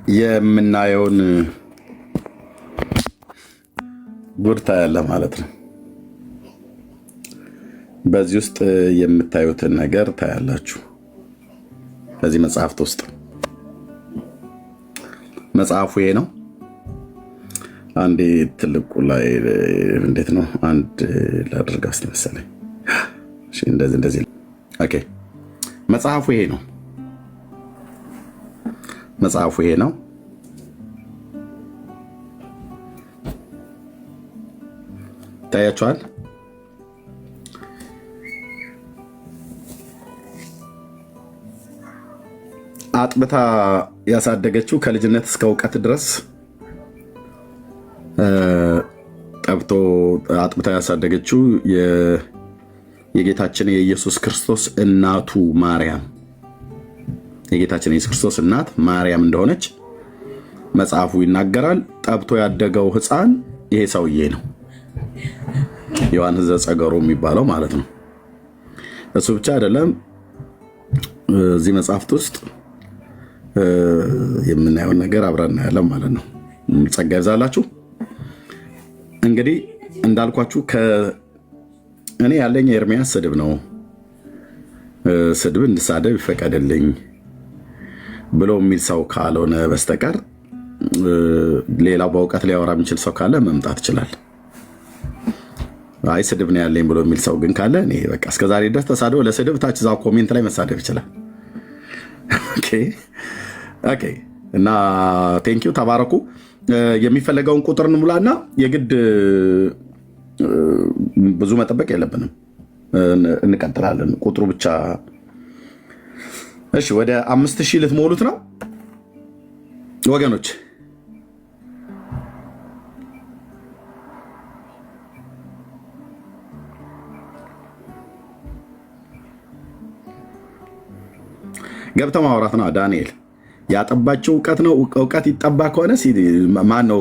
የምናየውን ጉድ ታያለህ ማለት ነው። በዚህ ውስጥ የምታዩትን ነገር ታያላችሁ። በዚህ መጽሐፍት ውስጥ መጽሐፉ ይሄ ነው። አንዴ ትልቁ ላይ እንዴት ነው አንድ ላድርግ እስቲ መሰለኝ። እሺ እንደዚህ ኦኬ። መጽሐፉ ይሄ ነው። መጽሐፉ ይሄ ነው። ታያችኋል። አጥብታ ያሳደገችው ከልጅነት እስከ እውቀት ድረስ አጥብታ ያሳደገችው የጌታችን የኢየሱስ ክርስቶስ እናቱ ማርያም የጌታችን የኢየሱስ ክርስቶስ እናት ማርያም እንደሆነች መጽሐፉ ይናገራል። ጠብቶ ያደገው ሕፃን ይሄ ሰውዬ ነው፣ ዮሐንስ ዘጸገሮ የሚባለው ማለት ነው። እሱ ብቻ አይደለም። እዚህ መጽሐፍት ውስጥ የምናየውን ነገር አብረን እናያለን ማለት ነው። ጸጋ ይብዛላችሁ። እንግዲህ እንዳልኳችሁ እኔ ያለኝ ኤርሚያስ ስድብ ነው። ስድብ እንድሳደብ ይፈቀድልኝ ብሎ የሚል ሰው ካልሆነ በስተቀር ሌላው በእውቀት ሊያወራ የሚችል ሰው ካለ መምጣት ይችላል። አይ ስድብ ነው ያለኝ ብሎ የሚል ሰው ግን ካለ እኔ በቃ እስከዛሬ ድረስ ተሳድቦ ለስድብ ታች እዛው ኮሜንት ላይ መሳደብ ይችላል። ኦኬ እና ቴንኪው ተባረኩ። የሚፈለገውን ቁጥር እንሙላና የግድ ብዙ መጠበቅ የለብንም፣ እንቀጥላለን። ቁጥሩ ብቻ እሺ። ወደ 5000 ልትሞሉት ነው ወገኖች። ገብተው ማውራት ነው። ዳንኤል ያጠባቸው እውቀት ነው። እውቀት ይጠባ ከሆነ ማን ነው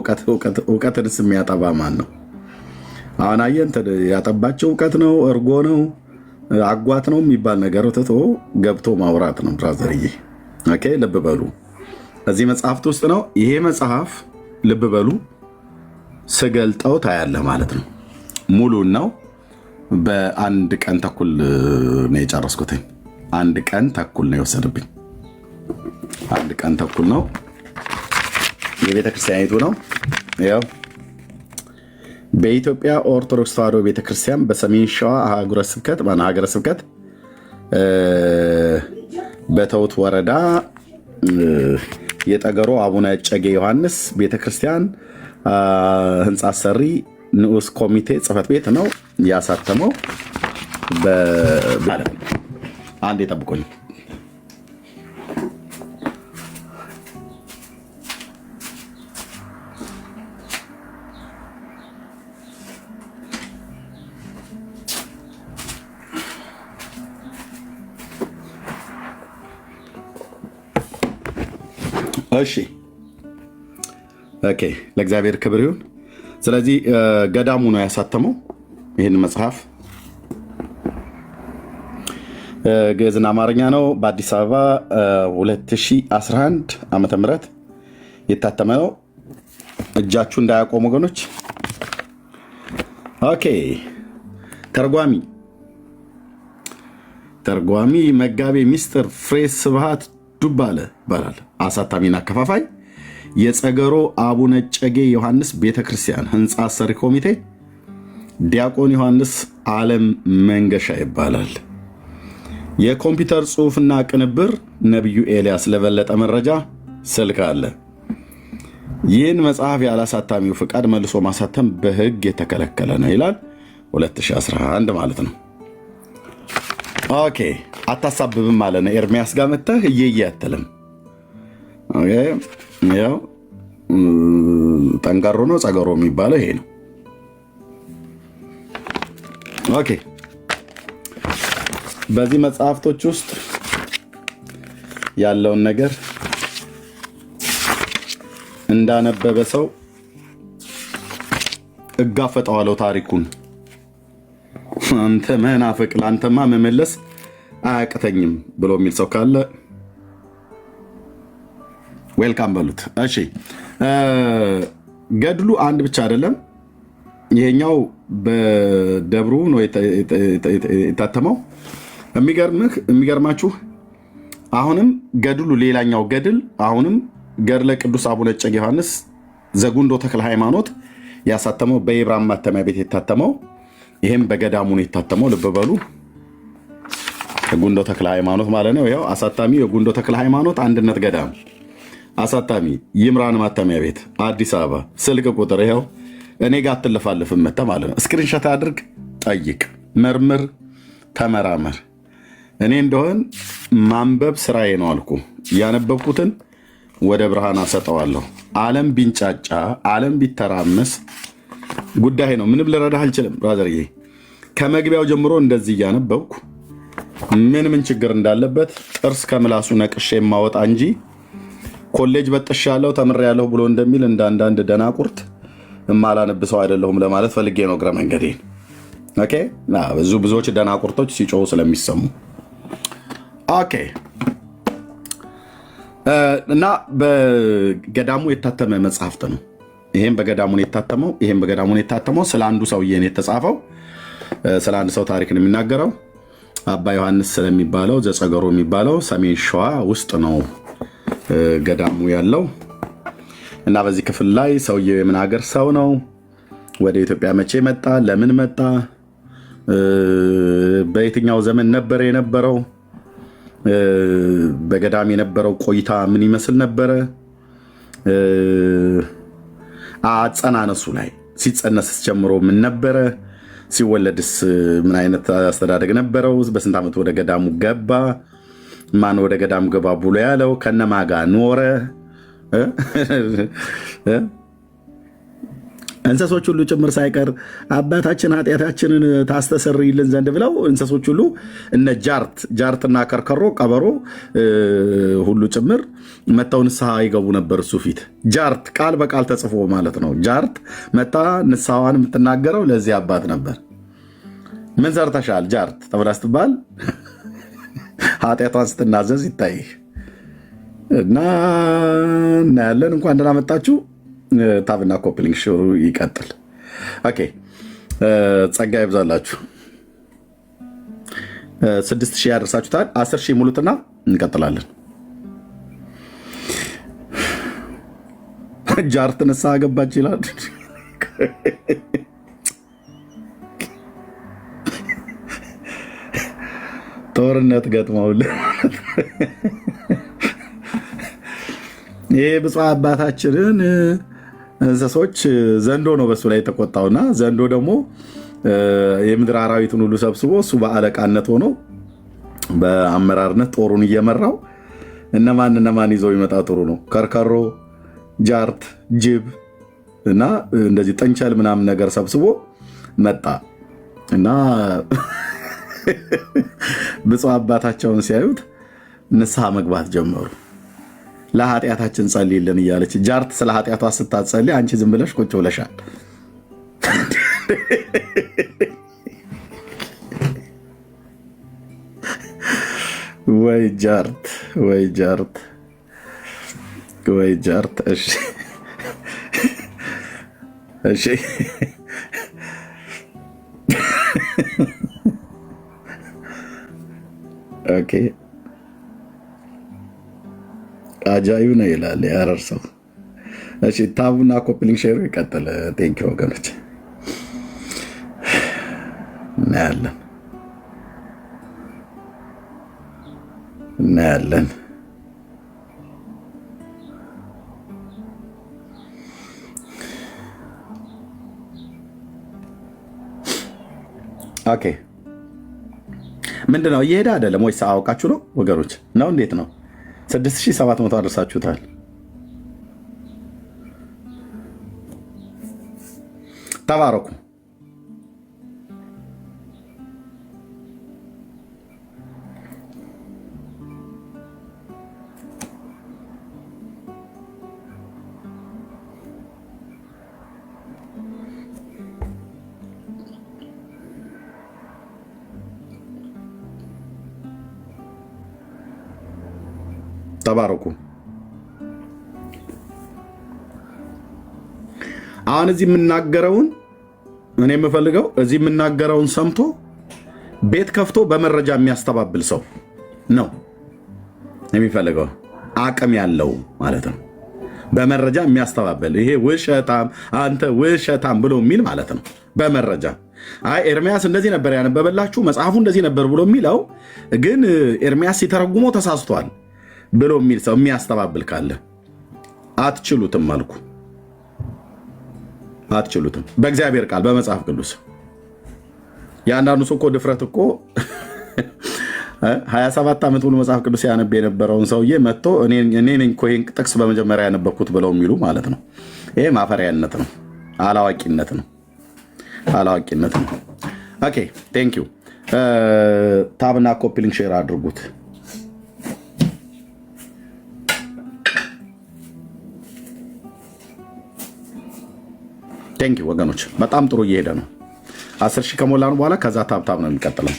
እውቀትንስ የሚያጠባ ማን ነው? አሁን አየን። ያጠባቸው እውቀት ነው፣ እርጎ ነው፣ አጓት ነው የሚባል ነገር ትቶ ገብቶ ማውራት ነው። ብራዘርዬ ኦኬ፣ ልብ በሉ። እዚህ መጽሐፍት ውስጥ ነው ይሄ መጽሐፍ። ልብ በሉ። ስገልጠው ታያለህ ማለት ነው። ሙሉን ነው። በአንድ ቀን ተኩል ነው የጨረስኩትኝ። አንድ ቀን ተኩል ነው የወሰደብኝ። አንድ ቀን ተኩል ነው። የቤተ ክርስቲያኒቱ ነው። ያው በኢትዮጵያ ኦርቶዶክስ ተዋሕዶ ቤተክርስቲያን በሰሜን ሸዋ ሀገረ ስብከት በተውት ወረዳ የጠገሮ አቡነ እጨጌ ዮሐንስ ቤተክርስቲያን ህንፃ ሰሪ ንዑስ ኮሚቴ ጽሕፈት ቤት ነው ያሳተመው። አንድ የጠብቆኝ እሺ ኦኬ፣ ለእግዚአብሔር ክብር ይሁን። ስለዚህ ገዳሙ ነው ያሳተመው ይህን መጽሐፍ። ግዕዝና አማርኛ ነው። በአዲስ አበባ 2011 ዓመተ ምህረት የታተመ ነው። እጃችሁ እንዳያቆሙ ወገኖች። ኦኬ። ተርጓሚ መጋቤ ሚስጥር ፍሬ ስብሐት ዱባለ ይባላል። አሳታሚና አከፋፋይ የጸገሮ አቡነ እጨጌ ዮሐንስ ቤተክርስቲያን ህንፃ አሰሪ ኮሚቴ ዲያቆን ዮሐንስ ዓለም መንገሻ ይባላል። የኮምፒውተር ጽሑፍና ቅንብር ነቢዩ ኤልያስ። ለበለጠ መረጃ ስልክ አለ። ይህን መጽሐፍ ያላሳታሚው ፍቃድ መልሶ ማሳተም በህግ የተከለከለ ነው ይላል። 2011 ማለት ነው። ኦኬ፣ አታሳብብም ማለት ነው። ኤርሚያስ ጋር መጥተህ እየየ አትልም። ኦኬ፣ ያው ጠንካሮ ነው ጸገሮ የሚባለው ይሄ ነው። ኦኬ፣ በዚህ መጽሐፍቶች ውስጥ ያለውን ነገር እንዳነበበ ሰው እጋፈጠዋለሁ ታሪኩን። አንተ መናፍቅ፣ ለአንተማ መመለስ አያቅተኝም ብሎ የሚል ሰው ካለ ዌልካም በሉት። እሺ ገድሉ አንድ ብቻ አይደለም። ይሄኛው በደብሩ ነው የታተመው። የሚገርማችሁ አሁንም ገድሉ ሌላኛው ገድል አሁንም ገድለ ቅዱስ አቡነ እጨጌ ዮሐንስ ዘጉንዶ ተክለ ሃይማኖት ያሳተመው በኢብራሂም ማተሚያ ቤት የታተመው ይሄም በገዳሙ ነው የታተመው። ልብ በሉ የጉንዶ ተክለ ሃይማኖት ማለት ነው። ይኸው አሳታሚ የጉንዶ ተክለ ሃይማኖት አንድነት ገዳም አሳታሚ ይምራን ማተሚያ ቤት አዲስ አበባ። ስልክ ቁጥር ይኸው እኔ ጋር አትለፋልፍም መተ ማለት ነው። ስክሪንሾት አድርግ፣ ጠይቅ፣ መርምር፣ ተመራመር። እኔ እንደሆን ማንበብ ስራዬ ነው አልኩ። ያነበብኩትን ወደ ብርሃን አሰጠዋለሁ። ዓለም ቢንጫጫ ዓለም ቢተራመስ ጉዳይ ነው። ምንም ልረዳህ አልችልም ብራዘርዬ። ከመግቢያው ጀምሮ እንደዚህ እያነበብኩ ምን ችግር እንዳለበት ጥርስ ከምላሱ ነቅሼ የማወጣ እንጂ ኮሌጅ በጥሻለሁ ተምሬያለሁ ብሎ እንደሚል እንደ አንዳንድ ደናቁርት እማላነብሰው አይደለሁም ለማለት ፈልጌ ነው እግረ መንገዴን። ኦኬ ብዙዎች ደናቁርቶች ሲጮሁ ስለሚሰሙ ኦኬ። እና በገዳሙ የታተመ መጽሐፍት ነው። ይሄም በገዳሙ የታተመው ይሄም በገዳሙ የታተመው ስለ አንዱ ሰውዬ ነው የተጻፈው። ስለ አንድ ሰው ታሪክ ነው የሚናገረው። አባ ዮሐንስ ስለሚባለው ዘጸገሮ የሚባለው ሰሜን ሸዋ ውስጥ ነው ገዳሙ ያለው። እና በዚህ ክፍል ላይ ሰውየው የምን ሀገር ሰው ነው? ወደ ኢትዮጵያ መቼ መጣ? ለምን መጣ? በየትኛው ዘመን ነበር የነበረው? በገዳም የነበረው ቆይታ ምን ይመስል ነበረ? አጸናነሱ ላይ ሲጸነስስ ጀምሮ ምን ነበረ? ሲወለድስ ምን አይነት አስተዳደግ ነበረው? በስንት ዓመት ወደ ገዳሙ ገባ? ማን ወደ ገዳሙ ገባ ብሎ ያለው? ከነማ ጋር ኖረ? እንስሶች ሁሉ ጭምር ሳይቀር አባታችን ኃጢአታችንን ታስተሰርይልን ዘንድ ብለው እንስሶች ሁሉ እነ ጃርትና ከርከሮ ቀበሮ ሁሉ ጭምር መታው ንስሐ ይገቡ ነበር እሱ ፊት። ጃርት ቃል በቃል ተጽፎ ማለት ነው። ጃርት መታ ንስሐዋን የምትናገረው ለዚህ አባት ነበር። ምን ሰርተሻል ጃርት ተብላ ስትባል ኃጢአቷን ስትናዘዝ ይታይ እና እናያለን። እንኳን ደህና መጣችሁ። ታብና ኮፕሊንግ ሽሩ ይቀጥል። ኦኬ ጸጋ ይብዛላችሁ። 6000 ያደርሳችሁታል። 10000 ሙሉትና እንቀጥላለን። ጃርት ንስሐ ገባች ይላል። ጦርነት ገጥመውልህ ይሄ ብፁዕ አባታችንን እንስሶች ዘንዶ ነው በሱ ላይ የተቆጣውና ዘንዶ ደግሞ የምድር አራዊትን ሁሉ ሰብስቦ እሱ በአለቃነት ሆኖ በአመራርነት ጦሩን እየመራው እነማን ይዘው ይመጣ ጥሩ ነው? ከርከሮ፣ ጃርት፣ ጅብ እና እንደዚህ ጠንቸል ምናምን ነገር ሰብስቦ መጣ እና ብፁዕ አባታቸውን ሲያዩት ንስሐ መግባት ጀመሩ። ለኃጢአታችን ጸልይልን እያለች ጃርት ስለ ኃጢአቷ ስታጸልይ አንቺ ዝም ብለሽ ቁጭ ብለሻል። ወይ ጃርት ወይ ጃርት ወይ ጃርት። እሺ እሺ ኦኬ አጃዩ ነው ይላል ያረር ሰው። እሺ ታቡና ኮፕሊንግ ሼር ይቀጥል። ቴንክ ዩ ወገኖች እናያለን። ኦኬ ምንድነው እየሄደ አይደለም ወይ? አውቃችሁ ነው ወገኖች ነው? እንዴት ነው? 6700 አደርሳችሁታል። ተባረኩ። ተባረኩ። አሁን እዚህ የምናገረውን እኔ የምፈልገው እዚህ የምናገረውን ሰምቶ ቤት ከፍቶ በመረጃ የሚያስተባብል ሰው ነው የሚፈልገው። አቅም ያለው ማለት ነው። በመረጃ የሚያስተባብል ይሄ ውሸታም አንተ ውሸታም ብሎ የሚል ማለት ነው። በመረጃ አይ ኤርሚያስ እንደዚህ ነበር ያነበበላችሁ መጽሐፉ እንደዚህ ነበር ብሎ የሚለው ግን ኤርሚያስ ሲተረጉመው ተሳስቷል ብሎ የሚል ሰው የሚያስተባብል ካለ አትችሉትም አልኩ። አትችሉትም። በእግዚአብሔር ቃል በመጽሐፍ ቅዱስ የአንዳንዱ ሰው እኮ ድፍረት እኮ 27 ዓመት ሙሉ መጽሐፍ ቅዱስ ያነብ የነበረውን ሰውዬ መጥቶ እኔ ነኝ እኮ ይሄን ጥቅስ በመጀመሪያ ያነበብኩት ብለው የሚሉ ማለት ነው። ይሄ ማፈሪያነት ነው፣ አላዋቂነት ነው፣ አላዋቂነት ነው። ኦኬ ቴንክ ዩ። ታብና ኮፒ ሊንክ ሼር አድርጉት። ቴንክ ዩ ወገኖች፣ በጣም ጥሩ እየሄደ ነው። 10 ሺህ ከሞላን በኋላ ከዛ ታብታብ ነው የሚቀጥለው።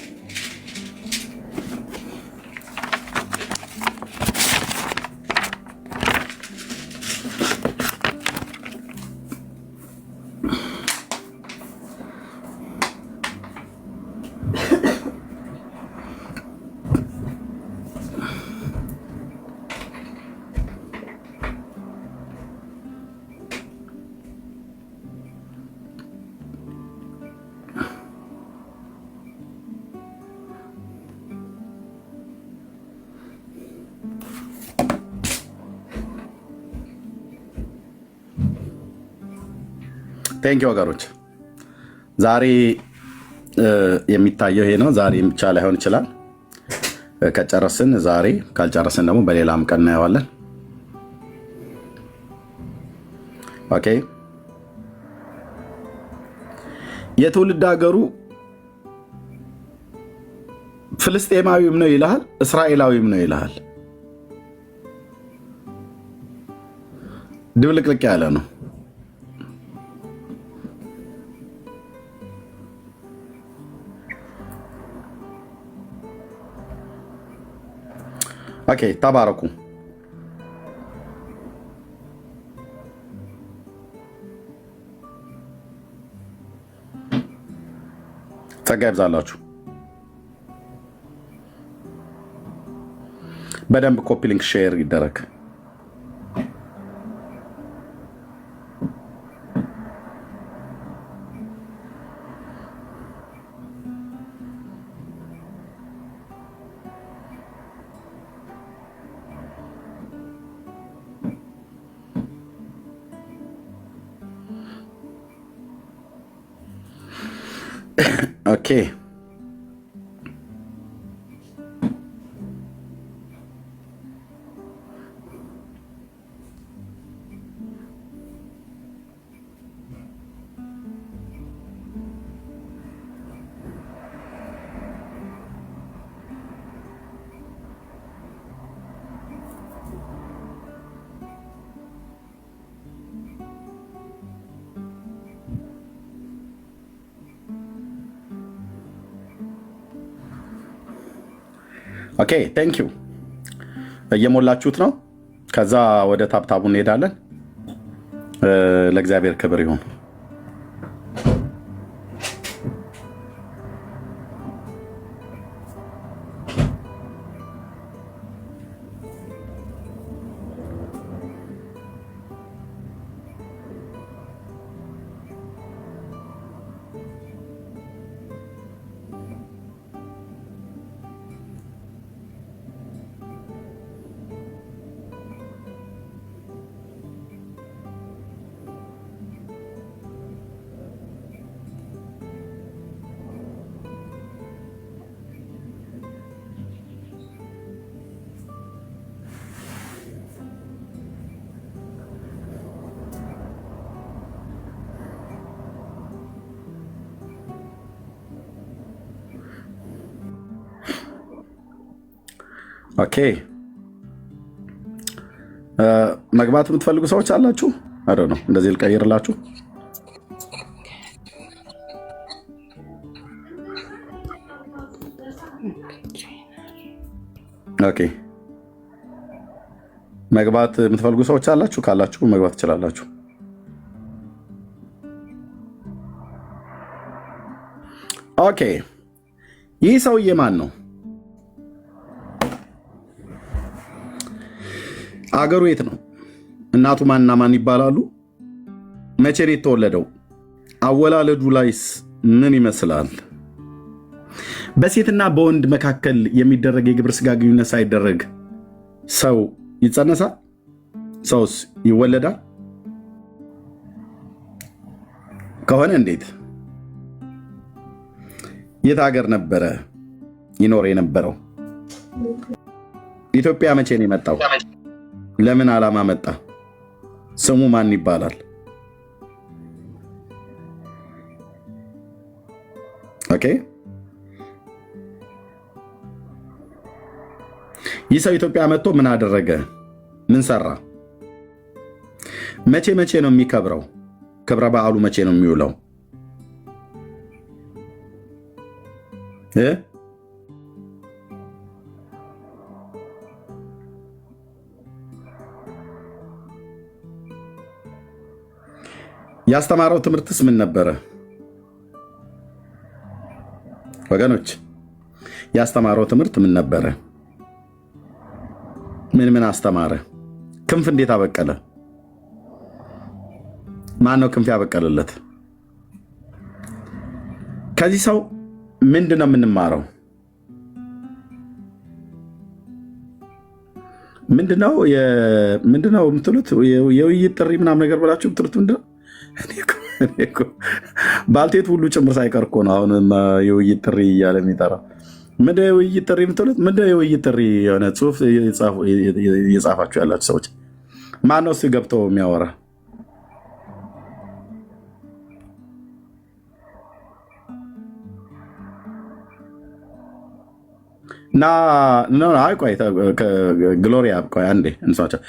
ቴንክ ዩ ወገኖች፣ ዛሬ የሚታየው ይሄ ነው። ዛሬ ብቻ ላይሆን ይችላል። ከጨረስን ዛሬ፣ ካልጨረስን ደግሞ በሌላም ቀን እናየዋለን። ኦኬ። የትውልድ ሀገሩ ፍልስጤማዊም ነው ይልሃል፣ እስራኤላዊም ነው ይልሃል። ድብልቅልቅ ያለ ነው። ኦኬ ተባረኩ። ጸጋ ይብዛላችሁ። በደንብ ኮፒ ሊንክ ሼር ይደረግ። ኦኬ ኦኬ ቴንክ ዩ። እየሞላችሁት ነው። ከዛ ወደ ታብታቡ እንሄዳለን። ለእግዚአብሔር ክብር ይሁን። ኦኬ መግባት የምትፈልጉ ሰዎች አላችሁ? አረ ነው እንደዚህ ልቀይርላችሁ። ኦኬ መግባት የምትፈልጉ ሰዎች አላችሁ? ካላችሁ መግባት ትችላላችሁ። ኦኬ፣ ይህ ሰውዬ ማን ነው? አገሩ የት ነው? እናቱ ማንና ማን ይባላሉ? መቼ ነው የተወለደው? አወላለዱ ላይስ ምን ይመስላል? በሴትና በወንድ መካከል የሚደረግ የግብረ ሥጋ ግንኙነት ሳይደረግ ሰው ይጸነሳል? ሰውስ ይወለዳል? ከሆነ እንዴት? የት ሀገር ነበረ ይኖር የነበረው? ኢትዮጵያ መቼ ነው የመጣው? ለምን ዓላማ መጣ? ስሙ ማን ይባላል? ኦኬ፣ ይህ ሰው ኢትዮጵያ መጥቶ ምን አደረገ? ምን ሰራ? መቼ መቼ ነው የሚከብረው? ክብረ በዓሉ መቼ ነው የሚውለው? ያስተማረው ትምህርትስ ምን ነበረ? ወገኖች ያስተማረው ትምህርት ምን ነበረ? ምን ምን አስተማረ? ክንፍ እንዴት አበቀለ? ማን ነው ክንፍ ያበቀለለት? ከዚህ ሰው ምንድን ነው የምንማረው? ምንድነው የምትሉት? የውይይት ጥሪ ምናምን ነገር ብላችሁ የምትሉት ምንድነው? ባልቴት ሁሉ ጭምር ሳይቀር እኮ ነው አሁን የውይይት ጥሪ እያለ የሚጠራ። ምንድን የውይይት ጥሪ የምትሉት? ምንድን የውይይት ጥሪ? የሆነ ጽሁፍ እየጻፋችሁ ያላችሁ ሰዎች ማነው እሱ ገብተው የሚያወራ? ቆይ ግሎሪያ ቆይ አንዴ እንሷቸው።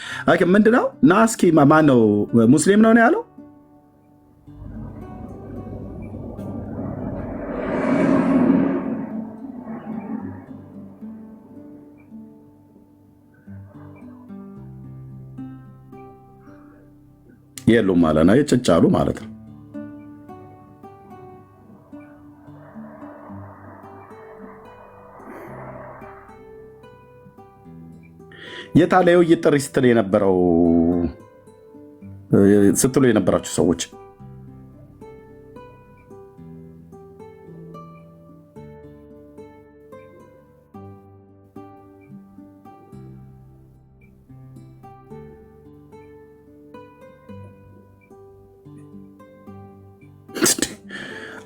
ምንድነው? ና እስኪ ማነው ሙስሊም ነው ያለው? የሉም ማለት ነው። ጭጭ አሉ ማለት ነው። የታለ የውይይት ጥሪ ስትሉ የነበራችሁ ሰዎች?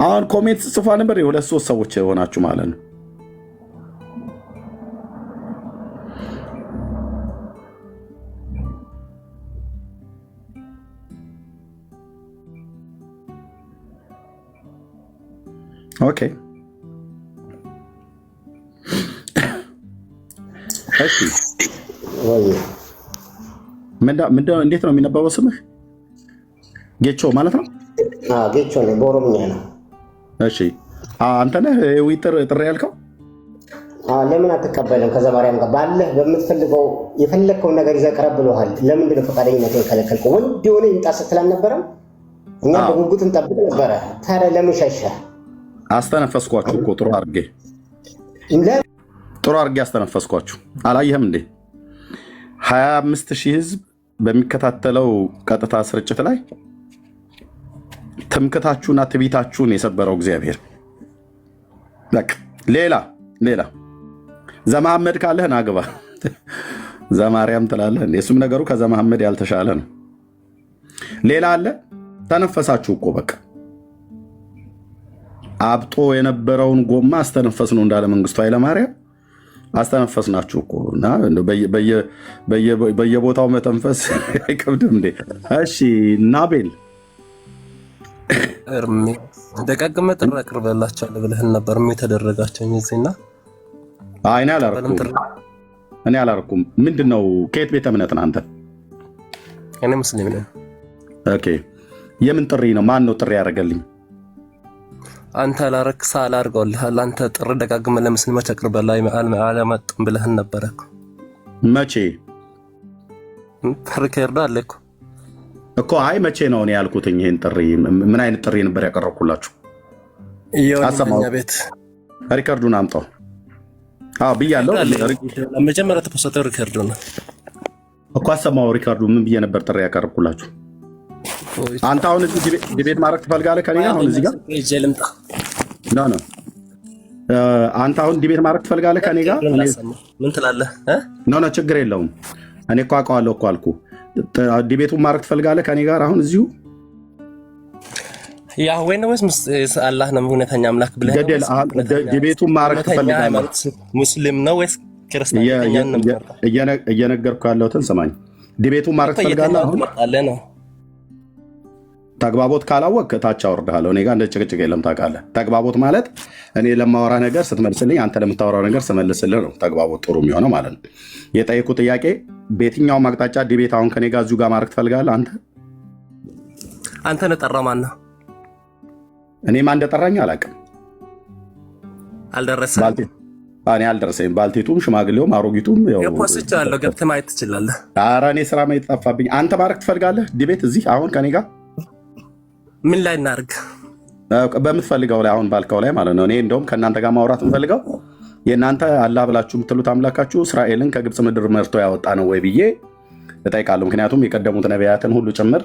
አሁን ኮሜንት ጽፏ ነበር። የሁለት ሶስት ሰዎች የሆናችሁ ማለት ነው። ኦኬ እሺ፣ እንዴት ነው የሚነበበው ስምህ? ጌቾ ማለት ነው? ጌቾ ነው፣ በኦሮምኛ ነው። እሺ፣ አንተ ነህ የውይይት ጥሪ ያልከው? ለምን አትቀበልም? ከዘማርያም ጋር ባለህ በምትፈልገው የፈለግከውን ነገር ይዘህ ቀረብ ብሎሃል። ለምንድን ነው ፈቃደኝነት የከለከልከው? ወንድ የሆነ ይምጣ ስትል አልነበረም? እኛ በጉጉት እንጠብቅ ነበረ። ታዲያ ለምን ሸሸህ? አስተነፈስኳችሁ እኮ ጥሩ አድርጌ አስተነፈስኳችሁ። አላየህም እንዴ? 25,000 ህዝብ በሚከታተለው ቀጥታ ስርጭት ላይ ትምክታችሁና ትቢታችሁን የሰበረው እግዚአብሔር። ሌላ ዘመሐመድ ካለህ ናግባ። ዘማርያም ትላለህ። እሱም ነገሩ ከዘመሐመድ ያልተሻለ ነው። ሌላ አለ? ተነፈሳችሁ እኮ በቃ አብጦ የነበረውን ጎማ አስተነፈስ ነው እንዳለ መንግስቱ ኃይለማርያም አስተነፈስናችሁ እኮ እና በየቦታው መተንፈስ አይከብድም እንዴ? እሺ ናቤል ደጋግመ ጥሪ አቅርበላቸዋለሁ ብለህን ነበር። የተደረጋቸው እዚህና እኔ አላረኩም። ምንድነው? ከየት ቤተ እምነት ነህ አንተ? እኔ ሙስሊም ነኝ። ኦኬ፣ የምን ጥሪ ነው? ማን ነው ጥሪ ያደረገልኝ? አንተ አላረክሳ አላርገውልሃል። አንተ ጥሪ ደጋግመ ለሙስሊሞች አቅርበላ አለመጡም ብለህን ነበረ። መቼ? ሪከርድ አለ እኮ። አይ መቼ ነው እኔ ያልኩትኝ? ይሄን ጥሪ ምን አይነት ጥሪ ነበር ያቀረብኩላችሁ? አሰማው። ቤት ሪከርዱን አምጣው። አዎ ብያለሁ። መጀመሪያ ተፖስተው ሪከርዱ ነው እኮ አሰማው። ሪከርዱ ምን ብዬ ነበር ጥሪ ያቀርብኩላችሁ? አንተ አሁን እዚህ ዲቤት ማድረግ ትፈልጋለህ ከኔ ጋር? አሁን እዚህ ጋር ኖ አንተ አሁን ዲቤት ማድረግ ትፈልጋለህ ከኔ ጋር? ምን ትላለህ? ኖ ችግር የለውም። እኔ እኮ አውቀዋለሁ እኮ አልኩህ። ዲቤቱን ማድረግ ትፈልጋለህ ከኔ ጋር አሁን እዚሁ? ያህዌ ነው ወይስ አላህ ነው እውነተኛ አምላክ ብለህ ገደል? ዲቤቱን ማድረግ ትፈልጋለህ? ሙስሊም ነው ወይስ ክርስቲያን? እየነገርኩህ ያለሁትን ስማኝ። ዲቤቱን ማድረግ ትፈልጋለህ? አሁን ተግባቦት ካላወቅህ ታች አወርድሃለሁ። እኔ ጋር እንደ ጭቅጭቅ የለም ታውቃለህ። ተግባቦት ማለት እኔ ለማወራ ነገር ስትመልስልኝ አንተ ለምታወራው ነገር ስመልስልህ ነው ተግባቦት ጥሩ የሚሆነው ማለት ነው። የጠየኩህ ጥያቄ በየትኛውም አቅጣጫ ዲቤት አሁን ከኔ ጋር እዚሁ ጋር ማድረግ ትፈልጋለህ? አንተ ነጠራው ማን ነው? እኔ ማን እንደጠራኝ አላውቅም። አልደረሰም። እኔ አልደረሰኝም። ባልቴቱም ሽማግሌውም አሮጊቱም ፖስቻለሁ። ገብተህ ማየት ትችላለህ። ኧረ እኔ ስራ ማየት ጠፋብኝ። አንተ ማድረግ ትፈልጋለህ ዲቤት እዚህ አሁን ከኔ ጋር? ምን ላይ እናድርግ? በምትፈልገው ላይ አሁን ባልከው ላይ ማለት ነው። እኔ እንደውም ከእናንተ ጋር ማውራት የምፈልገው የእናንተ አላህ ብላችሁ የምትሉት አምላካችሁ እስራኤልን ከግብፅ ምድር መርቶ ያወጣ ነው ወይ ብዬ እጠይቃለሁ። ምክንያቱም የቀደሙት ነቢያትን ሁሉ ጭምር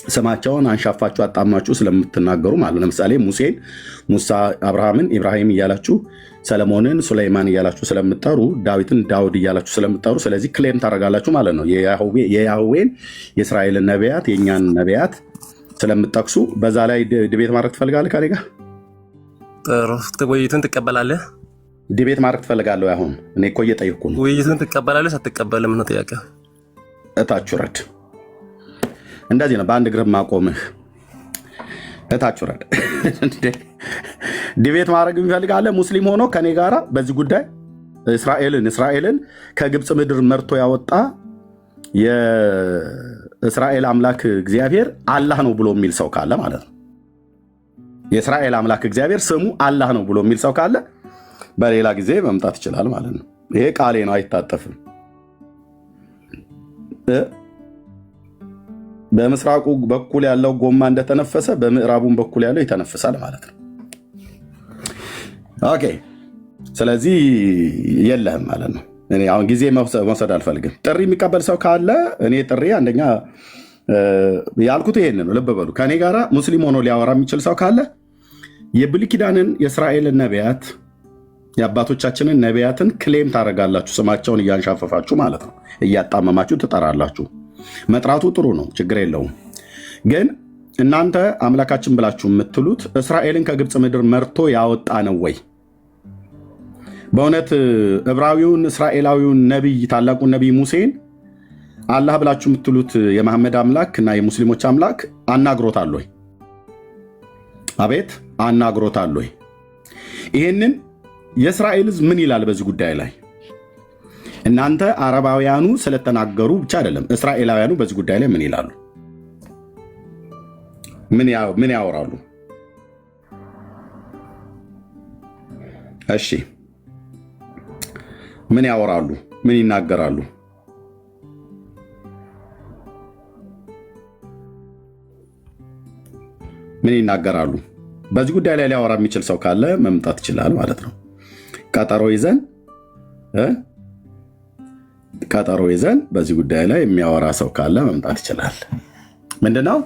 ስማቸውን አንሻፋችሁ አጣማችሁ ስለምትናገሩ ማለት ለምሳሌ ሙሴን ሙሳ፣ አብርሃምን ኢብራሂም እያላችሁ፣ ሰለሞንን ሱለይማን እያላችሁ ስለምትጠሩ፣ ዳዊትን ዳውድ እያላችሁ ስለምትጠሩ፣ ስለዚህ ክሌም ታደርጋላችሁ ማለት ነው የያህዌን የእስራኤልን ነቢያት የእኛን ነቢያት ስለምጠቅሱ በዛ ላይ ዲቤት ማድረግ ትፈልጋለህ ከኔ ጋር? ውይይቱን ትቀበላለህ? ዲቤት ማድረግ ትፈልጋለህ? አሁን እኔ እኮ እየጠየኩ ነው። ውይይቱን ትቀበላለህ? ሳትቀበልም ነው ጥያቄ። እታች ውረድ። እንደዚህ ነው በአንድ እግር ማቆምህ። እታች ውረድ። ዲቤት ማድረግ የሚፈልጋለህ ሙስሊም ሆኖ ከኔ ጋራ በዚህ ጉዳይ እስራኤልን ከግብፅ ምድር መርቶ ያወጣ የእስራኤል አምላክ እግዚአብሔር አላህ ነው ብሎ የሚል ሰው ካለ ማለት ነው። የእስራኤል አምላክ እግዚአብሔር ስሙ አላህ ነው ብሎ የሚል ሰው ካለ በሌላ ጊዜ መምጣት ይችላል ማለት ነው። ይሄ ቃሌ ነው፣ አይታጠፍም። በምስራቁ በኩል ያለው ጎማ እንደተነፈሰ በምዕራቡን በኩል ያለው ይተነፍሳል ማለት ነው። ኦኬ፣ ስለዚህ የለህም ማለት ነው። እኔ አሁን ጊዜ መውሰድ አልፈልግም። ጥሪ የሚቀበል ሰው ካለ እኔ ጥሪ አንደኛ ያልኩት ይሄን ነው። ልብ በሉ። ከኔ ጋራ ሙስሊም ሆኖ ሊያወራ የሚችል ሰው ካለ የብሉይ ኪዳንን የእስራኤልን ነቢያት የአባቶቻችንን ነቢያትን ክሌም ታደርጋላችሁ፣ ስማቸውን እያንሻፈፋችሁ ማለት ነው፣ እያጣመማችሁ ትጠራላችሁ። መጥራቱ ጥሩ ነው፣ ችግር የለውም። ግን እናንተ አምላካችን ብላችሁ የምትሉት እስራኤልን ከግብፅ ምድር መርቶ ያወጣ ነው ወይ? በእውነት ዕብራዊውን እስራኤላዊውን ነቢይ ታላቁን ነቢይ ሙሴን አላህ ብላችሁ የምትሉት የመሐመድ አምላክ እና የሙስሊሞች አምላክ አናግሮታል ወይ? አቤት አናግሮታል ወይ? ይህንን የእስራኤል ሕዝብ ምን ይላል በዚህ ጉዳይ ላይ? እናንተ አረባውያኑ ስለተናገሩ ብቻ አይደለም፣ እስራኤላውያኑ በዚህ ጉዳይ ላይ ምን ይላሉ? ምን ያወራሉ? እሺ ምን ያወራሉ? ምን ይናገራሉ? ምን ይናገራሉ? በዚህ ጉዳይ ላይ ሊያወራ የሚችል ሰው ካለ መምጣት ይችላል ማለት ነው። ቀጠሮ ይዘን በዚህ ጉዳይ ላይ የሚያወራ ሰው ካለ መምጣት ይችላል። ምንድነው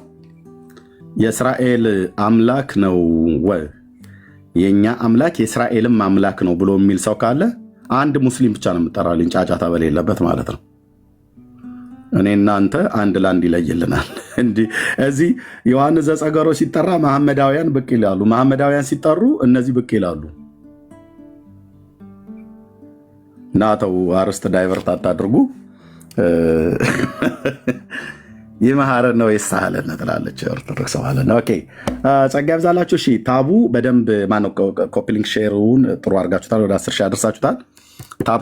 የእስራኤል አምላክ ነው ወይ የኛ አምላክ የእስራኤልም አምላክ ነው ብሎ የሚል ሰው ካለ አንድ ሙስሊም ብቻ ነው የምጠራልኝ፣ ጫጫታ በሌለበት ማለት ነው። እኔ እናንተ አንድ ለአንድ ይለይልናል። እንዲህ እዚህ ዮሐንስ ዘጸገሮ ሲጠራ መሐመዳውያን ብቅ ይላሉ፣ መሐመዳውያን ሲጠሩ እነዚህ ብቅ ይላሉ። ናተው አርስት ዳይቨርት አታድርጉ። ይመሐረን ነው የሳህለን ትላለች ኦርቶዶክስ ማለት ነው። ኦኬ ጸጋ ይብዛላችሁ። እሺ ታቡ በደንብ ማነው ኮፒሊንግ ሼሩን ጥሩ አድርጋችሁታል። ወደ 10 ሺህ አድርሳችሁታል።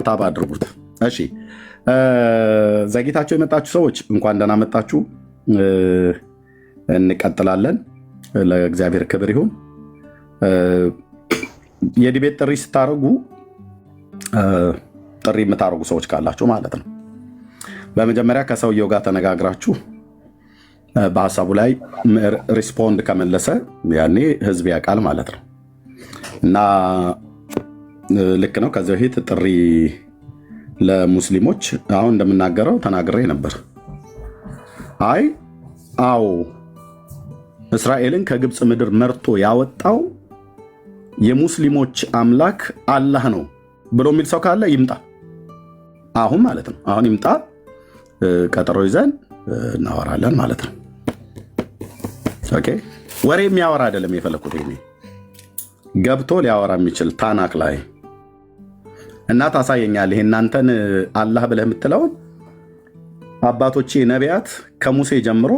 ታብ አድርጉት። እሺ ዘግይታችሁ የመጣችሁ ሰዎች እንኳን ደህና መጣችሁ። እንቀጥላለን። ለእግዚአብሔር ክብር ይሁን። የዲቤት ጥሪ ስታደርጉ ጥሪ የምታደርጉ ሰዎች ካላችሁ ማለት ነው በመጀመሪያ ከሰውየው ጋር ተነጋግራችሁ በሀሳቡ ላይ ሪስፖንድ ከመለሰ ያኔ ህዝብ ያውቃል ማለት ነው። እና ልክ ነው። ከዚህ በፊት ጥሪ ለሙስሊሞች አሁን እንደምናገረው ተናግሬ ነበር። አዎ እስራኤልን ከግብፅ ምድር መርቶ ያወጣው የሙስሊሞች አምላክ አላህ ነው ብሎ የሚል ሰው ካለ ይምጣ። አሁን ማለት ነው። አሁን ይምጣ። ቀጠሮ ይዘን እናወራለን ማለት ነው። ኦኬ። ወሬ የሚያወራ አይደለም የፈለኩት። ይሄ ገብቶ ሊያወራ የሚችል ታናክ ላይ እና ታሳየኛለህ። ይሄ እናንተን አላህ ብለህ የምትለውን አባቶቼ ነቢያት ከሙሴ ጀምሮ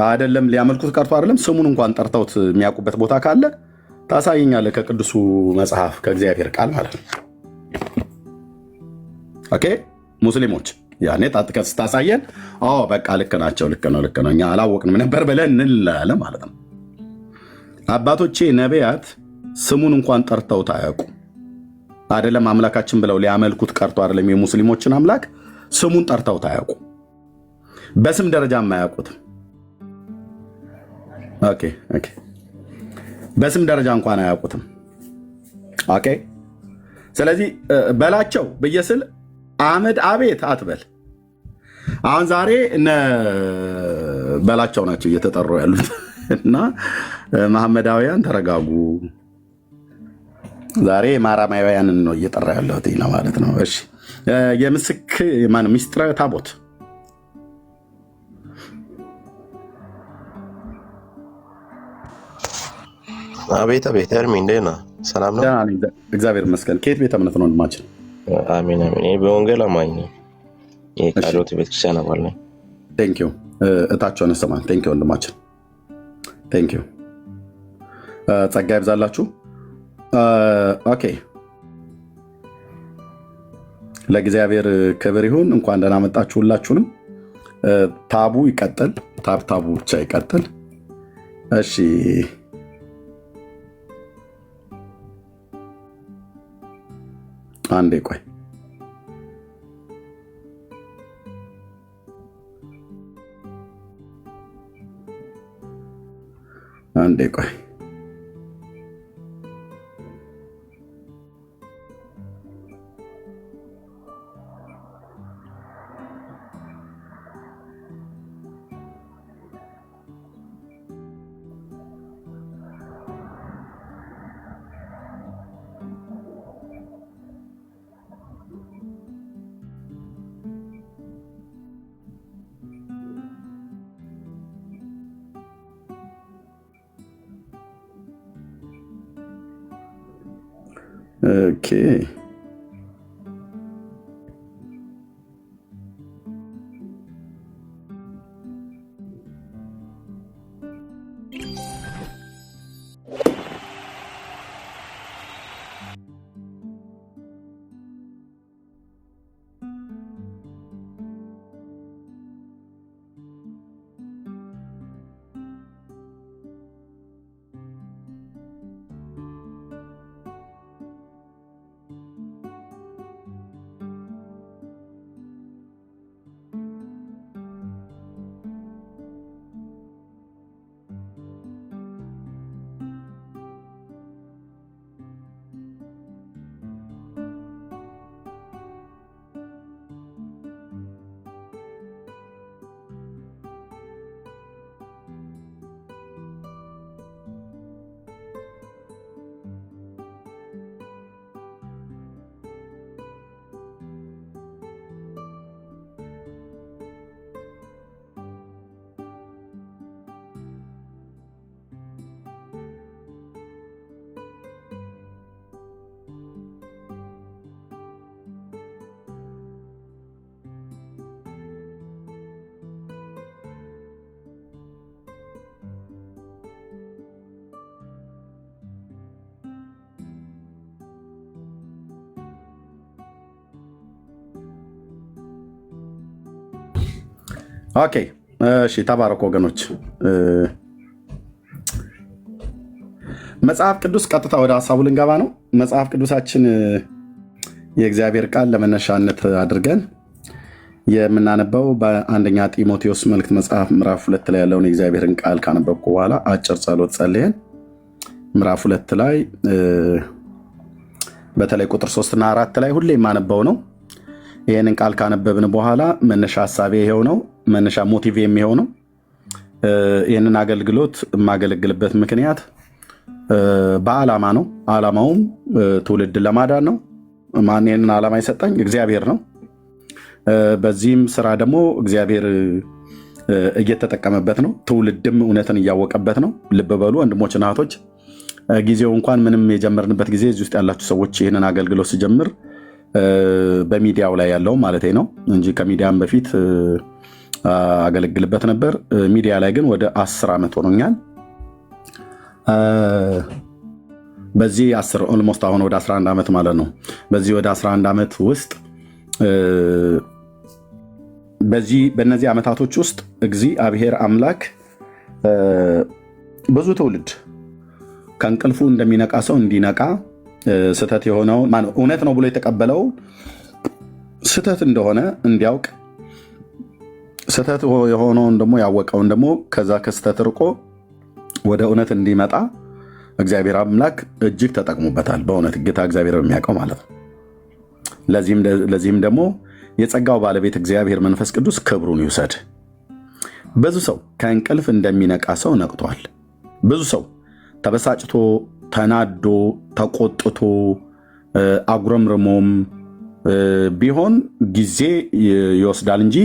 አይደለም ሊያመልኩት ቀርቶ አይደለም ስሙን እንኳን ጠርተውት የሚያውቁበት ቦታ ካለ ታሳየኛለህ። ከቅዱሱ መጽሐፍ ከእግዚአብሔር ቃል ማለት ነው። ኦኬ። ሙስሊሞች ያኔ ጣጥቀት ስታሳየን በቃ ልክ ናቸው፣ ልክ ነው፣ እኛ አላወቅንም ነበር ብለን እንላለን ማለት ነው። አባቶቼ ነቢያት ስሙን እንኳን ጠርተውት አያውቁ። አይደለም አምላካችን ብለው ሊያመልኩት ቀርቶ አይደለም የሙስሊሞችን አምላክ ስሙን ጠርተውት አያውቁ። በስም ደረጃ አያውቁትም። ኦኬ። በስም ደረጃ እንኳን አያውቁትም። ኦኬ። ስለዚህ በላቸው ብዬ ስል አህመድ አቤት አትበል። አሁን ዛሬ እነ በላቸው ናቸው እየተጠሩ ያሉት እና መሐመዳውያን ተረጋጉ። ዛሬ ማራማውያንን ነው እየጠራ ያለሁት ማለት ነው። እሺ ምስጢረ ታቦት አቤት ኤርሚ እንዴት ነህ? ሰላም ነው? እግዚአብሔር ይመስገን። ከየት ቤተ እምነት ነው ወንድማችን? አሜን። በወንጌል አማኝ ነኝ። የቃልዮት ቤተክርስቲያን አባል ነኝ። ቴንኪው። እታቸውን ሰማን። ቴንኪው ወንድማችን፣ ቴንኪው። ጸጋ ይብዛላችሁ። ኦኬ። ለእግዚአብሔር ክብር ይሁን። እንኳን ደህና መጣችሁ ሁላችሁንም። ታቡ ይቀጥል። ታቡ ብቻ ይቀጥል። እሺ አንዴ ቆይ። ኦኬ። ኦኬ። እሺ ተባረኩ ወገኖች። መጽሐፍ ቅዱስ ቀጥታ ወደ ሀሳቡ ልንገባ ነው። መጽሐፍ ቅዱሳችን የእግዚአብሔር ቃል ለመነሻነት አድርገን የምናነበው በአንደኛ ጢሞቴዎስ መልእክት መጽሐፍ ምዕራፍ 2 ላይ ያለውን የእግዚአብሔርን ቃል ካነበብኩ በኋላ አጭር ጸሎት ጸልየን ምዕራፍ 2 ላይ በተለይ ቁጥር 3 እና 4 ላይ ሁሌ የማነበው ነው። ይህንን ቃል ካነበብን በኋላ መነሻ ሀሳቤ ይሄው ነው። መነሻ ሞቲቭ የሚሆው ነው። ይህንን አገልግሎት የማገለግልበት ምክንያት በዓላማ ነው። ዓላማውም ትውልድ ለማዳን ነው። ማን ይህንን ዓላማ የሰጠኝ? እግዚአብሔር ነው። በዚህም ስራ ደግሞ እግዚአብሔር እየተጠቀመበት ነው። ትውልድም እውነትን እያወቀበት ነው። ልብ በሉ ወንድሞችና እህቶች፣ ጊዜው እንኳን ምንም የጀመርንበት ጊዜ እዚህ ውስጥ ያላችሁ ሰዎች ይህንን አገልግሎት ስጀምር በሚዲያው ላይ ያለው ማለት ነው እንጂ ከሚዲያም በፊት አገለግልበት ነበር። ሚዲያ ላይ ግን ወደ 10 ዓመት ሆኖኛል። በዚህ 10 ኦልሞስት አሁን ወደ 11 ዓመት ማለት ነው። በዚህ ወደ 11 ዓመት ውስጥ በእነዚህ ዓመታቶች ውስጥ እግዚአብሔር አምላክ ብዙ ትውልድ ከእንቅልፉ እንደሚነቃ ሰው እንዲነቃ ስህተት የሆነው እውነት ነው ብሎ የተቀበለው ስህተት እንደሆነ እንዲያውቅ ስህተት የሆነውን ደግሞ ያወቀውን ደግሞ ከዛ ከስህተት ርቆ ወደ እውነት እንዲመጣ እግዚአብሔር አምላክ እጅግ ተጠቅሞበታል። በእውነት ጌታ እግዚአብሔር በሚያውቀው ማለት ነው። ለዚህም ደግሞ የጸጋው ባለቤት እግዚአብሔር መንፈስ ቅዱስ ክብሩን ይውሰድ። ብዙ ሰው ከእንቅልፍ እንደሚነቃ ሰው ነቅቷል። ብዙ ሰው ተበሳጭቶ ተናዶ ተቆጥቶ አጉረምርሞም ቢሆን ጊዜ ይወስዳል እንጂ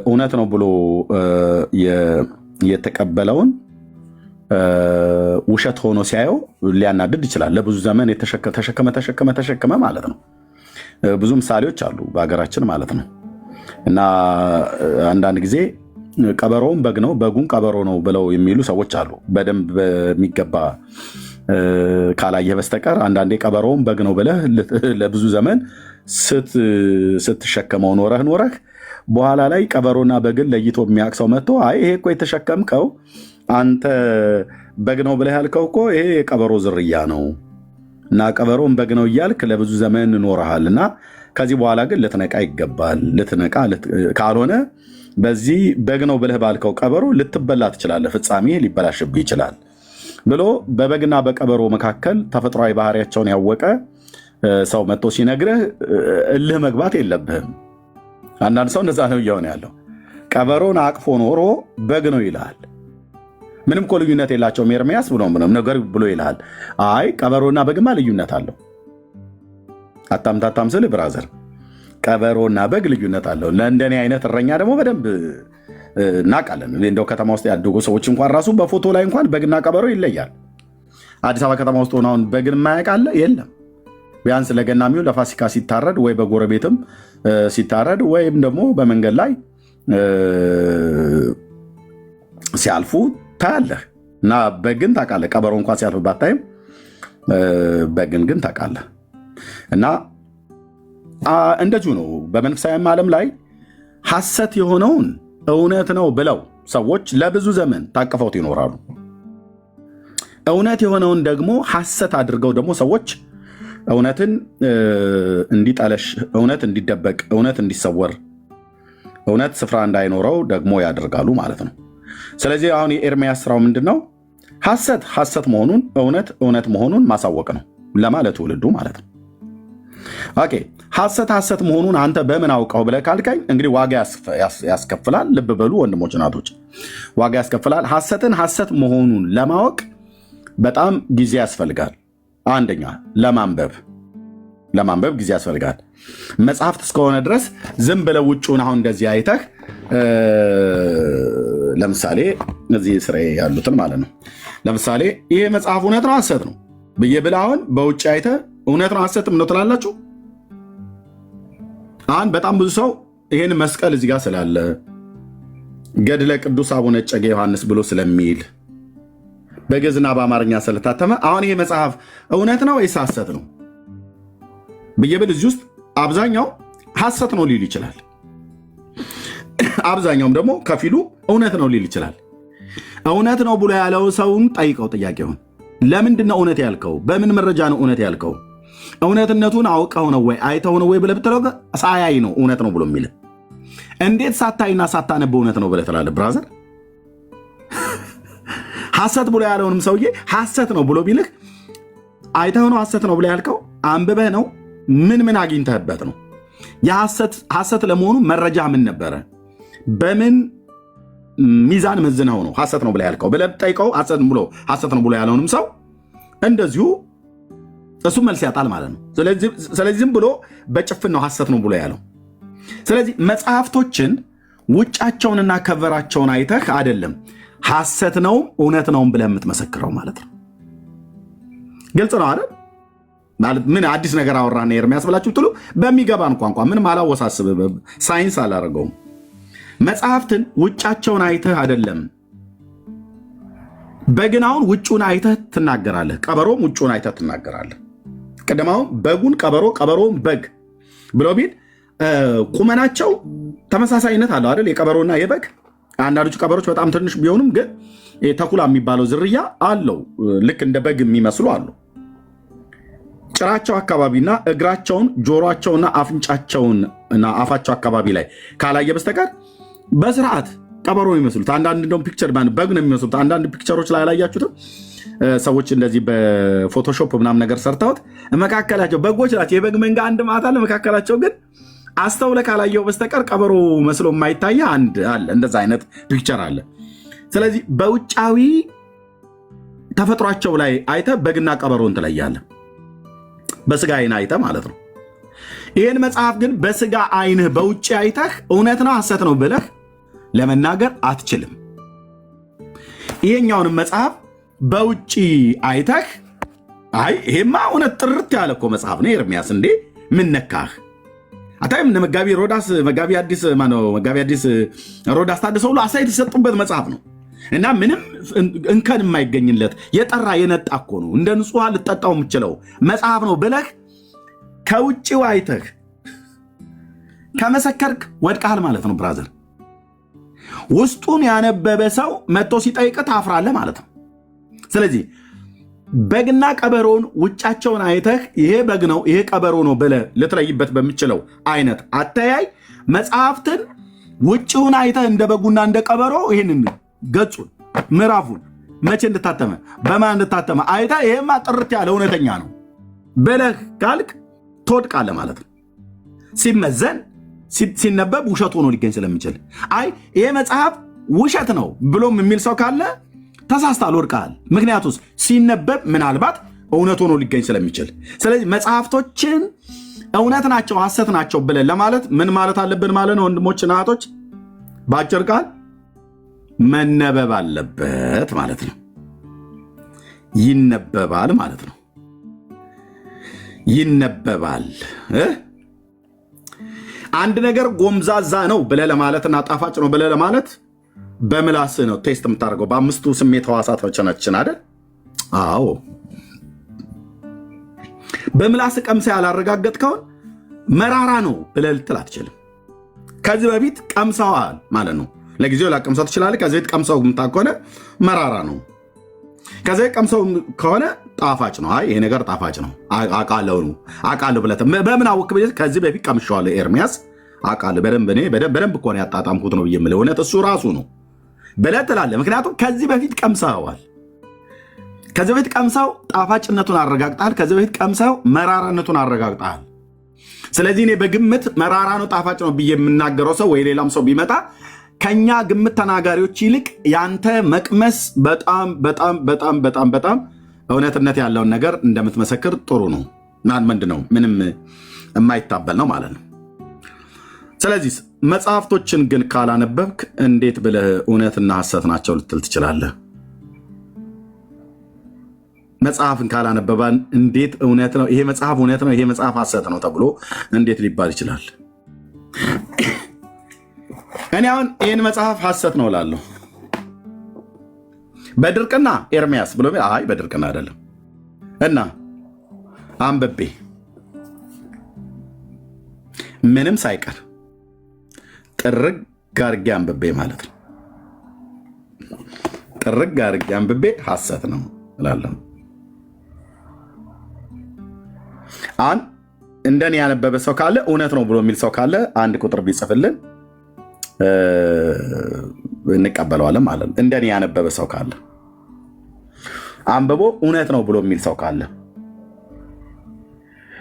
እውነት ነው ብሎ የተቀበለውን ውሸት ሆኖ ሲያየው ሊያናድድ ይችላል። ለብዙ ዘመን ተሸከመ ማለት ነው። ብዙ ምሳሌዎች አሉ በሀገራችን ማለት ነው። እና አንዳንድ ጊዜ ቀበሮውን በግ ነው በጉን ቀበሮ ነው ብለው የሚሉ ሰዎች አሉ። በደንብ በሚገባ ካላየህ በስተቀር አንዳንዴ ቀበሮውን በግ ነው ብለህ ለብዙ ዘመን ስትሸከመው ኖረህ በኋላ ላይ ቀበሮና በግን ለይቶ የሚያውቅ ሰው መጥቶ አይ ይሄ እኮ የተሸከምከው አንተ በግ ነው ብለህ ያልከው እኮ ይሄ የቀበሮ ዝርያ ነው እና ቀበሮን በግ ነው እያልክ ለብዙ ዘመን ኖረሃል እና ከዚህ በኋላ ግን ልትነቃ ይገባል። ካልሆነ በዚህ በግ ነው ብለህ ባልከው ቀበሮ ልትበላ ትችላለህ፣ ፍጻሜ ሊበላሽብህ ይችላል ብሎ በበግና በቀበሮ መካከል ተፈጥሯዊ ባህሪያቸውን ያወቀ ሰው መጥቶ ሲነግርህ እልህ መግባት የለብህም። አንዳንድ ሰው እንደዛ ነው እየሆነ ያለው። ቀበሮን አቅፎ ኖሮ በግ ነው ይልሃል። ምንም እኮ ልዩነት የላቸውም ኤርሚያስ ነገር ብሎ ይልሃል። አይ ቀበሮና በግማ ልዩነት አለው። አታምታታም ስል ብራዘር፣ ቀበሮና በግ ልዩነት አለው። ለእንደኔ አይነት እረኛ ደግሞ በደንብ እናውቃለን። እንደው ከተማ ውስጥ ያደጉ ሰዎች እንኳን ራሱ በፎቶ ላይ እንኳን በግና ቀበሮ ይለያል። አዲስ አበባ ከተማ ውስጥ ሆነ አሁን በግን የማያውቅ አለ? የለም። ቢያንስ ለገና የሚሆን ለፋሲካ ሲታረድ ወይ በጎረቤትም ሲታረድ ወይም ደግሞ በመንገድ ላይ ሲያልፉ ታያለህ እና በግን ታውቃለህ። ቀበሮ እንኳን ሲያልፍ ባታይም በግን ግን ታውቃለህ። እና እንደዚሁ ነው በመንፈሳዊም ዓለም ላይ ሐሰት የሆነውን እውነት ነው ብለው ሰዎች ለብዙ ዘመን ታቅፈውት ይኖራሉ። እውነት የሆነውን ደግሞ ሐሰት አድርገው ደግሞ ሰዎች እውነትን እንዲጠለሽ፣ እውነት እንዲደበቅ፣ እውነት እንዲሰወር፣ እውነት ስፍራ እንዳይኖረው ደግሞ ያደርጋሉ ማለት ነው። ስለዚህ አሁን የኤርሚያስ ስራው ምንድን ነው? ሐሰት መሆኑን እውነት መሆኑን ማሳወቅ ነው ለማለት ትውልዱ ማለት ነው። ኦኬ ሐሰት መሆኑን አንተ በምን አውቀው ብለህ ካልከኝ እንግዲህ ዋጋ ያስከፍላል። ልብ በሉ ወንድሞች እናቶች፣ ዋጋ ያስከፍላል። ሐሰት መሆኑን ለማወቅ በጣም ጊዜ ያስፈልጋል። አንደኛ ለማንበብ ጊዜ ያስፈልጋል። መጽሐፍት እስከሆነ ድረስ ዝም ብለህ ውጭውን አሁን እንደዚህ አይተህ ለምሳሌ እዚህ ስራ ያሉትን ማለት ነው። ለምሳሌ ይሄ መጽሐፍ እውነት ነው ሐሰት ነው ብዬ ብለህ አሁን በውጭ አይተህ እውነት ነው ሐሰትም ነው ትላላችሁ። አሁን በጣም ብዙ ሰው ይሄን መስቀል እዚህ ጋር ስላለ ገድለ ቅዱስ አቡነ እጨጌ ዮሐንስ ብሎ ስለሚል በግዕዝና በአማርኛ ስለታተመ አሁን ይሄ መጽሐፍ እውነት ነው ወይስ ሐሰት ነው ብዬ ብል እዚህ ውስጥ አብዛኛው ሐሰት ነው ሊል ይችላል። አብዛኛውም ደግሞ ከፊሉ እውነት ነው ሊል ይችላል። እውነት ነው ብሎ ያለው ሰውን ጠይቀው ጥያቄውን፣ ለምንድን ነው እውነት ያልከው? በምን መረጃ ነው እውነት ያልከው? እውነትነቱን አውቀው ነው ወይ አይተው ነው ወይ ብለህ ብትለው ሳያይ ነው እውነት ነው ብሎ የሚል። እንዴት ሳታይና ሳታነብ እውነት ነው ብለህ ትላለህ? ብራዘር ሐሰት ብሎ ያለውንም ሰውዬ ሐሰት ነው ብሎ ቢልህ አይተህ ነው ሐሰት ነው ብሎ ያልከው? አንብበህ ነው? ምን አግኝተህበት ነው? ሐሰት ለመሆኑ መረጃ ምን ነበረ? በምን ሚዛን መዝነው ነው ሐሰት ነው ብሎ ያልከው ብለህ ጠይቀው። ሐሰት ነው ብሎ ያለውንም ሰው እንደዚሁ እሱ መልስ ያጣል ማለት ነው። ስለዚህ ዝም ብሎ በጭፍን ነው ሐሰት ነው ብሎ ያለው። ስለዚህ መጽሐፍቶችን ውጫቸውንና ከቨራቸውን አይተህ አይደለም ሐሰት ነው እውነት ነው ብለህ የምትመሰክረው ማለት ነው። ግልጽ ነው አይደል? ማለት ምን አዲስ ነገር አወራን ኤርሚያስ ብላችሁ ትሉ በሚገባን ቋንቋ ምንም አላወሳስብም፣ ሳይንስ አላደረገውም። መጽሐፍትን ውጫቸውን አይተህ አይደለም። በግናውን ውጩን አይተህ ትናገራለህ፣ ቀበሮም ውጩን አይተህ ትናገራለህ። ቅድማውን በጉን ቀበሮውን በግ ብሎ ቢል ቁመናቸው ተመሳሳይነት አለው አይደል? የቀበሮና የበግ አንዳንዶቹ ቀበሮች በጣም ትንሽ ቢሆኑም ግን ተኩላ የሚባለው ዝርያ አለው። ልክ እንደ በግ የሚመስሉ አሉ። ጭራቸው አካባቢና እግራቸውን ጆሮቸውና አፍንጫቸውና አፋቸው አካባቢ ላይ ካላየ በስተቀር በስርዓት ቀበሮ ነው የሚመስሉት። አንዳንድ እንደውም ፒክቸር በግ ነው የሚመስሉት። አንዳንድ ፒክቸሮች ላይ አላያችሁትም? ሰዎች እንደዚህ በፎቶሾፕ ምናምን ነገር ሰርተውት መካከላቸው በጎች ናቸው። የበግ መንጋ አንድ ማታ አለ። መካከላቸው ግን አስተውለ ካላየው በስተቀር ቀበሮ መስሎ የማይታየ አንድ አለ። እንደዛ አይነት ፒክቸር አለ። ስለዚህ በውጫዊ ተፈጥሯቸው ላይ አይተ በግና ቀበሮን ትለያለህ። በስጋ አይን አይተ ማለት ነው። ይህን መጽሐፍ ግን በስጋ አይንህ በውጭ አይተህ እውነት ነው ሐሰት ነው ብለህ ለመናገር አትችልም። ይሄኛውንም መጽሐፍ በውጭ አይተህ አይ ይሄማ እውነት ጥርት ያለ እኮ መጽሐፍ ነው ኤርሚያስ እንዴ ምን ነካህ አታይም? መጋቢ አዲስ ሮዳስ ታደሰ ሁሉ አስተያየት የሰጡበት መጽሐፍ ነው እና ምንም እንከን የማይገኝለት የጠራ የነጣ እኮ ነው። እንደ ንጹሕ ልጠጣው የምችለው መጽሐፍ ነው ብለህ ከውጭው አይተህ ከመሰከርክ ወድቀሃል ማለት ነው ብራዘር። ውስጡን ያነበበ ሰው መጥቶ ሲጠይቅ ታፍራለህ ማለት ነው። ስለዚህ በግና ቀበሮውን ውጫቸውን አይተህ ይሄ በግ ነው ይሄ ቀበሮ ነው ብለህ ልትለይበት በምችለው አይነት አተያይ መጽሐፍትን ውጭውን አይተህ እንደ በጉና እንደ ቀበሮ ይህንን ገጹን ምዕራፉን መቼ እንድታተመ በማን እንድታተመ አይተህ ይሄማ ጥርት ያለ እውነተኛ ነው ብለህ ካልክ ትወድቃለህ ማለት ነው። ሲመዘን ሲነበብ ውሸት ሆኖ ሊገኝ ስለሚችል አይ ይሄ መጽሐፍ ውሸት ነው ብሎም የሚል ሰው ካለ ተሳስታል፣ ወድቀሃል። ምክንያቱስ ሲነበብ ምናልባት እውነት ሆኖ ሊገኝ ስለሚችል። ስለዚህ መጽሐፍቶችን እውነት ናቸው ሐሰት ናቸው ብለን ለማለት ምን ማለት አለብን ማለት ነው ወንድሞችና እህቶች? በአጭር ቃል መነበብ አለበት ማለት ነው። ይነበባል ማለት ነው። ይነበባል። አንድ ነገር ጎምዛዛ ነው ብለህ ለማለትና ጣፋጭ ነው ብለህ ለማለት በምላስ ነው ቴስት የምታደርገው። በአምስቱ ስሜት ሕዋሳቶቻችን አይደል? አዎ። በምላስ ቀምሰህ ያላረጋገጥከውን መራራ ነው ብለህ ልትል አትችልም። ከዚህ በፊት ቀምሰዋል ማለት ነው። ለጊዜው ላቀምሰው ትችላለህ። ከዚህ በፊት ቀምሰው የምታውቅ ከሆነ መራራ ነው። ከዚህ ቀምሰው ከሆነ ጣፋጭ ነው። አይ ይሄ ነገር ጣፋጭ ነው አውቃለሁ ብለህ በምን አወቅ? ከዚህ በፊት ቀምሼዋለሁ ኤርሚያስ አውቃለሁ በደንብ እኮ ነው ያጣጣምኩት ነው ብዬ የምልህ እውነት እሱ ራሱ ነው ብለህ ትላለህ። ምክንያቱም ከዚህ በፊት ቀምሰዋል። ከዚህ በፊት ቀምሰው ጣፋጭነቱን አረጋግጠሃል። ከዚህ በፊት ቀምሰው መራራነቱን አረጋግጠሃል። ስለዚህ እኔ በግምት መራራ ነው ጣፋጭ ነው ብዬ የምናገረው ሰው ወይ ሌላም ሰው ቢመጣ ከኛ ግምት ተናጋሪዎች ይልቅ ያንተ መቅመስ በጣም በጣም በጣም በጣም በጣም እውነትነት ያለውን ነገር እንደምትመሰክር ጥሩ ነው። ምንድን ነው ምንም የማይታበል ነው ማለት ነው። ስለዚህ መጽሐፍቶችን ግን ካላነበብክ እንዴት ብለህ እውነትና ሐሰት ናቸው ልትል ትችላለህ? መጽሐፍን ካላነበባን እንዴት እውነት ነው ይሄ መጽሐፍ እውነት ነው ይሄ መጽሐፍ ሐሰት ነው ተብሎ እንዴት ሊባል ይችላል? እኔ አሁን ይህን መጽሐፍ ሐሰት ነው እላለሁ በድርቅና ኤርሚያስ ብሎ አይ በድርቅና አይደለም እና አንብቤ ምንም ሳይቀር ጥርግ አድርጌ አንብቤ ማለት ነው። ጥርግ አድርጌ አንብቤ ሐሰት ነው እላለሁ። አሁን እንደኔ ያነበበ ሰው ካለ እውነት ነው ብሎ የሚል ሰው ካለ አንድ ቁጥር ቢጽፍልን እንቀበለዋለን ማለት ነው። እንደኔ ያነበበ ሰው ካለ አንብቦ እውነት ነው ብሎ የሚል ሰው ካለ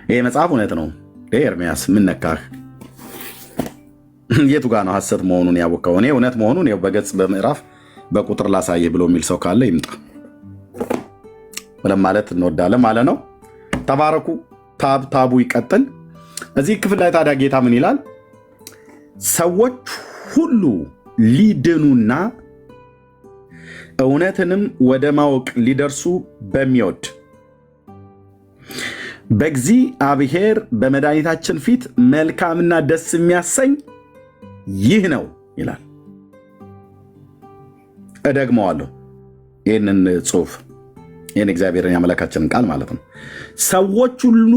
ይሄ መጽሐፍ እውነት ነው። ኤርሚያስ ምን ነካህ? የቱ ጋር ነው ሐሰት መሆኑን ያወቀው? እኔ እውነት መሆኑን በገጽ በምዕራፍ በቁጥር ላሳየ ብሎ የሚል ሰው ካለ ይምጣ ብለን ማለት እንወዳለን ማለት ነው። ተባረኩ። ታቡ ይቀጥል። እዚህ ክፍል ላይ ታዲያ ጌታ ምን ይላል? ሰዎች ሁሉ ሊድኑና እውነትንም ወደ ማወቅ ሊደርሱ በሚወድ በእግዚአብሔር በመድኃኒታችን ፊት መልካምና ደስ የሚያሰኝ ይህ ነው ይላል። እደግመዋለሁ ይህንን ጽሑፍ፣ ይህን እግዚአብሔርን ያመለካችንን ቃል ማለት ነው። ሰዎች ሁሉ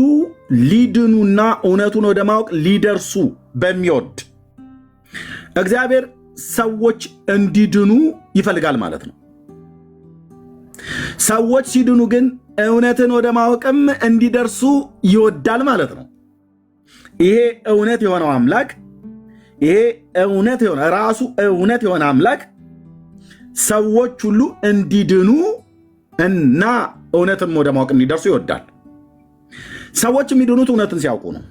ሊድኑና እውነቱን ወደ ማወቅ ሊደርሱ በሚወድ እግዚአብሔር ሰዎች እንዲድኑ ይፈልጋል ማለት ነው። ሰዎች ሲድኑ ግን እውነትን ወደ ማወቅም እንዲደርሱ ይወዳል ማለት ነው። ይሄ እውነት የሆነው አምላክ ይሄ እውነት የሆነ ራሱ እውነት የሆነ አምላክ ሰዎች ሁሉ እንዲድኑ እና እውነትን ወደ ማወቅ እንዲደርሱ ይወዳል። ሰዎች የሚድኑት እውነትን ሲያውቁ ነው።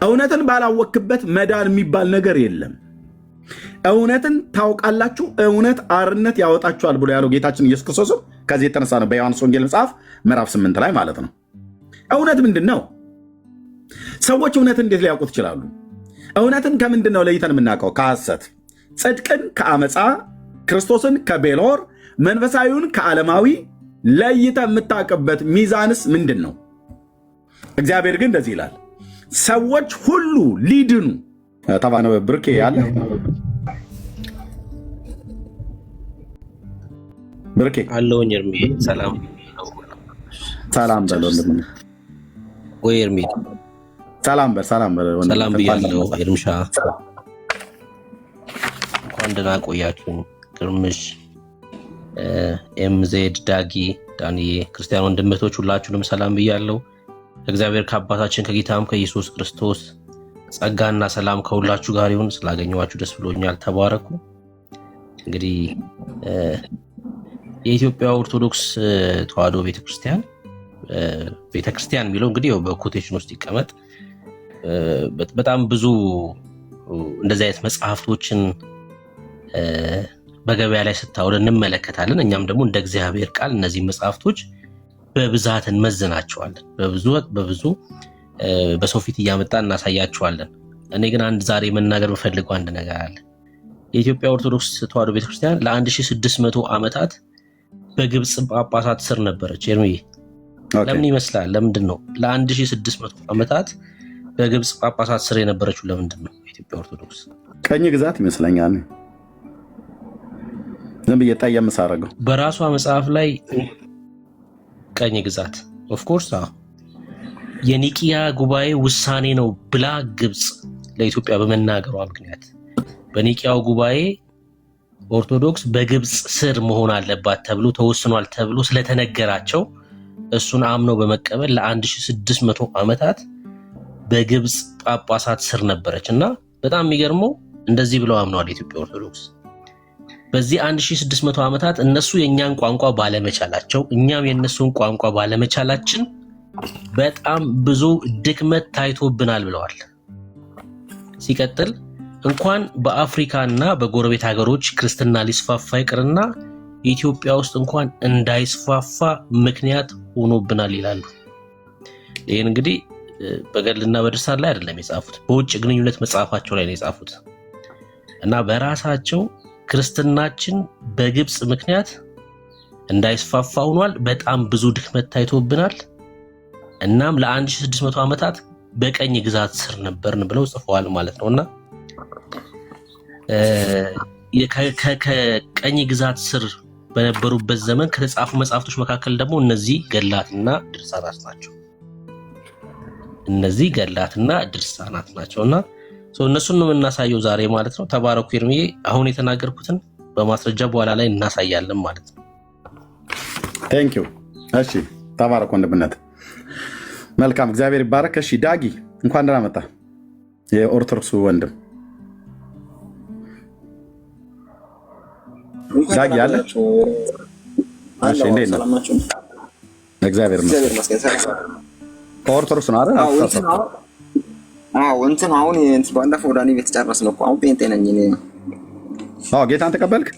እውነትን ባላወክበት መዳን የሚባል ነገር የለም። እውነትን ታውቃላችሁ፣ እውነት አርነት ያወጣችኋል ብሎ ያለው ጌታችን ኢየሱስ ክርስቶስም ከዚህ የተነሳ ነው በዮሐንስ ወንጌል መጽሐፍ ምዕራፍ 8 ላይ ማለት ነው። እውነት ምንድን ነው? ሰዎች እውነትን እንዴት ሊያውቁት ይችላሉ? እውነትን ከምንድን ነው ለይተን የምናውቀው? ከሐሰት፣ ጽድቅን ከአመፃ፣ ክርስቶስን ከቤልሆር፣ መንፈሳዊውን ከዓለማዊ ለይተ የምታውቅበት ሚዛንስ ምንድን ነው? እግዚአብሔር ግን እንደዚህ ይላል፣ ሰዎች ሁሉ ሊድኑ ተባነ። ብርኬ ያለ ብርኬ አለውኝ። እርሜ ሰላም ሰላም በል ወንድም። ወይ እርሜ ሰላም በል ሰላም በል ወንድም። ሰላም ብያለሁ። ኤርምሻ እንኳን ደህና ቆያችሁኝ። ግርምሽ፣ ኤምዜድ፣ ዳጊ፣ ዳንዬ፣ ክርስቲያን ወንድምቶች ሁላችሁንም ሰላም ብያለሁ። እግዚአብሔር ከአባታችን ከጌታም ከኢየሱስ ክርስቶስ ጸጋና ሰላም ከሁላችሁ ጋር ይሁን። ስላገኘኋችሁ ደስ ብሎኛል። ተባረኩ። እንግዲህ የኢትዮጵያ ኦርቶዶክስ ተዋሕዶ ቤተክርስቲያን የሚለው እንግዲህ በኮቴሽን ውስጥ ይቀመጥ። በጣም ብዙ እንደዚህ አይነት መጽሐፍቶችን በገበያ ላይ ስታውል እንመለከታለን። እኛም ደግሞ እንደ እግዚአብሔር ቃል እነዚህ መጽሐፍቶች በብዛት እንመዝናቸዋለን። በብዙ በሰው ፊት እያመጣን እናሳያቸዋለን። እኔ ግን አንድ ዛሬ መናገር በፈልገው አንድ ነገር አለ። የኢትዮጵያ ኦርቶዶክስ ተዋሕዶ ቤተክርስቲያን ለ1600 ዓመታት በግብፅ ጳጳሳት ስር ነበረች። ኤርሚዬ ለምን ይመስላል? ለምንድን ነው ለ1600 ዓመታት በግብፅ ጳጳሳት ስር የነበረችው? ለምንድን ነው? የኢትዮጵያ ኦርቶዶክስ ቀኝ ግዛት ይመስለኛል። ዝም ብዬ ጠየም ሳረገው በራሷ መጽሐፍ ላይ ቀኝ ግዛት ኦፍኮርስ የኒቂያ ጉባኤ ውሳኔ ነው ብላ ግብፅ ለኢትዮጵያ በመናገሯ ምክንያት በኒቂያው ጉባኤ ኦርቶዶክስ በግብፅ ስር መሆን አለባት ተብሎ ተወስኗል ተብሎ ስለተነገራቸው እሱን አምነው በመቀበል ለ1600 ዓመታት በግብፅ ጳጳሳት ስር ነበረች እና በጣም የሚገርመው እንደዚህ ብለው አምነዋል የኢትዮጵያ ኦርቶዶክስ። በዚህ 1600 ዓመታት እነሱ የእኛን ቋንቋ ባለመቻላቸው እኛም የእነሱን ቋንቋ ባለመቻላችን በጣም ብዙ ድክመት ታይቶብናል ብለዋል። ሲቀጥል እንኳን በአፍሪካ እና በጎረቤት ሀገሮች ክርስትና ሊስፋፋ ይቅርና ኢትዮጵያ ውስጥ እንኳን እንዳይስፋፋ ምክንያት ሆኖብናል ይላሉ። ይህን እንግዲህ በገድልና በድርሳን ላይ አይደለም የጻፉት፣ በውጭ ግንኙነት መጽሐፋቸው ላይ ነው የጻፉት እና በራሳቸው ክርስትናችን በግብፅ ምክንያት እንዳይስፋፋ ሆኗል፣ በጣም ብዙ ድክመት ታይቶብናል፣ እናም ለ1600 ዓመታት በቀኝ ግዛት ስር ነበርን ብለው ጽፈዋል ማለት ነውና ከቀኝ ግዛት ስር በነበሩበት ዘመን ከተጻፉ መጽሐፍቶች መካከል ደግሞ እነዚህ ገድላትና ድርሳናት ናቸው። እነዚህ ገድላትና ድርሳናት ናቸውና እነሱን ነው የምናሳየው ዛሬ ማለት ነው። ተባረኩ ኤርሚዬ። አሁን የተናገርኩትን በማስረጃ በኋላ ላይ እናሳያለን ማለት ነው። ቴንክ ዩ። እሺ ተባረኩ ወንድምነት። መልካም እግዚአብሔር ይባረክ። እሺ ዳጊ እንኳን ደህና መጣ። የኦርቶዶክሱ ወንድም ዳጊ አለ። እሺ እንዴት ነህ? እግዚአብሔር ይመስገን። ኦርቶዶክስ ነው አይደል? እንትን አሁን ባለፈው ዳኒ ቤት ጨረስን እኮ። አሁን ጴንጤ ነኝ እኔ። ጌታን ተቀበልክ?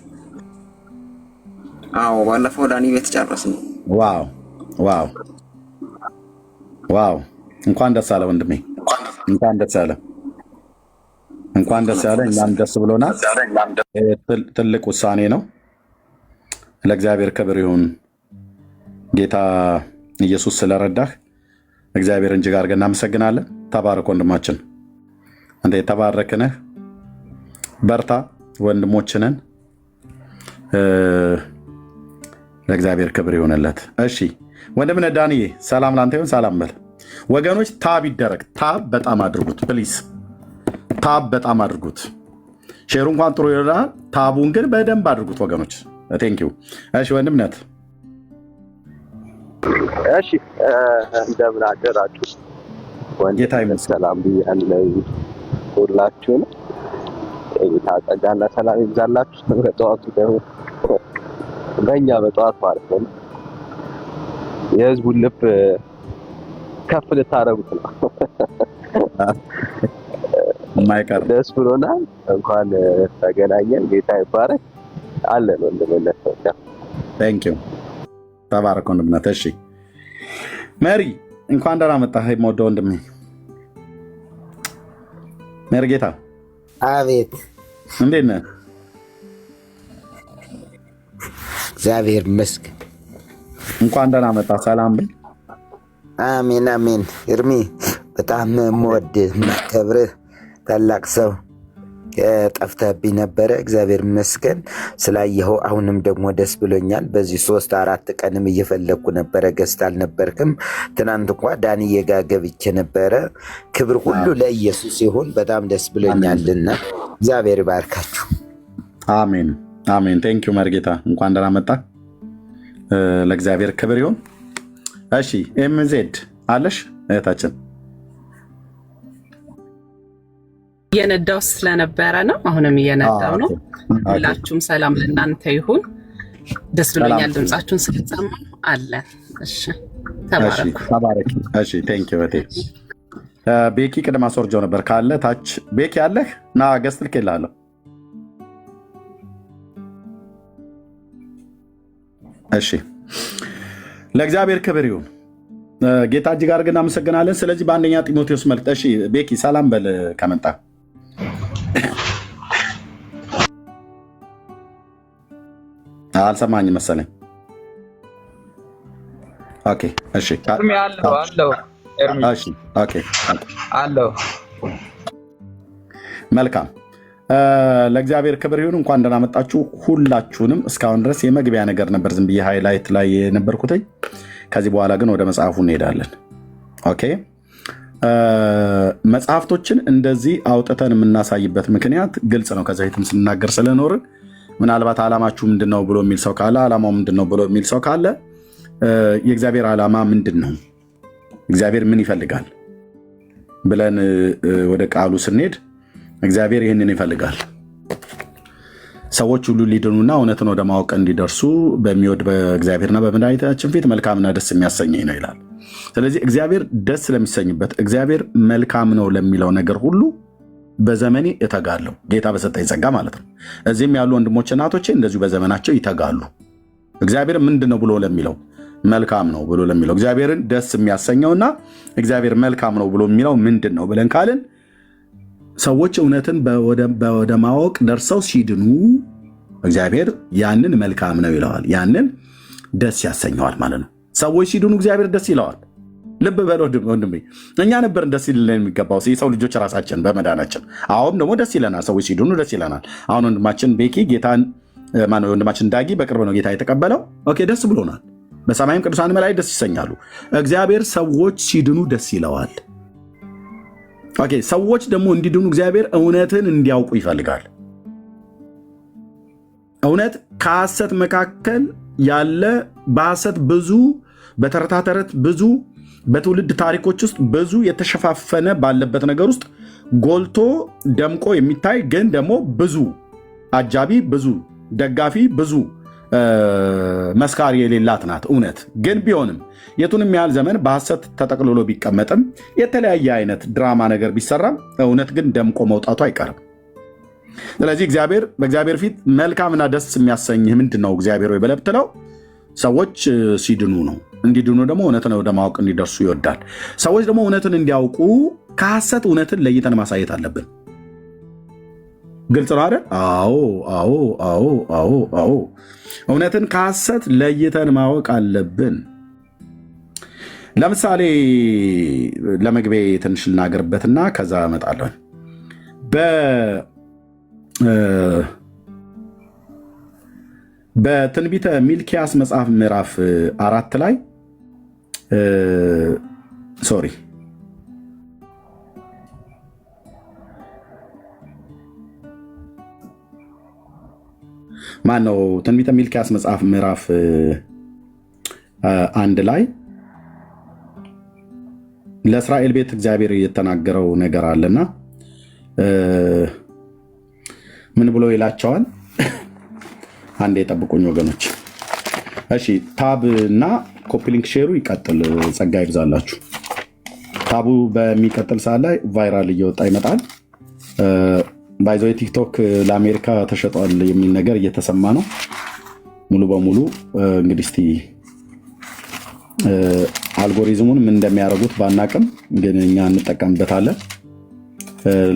አዎ ባለፈው ዳኒ ቤት ጨረስን። ዋው እንኳን ደስ አለ ወንድሜ፣ እንኳን ደስ አለ። እኛም ደስ ብሎናል። ትልቅ ውሳኔ ነው። ለእግዚአብሔር ክብር ይሁን። ጌታ ኢየሱስ ስለረዳህ እግዚአብሔርን እጅግ አድርገን እናመሰግናለን። ተባረክ ወንድማችን፣ አንተ የተባረክ ነህ። በርታ፣ ወንድሞችንን ለእግዚአብሔር ክብር ይሁንለት። እሺ ወንድምነህ ዳንዬ ሰላም ላንተ ይሁን። ሰላም በል ወገኖች። ታብ ይደረግ። ታብ በጣም አድርጉት ፕሊዝ። ታብ በጣም አድርጉት። ሼሩ እንኳን ጥሩ ይሆናል። ታቡን ግን በደንብ አድርጉት ወገኖች። ቴንኪው። እሺ ወንድምነት። እሺ እንደምን አደራችሁ? ጌታ ይመስገን። ሰላም ብያለሁ ሁላችሁም። የጌታ ጸጋና ሰላም ይብዛላችሁ። በጠዋቱ ደግሞ በእኛ በጠዋት ማለት ነው የህዝቡን ልብ ከፍ ልታረጉት ነው። የማይቀር ደስ ብሎናል። እንኳን ተገናኘን። ጌታ ይባረክ። አለን ወንድምነት ነው። ቴንኪው። ተባረክ ወንድምነት። እሺ መሪ እንኳን ደህና መጣህ። የምወደው ወንድሜ መሪ ጌታ። አቤት። እንዴት ነህ? እግዚአብሔር ይመስገን። እንኳን ደህና መጣህ። ሰላም በል። አሜን አሜን። እርሚ በጣም የምወድህ የማከብርህ ታላቅ ሰው ጠፍተህብኝ ነበረ። እግዚአብሔር ይመስገን ስላየኸው አሁንም ደግሞ ደስ ብሎኛል። በዚህ 3-4 ቀንም እየፈለግኩ ነበረ፣ ገዝታ አልነበርክም። ትናንት እንኳ ዳንዬ ጋ ገብቼ ነበረ። ክብር ሁሉ ለኢየሱስ ይሁን። በጣም ደስ ብሎኛልና እግዚአብሔር ይባርካችሁ። አሜን አሜን። ቴንኪዩ መርጌታ፣ እንኳን ደህና መጣ። ለእግዚአብሔር ክብር ይሁን። እሺ ኤምዜድ አለሽ እህታችን? እየነዳው ስለነበረ ነው። አሁንም እየነዳው ነው። ሁላችሁም ሰላም ለእናንተ ይሁን። ደስ ብሎኛል ድምጻችሁን ስለሰማ አለን። እሺ ተባረኩ። እሺ ቴንኪው። ቤኪ ቅድም አስወርጀው ነበር ካለ ታች ቤኪ ያለህ ና ገስት ልኬልሃለሁ። እሺ ለእግዚአብሔር ክብር ይሁን። ጌታ እጅግ አድርገን እናመሰግናለን። ስለዚህ በአንደኛ ጢሞቴዎስ መልእክት እሺ ቤኪ ሰላም በል ከመጣ አልሰማኝ መሰለኝ። ኦኬ እሺ አለው። መልካም ለእግዚአብሔር ክብር ይሁን። እንኳን ደህና መጣችሁ ሁላችሁንም። እስካሁን ድረስ የመግቢያ ነገር ነበር ዝም ብዬ ሃይላይት ላይ የነበርኩትኝ። ከዚህ በኋላ ግን ወደ መጽሐፉ እንሄዳለን። ኦኬ መጽሐፍቶችን እንደዚህ አውጥተን የምናሳይበት ምክንያት ግልጽ ነው። ከዛ በፊትም ስንናገር ስለኖርን ምናልባት ዓላማችሁ ምንድነው ብሎ የሚል ሰው ካለ፣ ዓላማው ምንድነው ብሎ የሚል ሰው ካለ የእግዚአብሔር ዓላማ ምንድን ነው፣ እግዚአብሔር ምን ይፈልጋል ብለን ወደ ቃሉ ስንሄድ እግዚአብሔር ይህንን ይፈልጋል። ሰዎች ሁሉ ሊድኑና እውነትን ወደ ማወቅ እንዲደርሱ በሚወድ በእግዚአብሔርና በመድኃኒታችን ፊት መልካምና ደስ የሚያሰኘኝ ነው ይላል። ስለዚህ እግዚአብሔር ደስ ስለሚሰኝበት እግዚአብሔር መልካም ነው ለሚለው ነገር ሁሉ በዘመኔ እተጋለሁ። ጌታ በሰጠኝ ጸጋ ማለት ነው። እዚህም ያሉ ወንድሞች እናቶቼ እንደዚሁ በዘመናቸው ይተጋሉ። እግዚአብሔር ምንድን ነው ብሎ ለሚለው መልካም ነው ብሎ ለሚለው እግዚአብሔርን ደስ የሚያሰኘውና እግዚአብሔር መልካም ነው ብሎ የሚለው ምንድን ነው ብለን ካልን ሰዎች እውነትን ወደ ማወቅ ደርሰው ሲድኑ እግዚአብሔር ያንን መልካም ነው ይለዋል። ያንን ደስ ያሰኘዋል ማለት ነው። ሰዎች ሲድኑ እግዚአብሔር ደስ ይለዋል። ልብ በል ወንድሜ፣ እኛ ነበርን ደስ ይለን የሚገባው የሰው ልጆች ራሳችን በመዳናችን። አሁን ደግሞ ደስ ይለናል። ሰዎች ሲድኑ ደስ ይለናል። አሁን ወንድማችን ቤኪ ጌታን ወንድማችን ዳጊ በቅርብ ነው ጌታ የተቀበለው። ኦኬ ደስ ብሎናል። በሰማይም ቅዱሳን መላእክት ደስ ይሰኛሉ። እግዚአብሔር ሰዎች ሲድኑ ደስ ይለዋል። ኦኬ ሰዎች ደግሞ እንዲድኑ እግዚአብሔር እውነትን እንዲያውቁ ይፈልጋል። እውነት ከሐሰት መካከል ያለ በሐሰት ብዙ በተረታ ተረት ብዙ በትውልድ ታሪኮች ውስጥ ብዙ የተሸፋፈነ ባለበት ነገር ውስጥ ጎልቶ ደምቆ የሚታይ ግን ደግሞ ብዙ አጃቢ ብዙ ደጋፊ ብዙ መስካሪ የሌላት ናት እውነት። ግን ቢሆንም የቱንም ያህል ዘመን በሐሰት ተጠቅልሎ ቢቀመጥም የተለያየ አይነት ድራማ ነገር ቢሰራም እውነት ግን ደምቆ መውጣቱ አይቀርም። ስለዚህ በእግዚአብሔር ፊት መልካምና ደስ የሚያሰኝህ ምንድን ነው እግዚአብሔር ወይ ብለህ ብትለው ሰዎች ሲድኑ ነው። እንዲድኑ ደግሞ እውነትን ወደ ማወቅ እንዲደርሱ ይወዳል። ሰዎች ደግሞ እውነትን እንዲያውቁ ከሐሰት እውነትን ለይተን ማሳየት አለብን። ግልጽ ነው አይደል? አዎ። እውነትን ከሐሰት ለይተን ማወቅ አለብን። ለምሳሌ ለመግቤ ትንሽ ልናገርበትና ከዛ እመጣለሁ። በትንቢተ ሚልኪያስ መጽሐፍ ምዕራፍ 4 ላይ ማነው? ትንቢተ ሚልኪያስ መጽሐፍ ምዕራፍ 1 ላይ ለእስራኤል ቤት እግዚአብሔር የተናገረው ነገር አለና ምን ብሎ ይላቸዋል? አንዴ የጠብቁኝ ወገኖች። እሺ፣ ታብ እና ኮፒሊንክ ሼሩ ይቀጥል። ጸጋ ይብዛላችሁ። ታቡ በሚቀጥል ሰዓት ላይ ቫይራል እየወጣ ይመጣል። ባይዘው ቲክቶክ ለአሜሪካ ተሸጧል የሚል ነገር እየተሰማ ነው። ሙሉ በሙሉ እንግዲህ እስቲ አልጎሪዝሙን ምን እንደሚያደርጉት ባናቅም ግን እኛ እንጠቀምበታለን።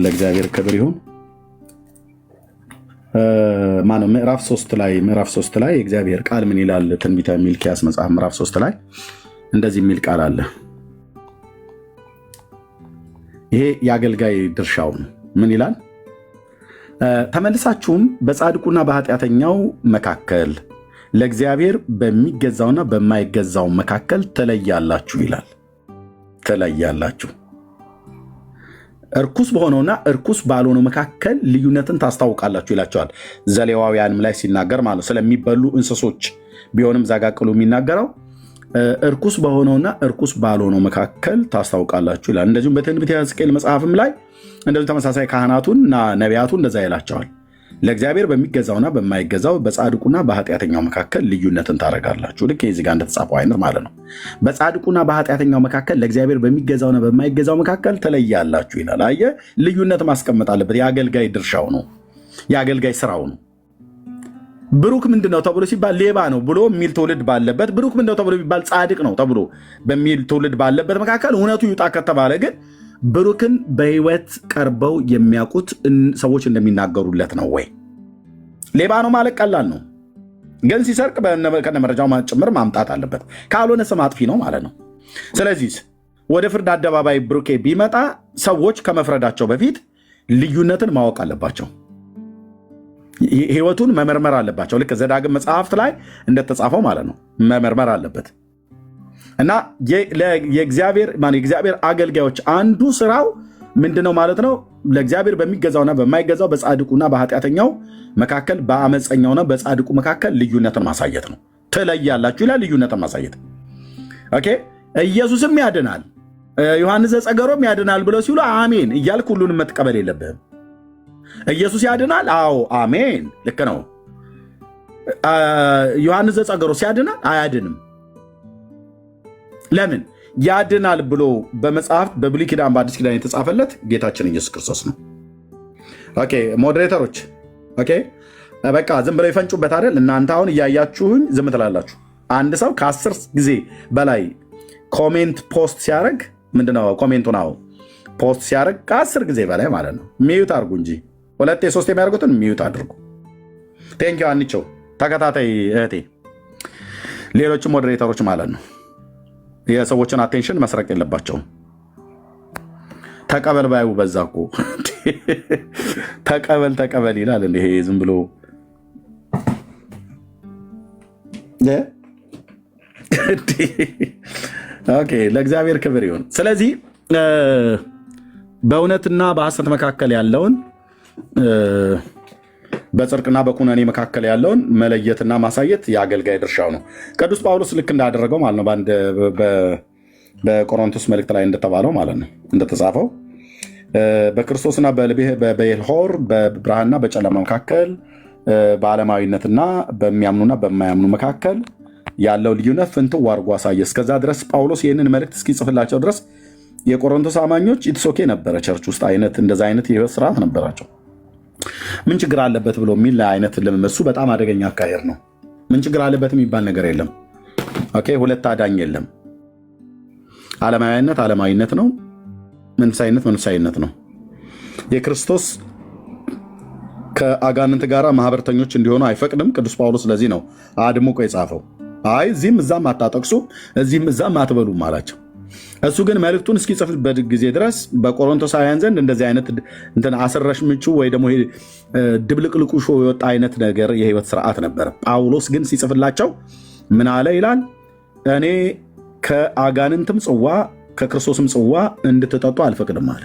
ለእግዚአብሔር ክብር ይሁን። ማነው ምዕራፍ 3 ላይ የእግዚአብሔር ቃል ምን ይላል? ትንቢተ ሚልኪያስ መጽሐፍ ምዕራፍ 3 ላይ እንደዚህ የሚል ቃል አለ። ይሄ የአገልጋይ ድርሻው ነው። ምን ይላል? ተመልሳችሁም በጻድቁና በኃጢአተኛው መካከል ለእግዚአብሔር በሚገዛውና በማይገዛው መካከል ትለያላችሁ ይላል። ትለያላችሁ። እርኩስ በሆነውና እርኩስ ባልሆነው መካከል ልዩነትን ታስታውቃላችሁ ይላቸዋል። ዘሌዋውያንም ላይ ሲናገር ማለት ስለሚበሉ እንስሶች ቢሆንም ዛጋቅሉ የሚናገረው እርኩስ በሆነውና እርኩስ ባልሆነው መካከል ታስታውቃላችሁ ይላል። እንደዚሁም በትንቢተ ሕዝቅኤል መጽሐፍም ላይ እንደዚሁ ተመሳሳይ ካህናቱና ነቢያቱ እንደዛ ይላቸዋል። ለእግዚአብሔር በሚገዛውና በማይገዛው በጻድቁና በኃጢአተኛው መካከል ልዩነትን ታደርጋላችሁ። ልክ የዚህ ጋር እንደተጻፈው አይነት ማለት ነው። በጻድቁና በኃጢአተኛው መካከል ለእግዚአብሔር በሚገዛውና በማይገዛው መካከል ትለያላችሁ ይላል። አየህ፣ ልዩነት ማስቀመጥ አለበት። የአገልጋይ ድርሻው ነው፣ የአገልጋይ ስራው ነው። ብሩክ ምንድነው ተብሎ ሲባል ሌባ ነው ብሎ የሚል ትውልድ ባለበት፣ ብሩክ ምንድነው ተብሎ ቢባል ጻድቅ ነው ተብሎ በሚል ትውልድ ባለበት መካከል እውነቱ ይውጣ ከተባለ ግን ብሩክን በህይወት ቀርበው የሚያውቁት ሰዎች እንደሚናገሩለት ነው ወይ? ሌባ ነው ማለት ቀላል ነው፣ ግን ሲሰርቅ ከነመረጃው ጭምር ማምጣት አለበት። ካልሆነ ስም አጥፊ ነው ማለት ነው። ስለዚህ ወደ ፍርድ አደባባይ ብሩኬ ቢመጣ ሰዎች ከመፍረዳቸው በፊት ልዩነትን ማወቅ አለባቸው። ህይወቱን መመርመር አለባቸው። ልክ ዘዳግም መጽሐፍት ላይ እንደተጻፈው ማለት ነው። መመርመር አለበት እና የእግዚአብሔር አገልጋዮች አንዱ ስራው ምንድነው ማለት ነው? ለእግዚአብሔር በሚገዛውና በማይገዛው በጻድቁና በኃጢአተኛው መካከል በአመፀኛውና በጻድቁ መካከል ልዩነትን ማሳየት ነው። ትለያላችሁ ይላል። ልዩነትን ማሳየት። ኦኬ። ኢየሱስም ያድናል፣ ዮሐንስ ዘጸገሮም ያድናል ብለው ሲሉ አሜን እያልክ ሁሉንም መጥቀበል የለብህም። ኢየሱስ ያድናል፣ አዎ አሜን፣ ልክ ነው። ዮሐንስ ዘጸገሮ ሲያድናል አያድንም። ለምን? ያድናል ብሎ በመጽሐፍት በብሉይ ኪዳን በአዲስ ኪዳን የተጻፈለት ጌታችን ኢየሱስ ክርስቶስ ነው። ኦኬ ሞዴሬተሮች፣ ኦኬ በቃ ዝም ብለው ይፈንጩበት አይደል? እናንተ አሁን እያያችሁኝ ዝም ትላላችሁ። አንድ ሰው ከ10 ጊዜ በላይ ኮሜንት ፖስት ሲያደርግ ምንድነው ኮሜንቱን አሁን ፖስት ሲያደርግ ከ10 ጊዜ በላይ ማለት ነው ሚዩት አድርጉ እንጂ 2 3 የሚያደርጉትን ሚዩት አድርጉ። ቴንኪው አንቸው ተከታታይ እህቴ፣ ሌሎችም ሞዴሬተሮች ማለት ነው የሰዎችን አቴንሽን መስረቅ የለባቸውም። ተቀበል ባዩ በዛ እኮ ተቀበል ይላል። ይሄ ዝም ብሎ ኦኬ፣ ለእግዚአብሔር ክብር ይሁን። ስለዚህ በእውነትና በሐሰት መካከል ያለውን በጽድቅና በኩነኔ መካከል ያለውን መለየትና ማሳየት የአገልጋይ ድርሻው ነው። ቅዱስ ጳውሎስ ልክ እንዳደረገው ማለት ነው በቆሮንቶስ መልእክት ላይ እንደተባለው ማለት ነው እንደተጻፈው በክርስቶስና በቤልሆር በብርሃንና በጨለማ መካከል በዓለማዊነትና በሚያምኑና በማያምኑ መካከል ያለው ልዩነት ፍንትው አድርጎ አሳየ። እስከዛ ድረስ ጳውሎስ ይህንን መልእክት እስኪጽፍላቸው ድረስ የቆሮንቶስ አማኞች ኢትሶኬ ነበረ፣ ቸርች ውስጥ እንደዛ አይነት የህይወት ስርዓት ነበራቸው። ምን ችግር አለበት ብሎ የሚል አይነት ልምምሱ በጣም አደገኛ አካሄድ ነው። ምን ችግር አለበት የሚባል ነገር የለም። ኦኬ፣ ሁለት አዳኝ የለም። ዓለማዊነት ዓለማዊነት ነው፣ መንፈሳዊነት መንፈሳዊነት ነው። የክርስቶስ ከአጋንንት ጋር ማህበርተኞች እንዲሆኑ አይፈቅድም ቅዱስ ጳውሎስ። ስለዚህ ነው አድምቆ የጻፈው። አይ እዚህም እዛም አታጠቅሱ፣ እዚህም እዛም አትበሉም አላቸው። እሱ ግን መልእክቱን እስኪጽፍበት ጊዜ ድረስ በቆሮንቶሳውያን ዘንድ እንደዚህ አይነት እንትን አስረሽ ምቹ ወይ ደግሞ ድብልቅልቁ ሾ የወጣ አይነት ነገር የህይወት ስርዓት ነበረ። ጳውሎስ ግን ሲጽፍላቸው ምን አለ ይላል? እኔ ከአጋንንትም ጽዋ ከክርስቶስም ጽዋ እንድትጠጡ አልፈቅድም አለ።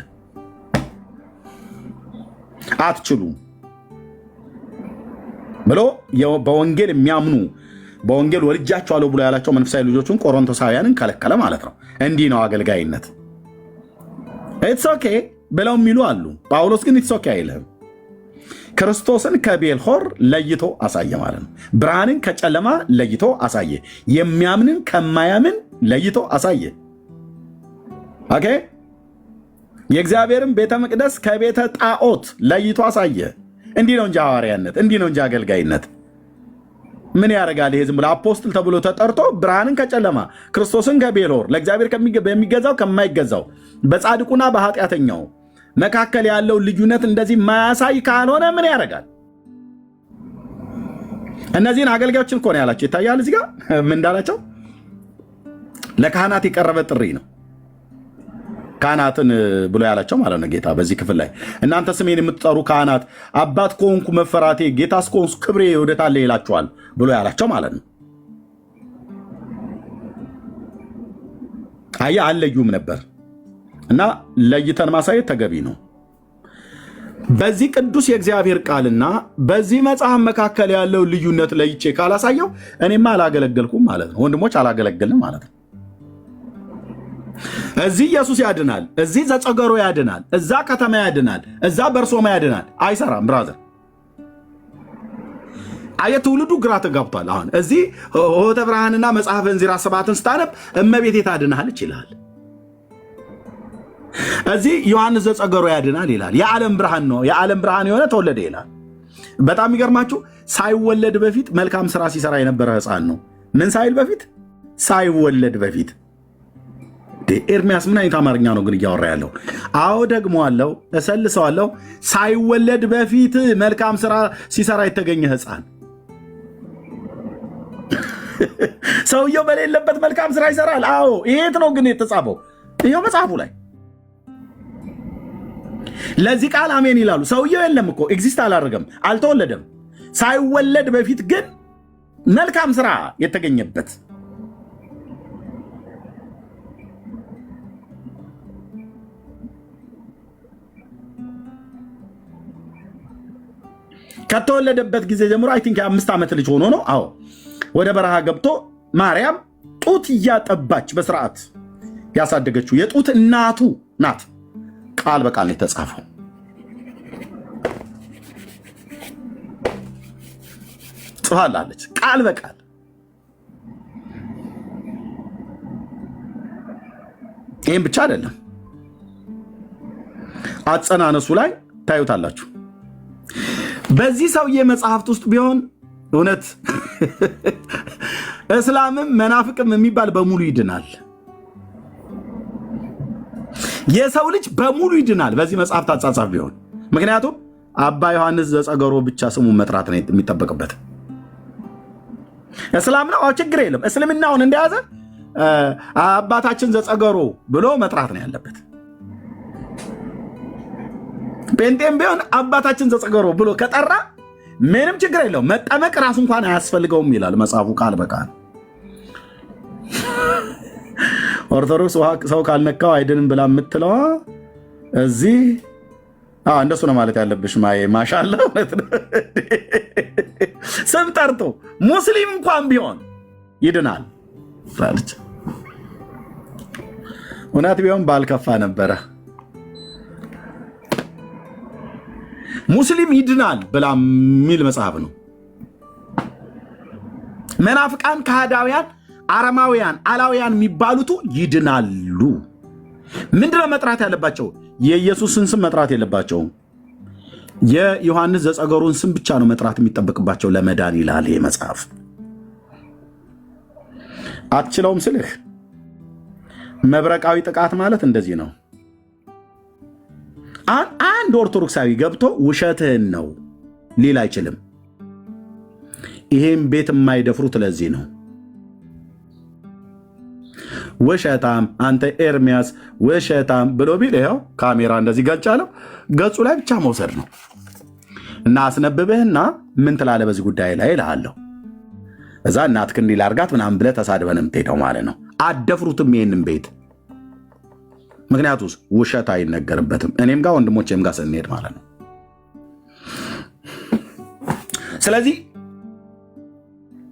አትችሉም ብሎ በወንጌል የሚያምኑ በወንጌል ወልጃቸዋለሁ ብሎ ያላቸው መንፈሳዊ ልጆቹን ቆሮንቶሳውያንን ከለከለ ማለት ነው። እንዲህ ነው አገልጋይነት። ኢትስ ኦኬ ብለው የሚሉ አሉ። ጳውሎስ ግን ኢትስ ኦኬ አይልህም። ክርስቶስን ከቤልሆር ለይቶ አሳየ ማለት ነው። ብርሃንን ከጨለማ ለይቶ አሳየ። የሚያምንን ከማያምን ለይቶ አሳየ። ኦኬ፣ የእግዚአብሔርን ቤተ መቅደስ ከቤተ ጣዖት ለይቶ አሳየ። እንዲህ ነው እንጂ ሐዋርያነት፣ እንዲህ ነው እንጂ አገልጋይነት። ምን ያደርጋል? ይሄ ዝም ብሎ አፖስትል ተብሎ ተጠርቶ ብርሃንን ከጨለማ ክርስቶስን ከቤልሆር ለእግዚአብሔር በሚገዛው ከማይገዛው በጻድቁና በኃጢአተኛው መካከል ያለው ልዩነት እንደዚህ ማያሳይ ካልሆነ ምን ያደርጋል? እነዚህን አገልጋዮችን እኮ ነው ያላቸው። ይታያል እዚህ ጋር ምን እንዳላቸው። ለካህናት የቀረበ ጥሪ ነው። ካህናትን ብሎ ያላቸው ማለት ነው ጌታ በዚህ ክፍል ላይ እናንተ ስሜን የምትጠሩ ካህናት አባት ከሆንኩ መፈራቴ ጌታ እስከሆንኩ ክብሬ ወደታለ ይላቸዋል ብሎ ያላቸው ማለት ነው። አየ አለዩም ነበር እና ለይተን ማሳየት ተገቢ ነው። በዚህ ቅዱስ የእግዚአብሔር ቃልና በዚህ መጽሐፍ መካከል ያለው ልዩነት ለይቼ ካላሳየው እኔማ አላገለገልኩም ማለት ነው። ወንድሞች አላገለገልንም ማለት ነው። እዚህ ኢየሱስ ያድናል፣ እዚህ ዘጸገሮ ያድናል፣ እዛ ከተማ ያድናል፣ እዛ በርሶማ ያድናል። አይሰራም ብራዘር። አየ ትውልዱ ግራ ተጋብቷል። አሁን እዚህ ሆተ ብርሃንና መጽሐፈ እንዚራ 7ን ስታነብ እመቤቴ ታድናለች ይላል። እዚህ ዮሐንስ ዘጸገሮ ያድናል ይላል። የዓለም ብርሃን ነው፣ የዓለም ብርሃን የሆነ ተወለደ ይላል። በጣም የሚገርማችሁ ሳይወለድ በፊት መልካም ስራ ሲሰራ የነበረ ሕፃን ነው። ምን ሳይል በፊት? ሳይወለድ በፊት። ኤርሚያስ ምን አይነት አማርኛ ነው ግን እያወራ ያለው? አዎ ደግሞ አለው እሰልሰዋለሁ። ሳይወለድ በፊት መልካም ስራ ሲሰራ የተገኘ ሕፃን። ሰውየው በሌለበት መልካም ስራ ይሰራል። አዎ የት ነው ግን የተጻፈው? ይኸው መጽሐፉ ላይ። ለዚህ ቃል አሜን ይላሉ። ሰውየው የለም እኮ ኤግዚስት አላደረገም፣ አልተወለደም። ሳይወለድ በፊት ግን መልካም ስራ የተገኘበት ከተወለደበት ጊዜ ጀምሮ አይ ቲንክ የ5 ዓመት ልጅ ሆኖ ነው። አዎ ወደ በረሃ ገብቶ ማርያም ጡት እያጠባች በስርዓት ያሳደገችው የጡት እናቱ ናት። ቃል በቃል ነው የተጻፈው። ጽፋላለች ቃል በቃል። ይህም ብቻ አይደለም፣ አጸናነሱ ላይ ታዩታላችሁ። በዚህ ሰውዬ መጽሐፍት ውስጥ ቢሆን እውነት እስላምም መናፍቅም የሚባል በሙሉ ይድናል። የሰው ልጅ በሙሉ ይድናል በዚህ መጽሐፍት አጻጻፍ ቢሆን። ምክንያቱም አባ ዮሐንስ ዘጸገሮ ብቻ ስሙን መጥራት ነው የሚጠበቅበት። እስላም ነው ችግር የለም። እስልምናውን እንደያዘ አባታችን ዘጸገሮ ብሎ መጥራት ነው ያለበት። ጴንጤም ቢሆን አባታችን ዘጸገሮ ብሎ ከጠራ ምንም ችግር የለውም። መጠመቅ ራሱ እንኳን አያስፈልገውም ይላል መጽሐፉ ቃል በቃል። ኦርቶዶክስ ሰው ካልነካው አይድንም ብላ የምትለዋ እዚህ እንደሱ ነው ማለት ያለብሽ። ማሻላ ስም ጠርቶ ሙስሊም እንኳን ቢሆን ይድናል። እውነት ቢሆን ባልከፋ ነበረ። ሙስሊም ይድናል ብላ የሚል መጽሐፍ ነው። መናፍቃን፣ ከሃዳውያን፣ አረማውያን፣ አላውያን የሚባሉቱ ይድናሉ። ምንድነው መጥራት ያለባቸው? የኢየሱስን ስም መጥራት የለባቸውም። የዮሐንስ ዘጸገሩን ስም ብቻ ነው መጥራት የሚጠበቅባቸው ለመዳን ይላል ይህ መጽሐፍ። አትችለውም ስልህ መብረቃዊ ጥቃት ማለት እንደዚህ ነው። አንድ ኦርቶዶክሳዊ ገብቶ ውሸትህን ነው ሊል አይችልም። ይሄም ቤት የማይደፍሩት ለዚህ ነው። ውሸታም አንተ ኤርሚያስ ውሸታም ብሎ ቢል ይኸው ካሜራ እንደዚህ ገልጫለሁ፣ ገጹ ላይ ብቻ መውሰድ ነው እና አስነብብህና ምን ትላለህ በዚህ ጉዳይ ላይ እልሃለሁ። እዛ እናትህን እንዲህ ላድርጋት ምናምን ብለህ ተሳድበህ ነው የምትሄደው ማለት ነው። አደፍሩትም ይሄንን ቤት፣ ምክንያቱም ውሸት አይነገርበትም። እኔም ጋር ወንድሞቼም ጋር ስንሄድ ማለት ነው። ስለዚህ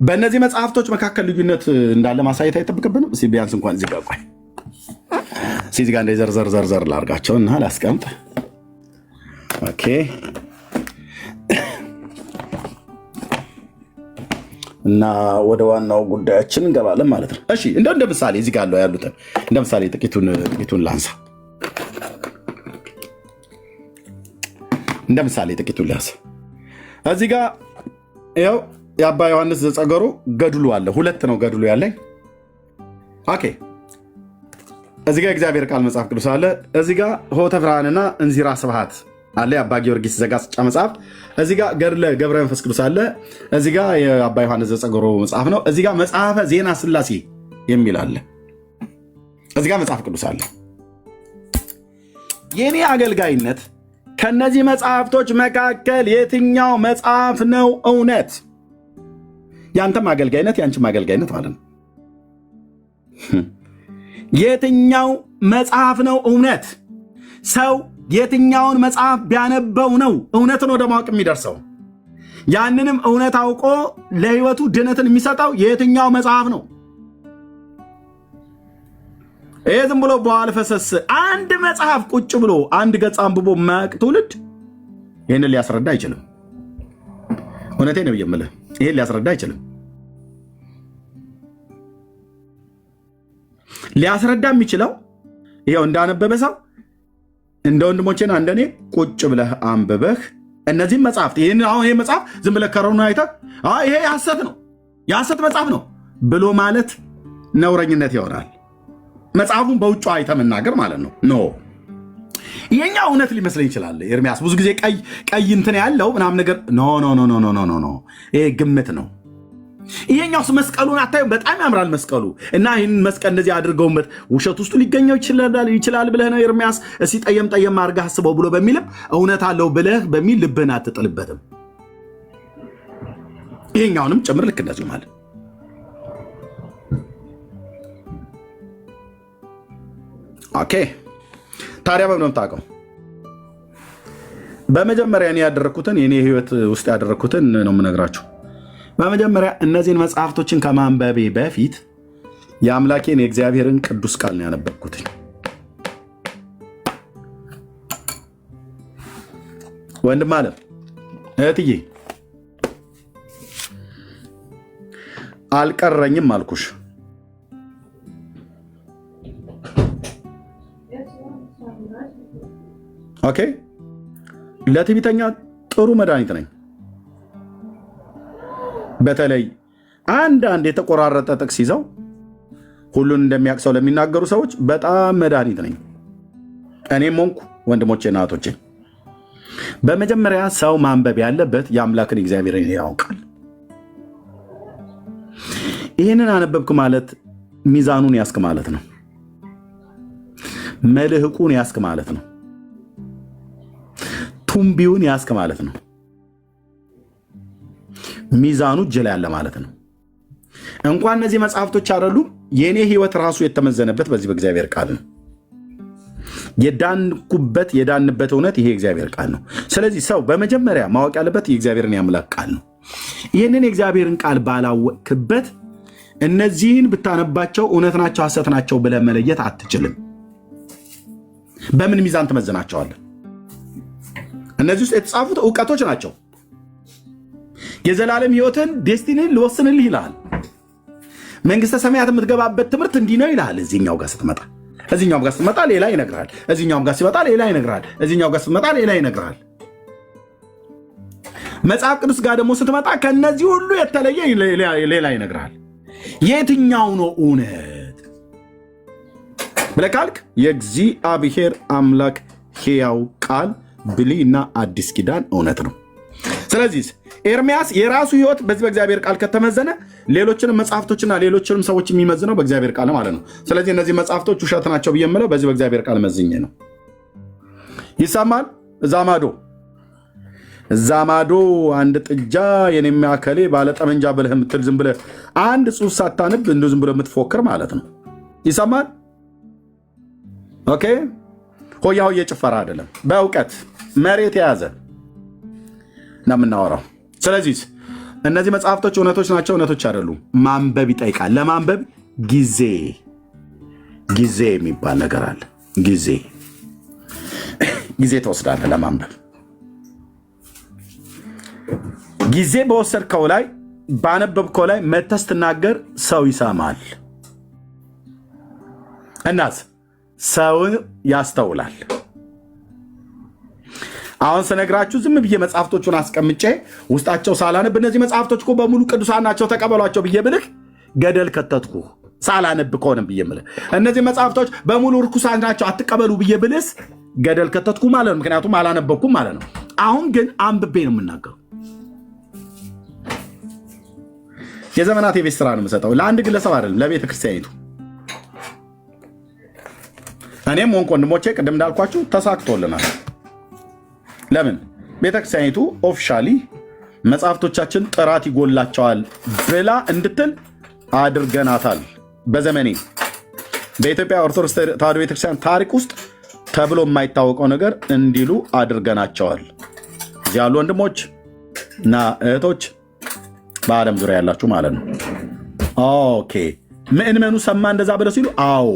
በእነዚህ መጽሐፍቶች መካከል ልዩነት እንዳለ ማሳየት አይጠብቅብንም። ቢያንስ እንኳን እዚህ ጋር ቆይ፣ እዚህ ጋር እንደ ዘርዘር ላድርጋቸው እና ላስቀምጥ። ኦኬ እና ወደ ዋናው ጉዳያችን እንገባለን ማለት ነው። እሺ እንደ ምሳሌ እዚህ ጋር ያሉትን እንደ ምሳሌ ጥቂቱን ላንሳ። እንደ ምሳሌ ጥቂቱን ላንሳ። እዚህ ጋር ያው የአባ ዮሐንስ ዘጸገሩ ገድሉ አለ። ሁለት ነው ገድሉ ያለኝ። ኦኬ እዚህ ጋር እግዚአብሔር ቃል መጽሐፍ ቅዱስ አለ። እዚህ ጋር ሆተ ብርሃንና እንዚራ ስብሐት አለ፣ የአባ ጊዮርጊስ ዘጋስጫ መጽሐፍ። እዚህ ጋር ገድለ ገብረ መንፈስ ቅዱስ አለ። እዚህ ጋር የአባ ዮሐንስ ዘጸገሩ መጽሐፍ ነው። እዚህ ጋር መጽሐፈ ዜና ስላሴ የሚል አለ። እዚህ ጋር መጽሐፍ ቅዱስ አለ። የኔ አገልጋይነት ከነዚህ መጽሐፍቶች መካከል የትኛው መጽሐፍ ነው እውነት? ያንተም አገልጋይነት ያንቺም አገልጋይነት ማለት ነው። የትኛው መጽሐፍ ነው እውነት? ሰው የትኛውን መጽሐፍ ቢያነበው ነው እውነትን ወደ ማወቅ የሚደርሰው? ያንንም እውነት አውቆ ለህይወቱ ድነትን የሚሰጠው የትኛው መጽሐፍ ነው? ይሄ ዝም ብሎ በኋላ ፈሰስ አንድ መጽሐፍ ቁጭ ብሎ አንድ ገጽ አንብቦ የማያውቅ ትውልድ ይህንን ሊያስረዳ አይችልም። እውነቴን ነው የምልህ፣ ይህን ሊያስረዳ አይችልም። ሊያስረዳ የሚችለው ይኸው እንዳነበበ ሰው እንደ ወንድሞቼና እንደኔ ቁጭ ብለህ አንብበህ እነዚህም መጽሐፍት ይሄ መጽሐፍ ዝም ብለህ ከረኑ አይተህ ይሄ የሐሰት ነው የሐሰት መጽሐፍ ነው ብሎ ማለት ነውረኝነት ይሆናል። መጽሐፉን በውጭ አይተህ መናገር ማለት ነው። ኖ የኛ እውነት ሊመስለኝ ይችላል። ኤርሚያስ ብዙ ጊዜ ቀይ እንትን ያለው ምናምን ነገር ኖ ይሄ ግምት ነው። ይሄኛውስ መስቀሉን አታዩም? በጣም ያምራል መስቀሉ እና ይህን መስቀል እንደዚህ አድርገውበት ውሸት ውስጡ ሊገኘው ይችላል ብለህ ነው ኤርሚያስ እስኪ ጠየም አድርገህ አስበው ብሎ በሚልም እውነት አለው ብለህ በሚል ልብህን አትጥልበትም። ይሄኛውንም ጭምር ልክ እንደዚሁ ማለት ኦኬ። ታዲያ በምን ነው የምታውቀው? በመጀመሪያ እኔ ያደረግኩትን የኔ ህይወት ውስጥ ያደረግኩትን ነው የምነግራችሁ። በመጀመሪያ እነዚህን መጽሐፍቶችን ከማንበቤ በፊት የአምላኬን የእግዚአብሔርን ቅዱስ ቃል ነው ያነበብኩት። ወንድም አለም እህትዬ አልቀረኝም አልኩሽ። ኦኬ ለትዕቢተኛ ጥሩ መድኃኒት ነኝ። በተለይ አንዳንድ የተቆራረጠ ጥቅስ ይዘው ሁሉን እንደሚያቅሰው ለሚናገሩ ሰዎች በጣም መድኃኒት ነኝ። እኔም ሆንኩ ወንድሞቼ እና እህቶቼ። በመጀመሪያ ሰው ማንበብ ያለበት የአምላክን እግዚአብሔርን ያውቃል። ይህንን አነበብክ ማለት ሚዛኑን ያስክ ማለት ነው። መልህቁን ያስክ ማለት ነው። ቱምቢውን ያስክ ማለት ነው። ሚዛኑ እጅ ላይ ያለ ማለት ነው። እንኳን እነዚህ መጽሐፍቶች አይደሉም፣ የኔ ህይወት ራሱ የተመዘነበት በዚህ በእግዚአብሔር ቃል ነው። የዳንበት እውነት ይሄ እግዚአብሔር ቃል ነው። ስለዚህ ሰው በመጀመሪያ ማወቅ ያለበት የእግዚአብሔርን የአምላክ ቃል ነው። ይህንን የእግዚአብሔርን ቃል ባላወቅበት እነዚህን ብታነባቸው እውነት ናቸው ሐሰት ናቸው ብለህ መለየት አትችልም። በምን ሚዛን ትመዝናቸዋለህ? እነዚህ ውስጥ የተጻፉት እውቀቶች ናቸው። የዘላለም ህይወትን ዴስቲኒን ልወስንልህ ይልሃል። መንግስተ ሰማያት የምትገባበት ትምህርት እንዲህ ነው ይልሃል። እዚህኛው ጋር ስትመጣ እዚህኛው ጋር ስትመጣ ሌላ ይነግራል። እዚህኛው ጋር ሲመጣ ሌላ ይነግራል። እዚህኛው ጋር ስትመጣ ሌላ ይነግራል። መጽሐፍ ቅዱስ ጋር ደግሞ ስትመጣ ከነዚህ ሁሉ የተለየ ሌላ ይነግራል። የትኛው ነው እውነት ብለህ ካልክ የእግዚአብሔር አምላክ ሕያው ቃል ብሉይና አዲስ ኪዳን እውነት ነው። ስለዚህ ኤርምያስ የራሱ ህይወት በዚህ በእግዚአብሔር ቃል ከተመዘነ ሌሎችንም መጽሐፍቶችና ሌሎችንም ሰዎች የሚመዝነው በእግዚአብሔር ቃል ማለት ነው። ስለዚህ እነዚህ መጽሐፍቶች ውሸት ናቸው ብዬ የምለው በዚህ በእግዚአብሔር ቃል መዝኜ ነው። ይሰማል? እዛ ማዶ አንድ ጥጃ የኔም አከሌ ባለጠመንጃ ብለህ የምትል ዝም ብለህ አንድ ጽሑፍ ሳታነብ እንደ ዝም ብለህ የምትፎክር ማለት ነው። ይሰማል? ኦኬ። ሆያ ሆዬ ጭፈራ አይደለም። በእውቀት መሬት የያዘ ነው የምናወራው። ስለዚህ እነዚህ መጽሐፍቶች እውነቶች ናቸው፣ እውነቶች አይደሉም። ማንበብ ይጠይቃል። ለማንበብ ጊዜ የሚባል ነገር አለ። ጊዜ ትወስዳለህ ለማንበብ። ጊዜ በወሰድከው ላይ ባነበብከው ላይ መተህ ስትናገር ሰው ይሰማል፣ እናስ ሰው ያስተውላል። አሁን ስነግራችሁ ዝም ብዬ መጽሐፍቶቹን አስቀምጬ ውስጣቸው ሳላነብ እነዚህ መጽሐፍቶች እኮ በሙሉ ቅዱሳን ናቸው ተቀበሏቸው ብዬ ብልህ ገደል ከተትኩ። ሳላነብ ከሆነም ብዬ ብልህ እነዚህ መጽሐፍቶች በሙሉ ርኩሳን ናቸው አትቀበሉ ብዬ ብልስ ገደል ከተትኩ ማለት ነው። ምክንያቱም አላነበብኩም ማለት ነው። አሁን ግን አንብቤ ነው የምናገረው። የዘመናት የቤት ስራ ነው የምሰጠው፣ ለአንድ ግለሰብ አይደለም፣ ለቤተ ክርስቲያኒቱ። እኔም ሆንኩ ወንድሞቼ ቅድም እንዳልኳችሁ ተሳክቶልናል። ለምን? ቤተክርስቲያኒቱ ኦፊሻሊ መጽሐፍቶቻችን ጥራት ይጎላቸዋል ብላ እንድትል አድርገናታል። በዘመኔ በኢትዮጵያ ኦርቶዶክስ ተዋሕዶ ቤተክርስቲያን ታሪክ ውስጥ ተብሎ የማይታወቀው ነገር እንዲሉ አድርገናቸዋል። እዚህ ያሉ ወንድሞች እና እህቶች በዓለም ዙሪያ ያላችሁ ማለት ነው። ኦኬ። ምእመኑ ሰማ እንደዛ ብለው ሲሉ አዎ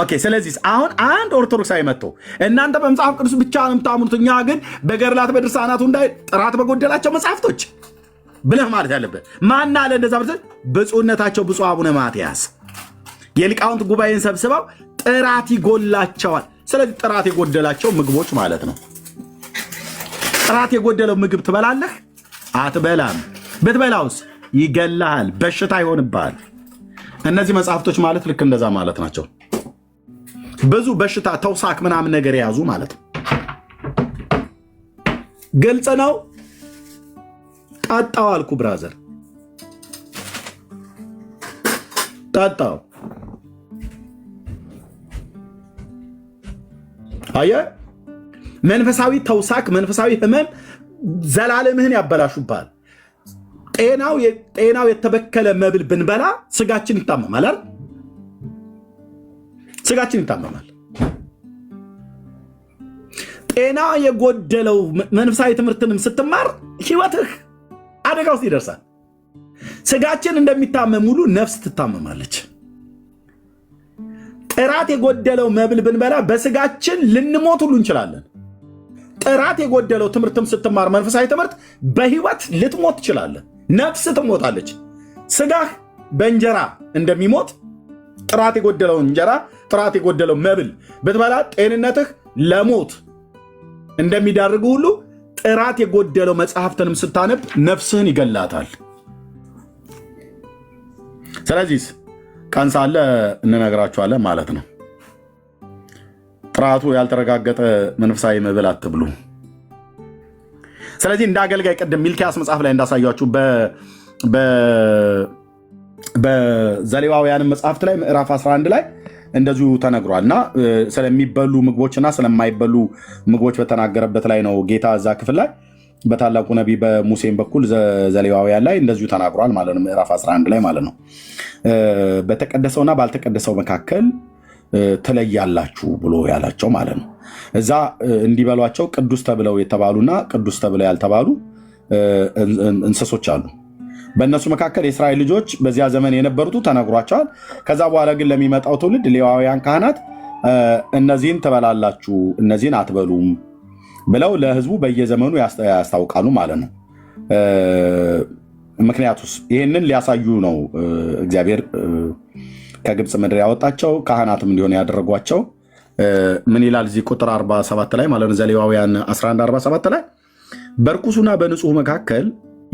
ኦኬ። ስለዚህ አሁን አንድ ኦርቶዶክሳዊ መጥቶ እናንተ በመጽሐፍ ቅዱስ ብቻ ነው የምታምኑት፣ እኛ ግን በገድላት በድርሳናቱ እንዳይ ጥራት በጎደላቸው መጽሐፍቶች ብለህ ማለት ያለበት ማን አለ እንደዛ ብለህ? ብፁዕነታቸው ብፁዕ አቡነ ማትያስ የሊቃውንት ጉባኤን ሰብስበው ጥራት ይጎላቸዋል። ስለዚህ ጥራት የጎደላቸው ምግቦች ማለት ነው። ጥራት የጎደለው ምግብ ትበላለህ? አትበላም። ብትበላውስ ይገላሃል፣ በሽታ ይሆንብሃል። እነዚህ መጽሐፍቶች ማለት ልክ እንደዛ ማለት ናቸው። ብዙ በሽታ ተውሳክ ምናምን ነገር የያዙ ማለት ነው። ግልጽ ነው። ጠጣው አልኩ ብራዘር፣ ጠጣው። አየህ፣ መንፈሳዊ ተውሳክ፣ መንፈሳዊ ህመም ዘላለምህን ያበላሹባል። ጤናው የተበከለ መብል ብንበላ ስጋችን ይታመማል አይደል? ስጋችን ይታመማል። ጤና የጎደለው መንፈሳዊ ትምህርትንም ስትማር ህይወትህ አደጋ ውስጥ ይደርሳል። ስጋችን እንደሚታመም ሁሉ ነፍስ ትታመማለች። ጥራት የጎደለው መብል ብንበላ በስጋችን ልንሞት ሁሉ እንችላለን። ጥራት የጎደለው ትምህርትም ስትማር መንፈሳዊ ትምህርት በህይወት ልትሞት ትችላለህ። ነፍስ ትሞታለች። ስጋህ በእንጀራ እንደሚሞት ጥራት የጎደለው እንጀራ፣ ጥራት የጎደለው መብል ብትበላ ጤንነትህ ለሞት እንደሚዳርግ ሁሉ ጥራት የጎደለው መጽሐፍትንም ስታነብ ነፍስህን ይገላታል። ስለዚህ ቀን ሳለ እንነግራችኋለን ማለት ነው። ጥራቱ ያልተረጋገጠ መንፈሳዊ መብል አትብሉ። ስለዚህ እንደ አገልጋይ ቅድም ሚልክያስ መጽሐፍ ላይ እንዳሳያችሁ በዘሌዋውያን መጽሐፍት ላይ ምዕራፍ 11 ላይ እንደዚሁ ተነግሯል እና ስለሚበሉ ምግቦችና ስለማይበሉ ምግቦች በተናገረበት ላይ ነው ጌታ እዛ ክፍል ላይ በታላቁ ነቢይ በሙሴም በኩል ዘሌዋውያን ላይ እንደዚሁ ተናግሯል ማለት ነው። ምዕራፍ 11 ላይ ማለት ነው። በተቀደሰውና ባልተቀደሰው መካከል ትለያላችሁ ብሎ ያላቸው ማለት ነው። እዛ እንዲበሏቸው ቅዱስ ተብለው የተባሉና ቅዱስ ተብለው ያልተባሉ እንስሶች አሉ። በእነሱ መካከል የእስራኤል ልጆች በዚያ ዘመን የነበሩት ተነግሯቸዋል። ከዛ በኋላ ግን ለሚመጣው ትውልድ ሌዋውያን ካህናት እነዚህን ትበላላችሁ፣ እነዚህን አትበሉም ብለው ለህዝቡ በየዘመኑ ያስታውቃሉ ማለት ነው። ምክንያቱስ ይህንን ሊያሳዩ ነው እግዚአብሔር ከግብፅ ምድር ያወጣቸው ካህናትም እንዲሆን ያደረጓቸው። ምን ይላል እዚህ ቁጥር 47 ላይ ማለት ነው፣ ዘሌዋውያን 11:47 ላይ በርኩሱና በንጹህ መካከል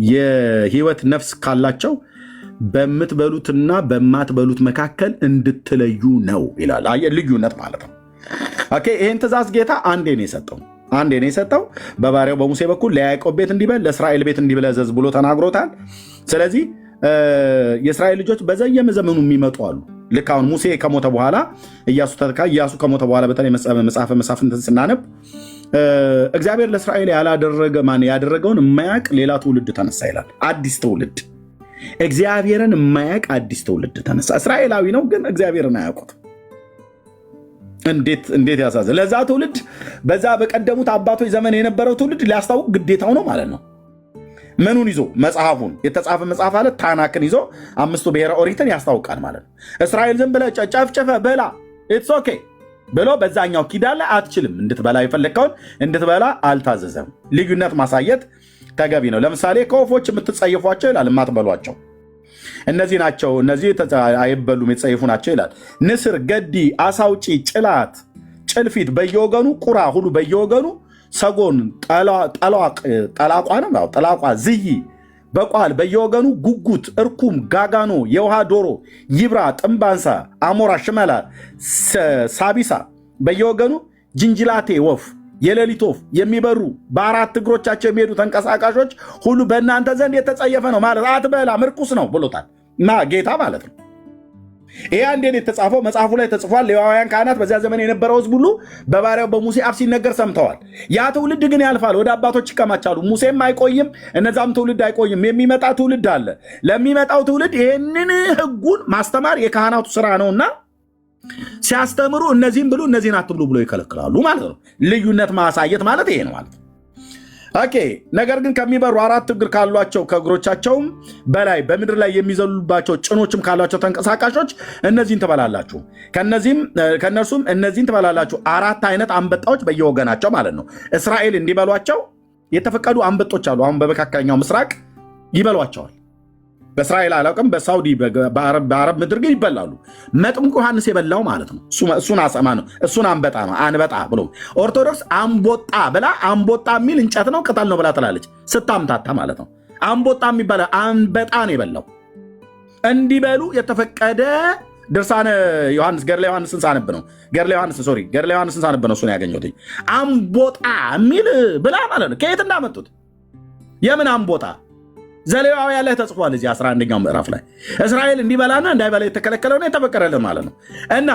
የህይወት ነፍስ ካላቸው በምትበሉትና በማትበሉት መካከል እንድትለዩ ነው ይላል። ልዩነት ማለት ነው። ኦኬ፣ ይህን ትእዛዝ ጌታ አንዴ ነው የሰጠው በባሪያው በሙሴ በኩል ለያዕቆብ ቤት እንዲበል ለእስራኤል ቤት እንዲበል እዘዝ ብሎ ተናግሮታል። ስለዚህ የእስራኤል ልጆች በዘየመዘመኑ የሚመጡ አሉ። ልክ አሁን ሙሴ ከሞተ በኋላ ኢያሱ ከሞተ በኋላ በተለይ መጽሐፈ መሳፍንትን ስናነብ እግዚአብሔር ለእስራኤል ያደረገውን የማያውቅ ሌላ ትውልድ ተነሳ ይላል። አዲስ ትውልድ፣ እግዚአብሔርን የማያውቅ አዲስ ትውልድ ተነሳ። እስራኤላዊ ነው ግን እግዚአብሔርን አያውቁት። እንዴት ያሳዝን! ለዛ ትውልድ በዛ በቀደሙት አባቶች ዘመን የነበረው ትውልድ ሊያስታውቅ ግዴታው ነው ማለት ነው። ምኑን ይዞ? መጽሐፉን፣ የተጻፈ መጽሐፍ አለ ታናክን ይዞ 5ቱ ብሔረ ኦሪትን ያስታውቃል ማለት ነው። እስራኤል ዝም ብለህ ጨፍጨፈ በላ ኢትስ ኦኬ ብሎ በዛኛው ኪዳን ላይ አትችልም። እንድትበላ የፈለግከውን እንድትበላ አልታዘዘም። ልዩነት ማሳየት ተገቢ ነው። ለምሳሌ ከወፎች የምትጸየፏቸው ይላል፣ የማትበሏቸው እነዚህ ናቸው፣ እነዚህ አይበሉም የተጸየፉ ናቸው ይላል። ንስር፣ ገዲ፣ አሳውጪ፣ ጭላት፣ ጭልፊት በየወገኑ፣ ቁራ ሁሉ በየወገኑ፣ ሰጎን፣ ጠላቋ፣ ዝይ፣ በቋል በየወገኑ፣ ጉጉት፣ እርኩም፣ ጋጋኖ፣ የውሃ ዶሮ፣ ይብራ፣ ጥምባንሳ፣ አሞራ፣ ሽመላ፣ ሳቢሳ በየወገኑ፣ ጅንጅላቴ ወፍ፣ የሌሊት ወፍ፣ የሚበሩ በአራት እግሮቻቸው የሚሄዱ ተንቀሳቃሾች ሁሉ በእናንተ ዘንድ የተጸየፈ ነው ማለት አትበላም፣ ርኩስ ነው ብሎታል እና ጌታ ማለት ነው። ይሄ እንዴት የተጻፈው? መጽሐፉ ላይ ተጽፏል። ሌዋውያን ካህናት በዚያ ዘመን የነበረው ሕዝብ ሁሉ በባሪያው በሙሴ አፍ ሲነገር ሰምተዋል። ያ ትውልድ ግን ያልፋል፣ ወደ አባቶች ይከማቻሉ። ሙሴም አይቆይም፣ እነዛም ትውልድ አይቆይም። የሚመጣ ትውልድ አለ። ለሚመጣው ትውልድ ይህንን ሕጉን ማስተማር የካህናቱ ስራ ነውና ሲያስተምሩ እነዚህም ብሉ እነዚህን አትብሉ ብሎ ይከለክላሉ ማለት ነው። ልዩነት ማሳየት ማለት ይሄ ነው ማለት ነው። ኦኬ። ነገር ግን ከሚበሩ 4 እግር ካሏቸው ከእግሮቻቸውም በላይ በምድር ላይ የሚዘሉባቸው ጭኖችም ካሏቸው ተንቀሳቃሾች እነዚህን ትበላላችሁ። ከእነርሱም እነዚህን ትበላላችሁ። 4 አይነት አንበጣዎች በየወገናቸው ማለት ነው። እስራኤል እንዲበሏቸው የተፈቀዱ አንበጦች አሉ። አሁን በመካከለኛው ምስራቅ ይበሏቸዋል። በእስራኤል አላውቅም፣ በሳውዲ በአረብ ምድር ግን ይበላሉ። መጥምቁ ዮሐንስ የበላው ማለት ነው። እሱን አሰማ ነው። እሱን አንበጣ ነው። አንበጣ ብሎ ኦርቶዶክስ አንቦጣ ብላ አንቦጣ የሚል እንጨት ነው ቅጠል ነው ብላ ትላለች፣ ስታምታታ ማለት ነው። አንቦጣ የሚባለ አንበጣ ነው የበላው። እንዲበሉ የተፈቀደ ድርሳነ ዮሐንስ ገድለ ዮሐንስን ሳነብ ነው ገድለ ዮሐንስን ሳነብ ነው እሱን ያገኘሁት። አንቦጣ የሚል ብላ ማለት ነው። ከየት እንዳመጡት የምን አንቦጣ? ዘሌዋውያን ላይ ተጽፏል። እዚህ 11ኛው ምዕራፍ ላይ እስራኤል እንዲበላና እንዳይበላ የተከለከለውና የተፈቀደልን ማለት ነው። እና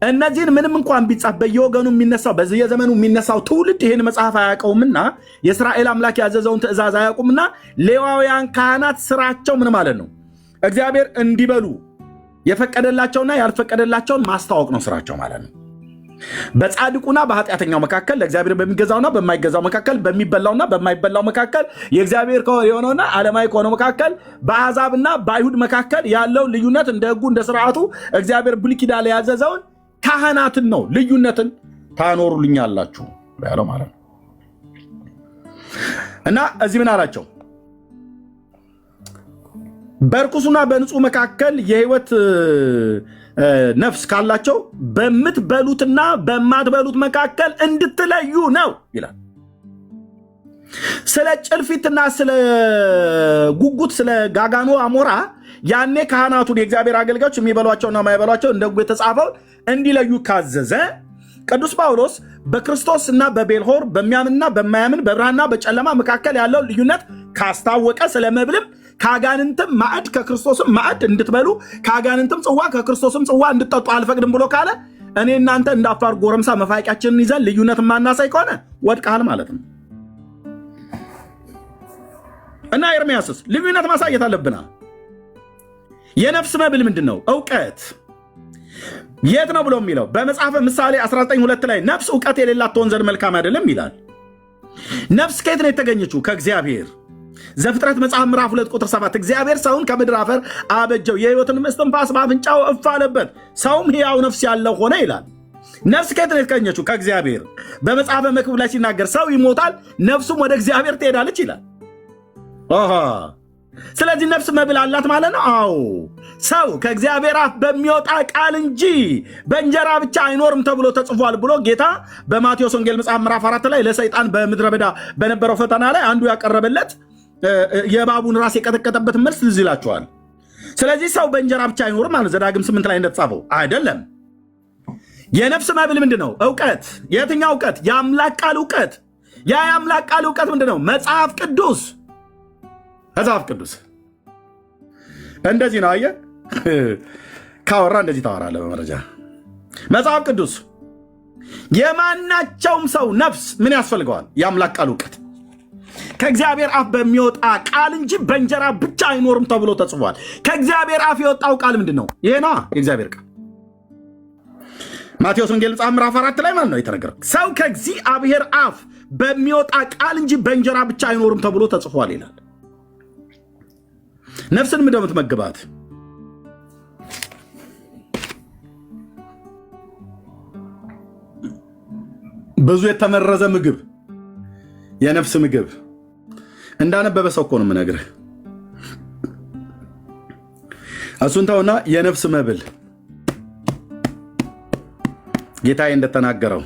እነዚህን ምንም እንኳን ቢጻፍ በየወገኑ የሚነሳው በየዘመኑ የሚነሳው ትውልድ ይህን መጽሐፍ አያውቀውምና የእስራኤል አምላክ ያዘዘውን ትእዛዝ አያውቁምና ሌዋውያን ካህናት ስራቸው ምን ማለት ነው? እግዚአብሔር እንዲበሉ የፈቀደላቸውና ያልፈቀደላቸውን ማስታወቅ ነው ስራቸው ማለት ነው። በጻድቁና በኃጢአተኛው መካከል፣ ለእግዚአብሔር በሚገዛውና በማይገዛው መካከል፣ በሚበላውና በማይበላው መካከል፣ የእግዚአብሔር የሆነውና ዓለማዊ ከሆነው መካከል፣ በአሕዛብና በአይሁድ መካከል ያለው ልዩነት እንደ ሕጉ እንደ ስርዓቱ እግዚአብሔር ብሉይ ኪዳን ላይ ያዘዘውን ካህናትን ነው ልዩነትን ታኖሩልኛላችሁ ያለው ማለት ነው። እና እዚህ ምን አላቸው? በርኩሱና በንጹህ መካከል የህይወት ነፍስ ካላቸው በምትበሉትና በማትበሉት መካከል እንድትለዩ ነው ይላል። ስለ ጭልፊትና ስለ ጉጉት፣ ስለ ጋጋኖ አሞራ ያኔ ካህናቱን የእግዚአብሔር አገልጋዮች የሚበሏቸውና የማይበሏቸው እንደ ሕጉ የተጻፈው እንዲለዩ ካዘዘ ቅዱስ ጳውሎስ በክርስቶስና በቤልሆር በሚያምንና በማያምን በብርሃንና በጨለማ መካከል ያለው ልዩነት ካስታወቀ ስለ መብልም ከአጋንንትም ማዕድ ከክርስቶስም ማዕድ እንድትበሉ ከአጋንንትም ጽዋ ከክርስቶስም ጽዋ እንድትጠጡ አልፈቅድም ብሎ ካለ እኔ እናንተ እንዳፋር ጎረምሳ መፋቂያችንን ይዘን ልዩነት ማናሳይ ከሆነ ወድቀሃል ማለት ነው። እና ኤርምያስስ ልዩነት ማሳየት አለብና የነፍስ መብል ምንድን ነው? እውቀት የት ነው ብሎ የሚለው በመጽሐፈ ምሳሌ 19:2 ላይ ነፍስ እውቀት የሌላት ትሆን ዘንድ መልካም አይደለም ይላል። ነፍስ ከየት ነው የተገኘችው? ከእግዚአብሔር። ዘፍጥረት መጽሐፍ ምዕራፍ 2 ቁጥር 7 እግዚአብሔር ሰውን ከምድር አፈር አበጀው፣ የሕይወትን እስትንፋስ በአፍንጫው እፍ አለበት፣ ሰውም ሕያው ነፍስ ያለው ሆነ ይላል። ነፍስ ከየት ነው የተገኘችው? ከእግዚአብሔር። በመጽሐፈ መክብብ ላይ ሲናገር ሰው ይሞታል ነፍሱም ወደ እግዚአብሔር ትሄዳለች ይላል። ስለዚህ ነፍስ መብል አላት ማለት ነው። አዎ ሰው ከእግዚአብሔር አፍ በሚወጣ ቃል እንጂ በእንጀራ ብቻ አይኖርም ተብሎ ተጽፏል ብሎ ጌታ በማቴዎስ ወንጌል መጽሐፍ ምዕራፍ 4 ላይ ለሰይጣን በምድረ በዳ በነበረው ፈተና ላይ አንዱ ያቀረበለት የእባቡን ራስ የቀጠቀጠበት መልስ ትዝ ይላችኋል። ስለዚህ ሰው በእንጀራ ብቻ አይኖርም ማለት ዘዳግም 8 ላይ እንደተጻፈው አይደለም። የነፍስ መብል ምንድነው? እውቀት። የትኛው እውቀት? የአምላክ ቃል እውቀት። ያ የአምላክ ቃል እውቀት ምንድነው? መጽሐፍ ቅዱስ። መጽሐፍ ቅዱስ እንደዚህ ነው። አየህ፣ ካወራ እንደዚህ ታወራለህ በመረጃ። መጽሐፍ ቅዱስ የማናቸውም ሰው ነፍስ ምን ያስፈልገዋል? የአምላክ ቃል እውቀት። ከእግዚአብሔር አፍ በሚወጣ ቃል እንጂ በእንጀራ ብቻ አይኖርም ተብሎ ተጽፏል። ከእግዚአብሔር አፍ የወጣው ቃል ምንድን ነው? ይሄ ነዋ የእግዚአብሔር ቃል። ማቴዎስ ወንጌል መጽሐፍ ምዕራፍ 4 ላይ ማለት ነው የተነገረው። ሰው ከእግዚአብሔር አፍ በሚወጣ ቃል እንጂ በእንጀራ ብቻ አይኖርም ተብሎ ተጽፏል ይላል። ነፍስን ምንድን ነው የምትመግባት? ብዙ የተመረዘ ምግብ፣ የነፍስ ምግብ። እንዳነበበ ሰው እኮ ነው የምነግርህ። እሱን ተውና የነፍስ መብል ጌታዬ እንደተናገረው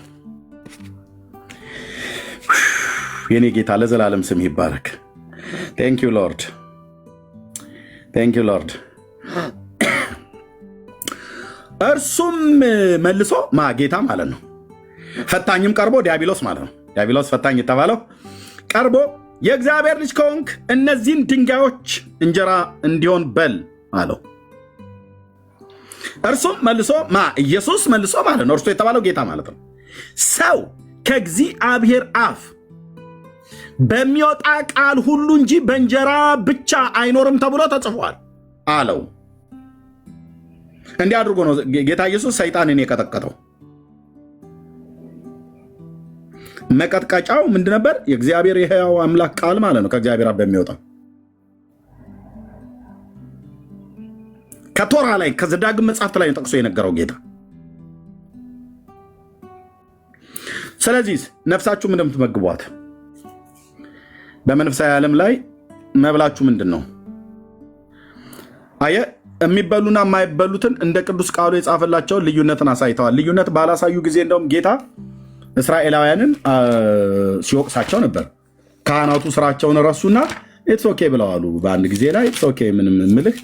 የኔ ጌታ ለዘላለም ስም ይባረክ። ቴንክ ዩ ሎርድ፣ ቴንክ ዩ ሎርድ። እርሱም መልሶ ጌታ ማለት ነው፣ ፈታኝም ቀርቦ ዲያብሎስ ማለት ነው። ዲያብሎስ ፈታኝ የተባለው ቀርቦ የእግዚአብሔር ልጅ ከሆንክ እነዚህን ድንጋዮች እንጀራ እንዲሆን በል አለው። እርሱም መልሶ ኢየሱስ መልሶ ማለት ነው፣ እርሱ የተባለው ጌታ ማለት ነው። ሰው ከእግዚአብሔር አፍ በሚወጣ ቃል ሁሉ እንጂ በእንጀራ ብቻ አይኖርም ተብሎ ተጽፏል አለው። እንዲህ አድርጎ ነው ጌታ ኢየሱስ ሰይጣንን የቀጠቀጠው። መቀጥቀጫው ምንድን ነበር? የእግዚአብሔር የሕያው አምላክ ቃል ማለት ነው። ከእግዚአብሔር አፍ በሚወጣው ከቶራ ላይ ከዘዳግም መጽሐፍት ላይ ጠቅሶ የነገረው ጌታ። ስለዚህ ነፍሳችሁ ምን እንደምትመግቧት በመንፈሳዊ ዓለም ላይ መብላችሁ ምንድን ነው? አየህ፣ የሚበሉና የማይበሉትን እንደ ቅዱስ ቃሉ የጻፈላቸውን ልዩነትን አሳይተዋል። ልዩነት ባላሳዩ ጊዜ እንደውም ጌታ እስራኤላውያንን ሲወቅሳቸው ነበር። ካህናቱ ስራቸውን ረሱና ኢትስ ኦኬ ብለዋሉ። በአንድ ጊዜ ላይ ኢትስ ኦኬ ምንም ምልህ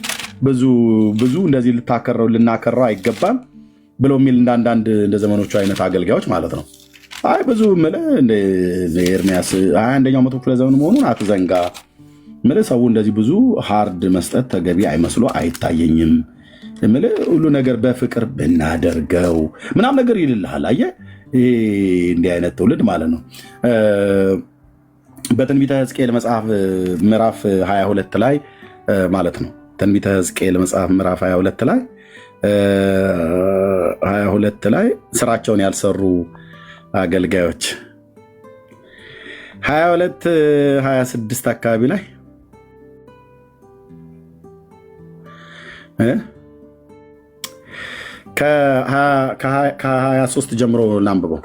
ብዙ እንደዚህ ልናከረው አይገባም ብለው የሚል እንዳንዳንድ እንደ ዘመኖቹ አይነት አገልጋዮች ማለት ነው። አይ ብዙ ምልህ ኤርሚያስ 21ኛው መቶ ክፍለ ዘመን መሆኑን አትዘንጋ ምልህ ሰው እንደዚህ ብዙ ሃርድ መስጠት ተገቢ አይመስሎ አይታየኝም ምልህ ሁሉ ነገር በፍቅር ብናደርገው ምናም ነገር ይልልሃል። አየህ እንዲህ አይነት ትውልድ ማለት ነው። በትንቢተ ሕዝቅኤል መጽሐፍ ምዕራፍ 22 ላይ ማለት ነው። ትንቢተ ሕዝቅኤል መጽሐፍ ምዕራፍ 22 ላይ ስራቸውን ያልሰሩ አገልጋዮች 22-26 አካባቢ ላይ ከ23 ጀምሮ ላንብበው።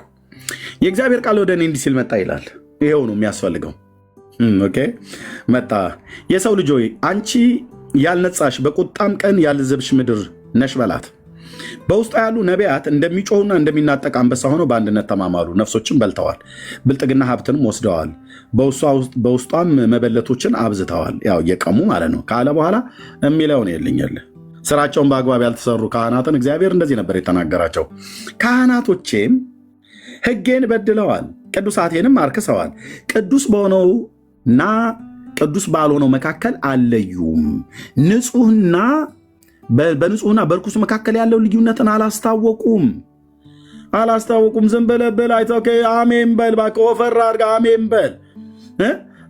የእግዚአብሔር ቃል ወደ እኔ እንዲህ ሲል መጣ ይላል። ይሄው ነው የሚያስፈልገው። ኦኬ መጣ። የሰው ልጅ ሆይ አንቺ ያልነጻሽ በቁጣም ቀን ያልዘብሽ ምድር ነሽ በላት። በውስጧ ያሉ ነቢያት እንደሚጮሁና እንደሚናጠቅ አንበሳ ሆነው በአንድነት ተማማሉ። ነፍሶችን በልተዋል፣ ብልጥግና ሀብትንም ወስደዋል። በውስጧም መበለቶችን አብዝተዋል። ያው እየቀሙ ማለት ነው። ካለ በኋላ የሚለውን የልኛል። ስራቸውን በአግባብ ያልተሰሩ ካህናትን እግዚአብሔር እንደዚህ ነበር የተናገራቸው። ካህናቶቼም ሕጌን በድለዋል፣ ቅዱሳቴንም አርክሰዋል። ቅዱስ በሆነውና ቅዱስ ባልሆነው መካከል አለዩም። በንጹህና በርኩስ መካከል ያለው ልዩነትን አላስታወቁም። ዝም ብለህ በል አሜን በል እባክህ፣ ወፈር አድርገህ አሜን በል።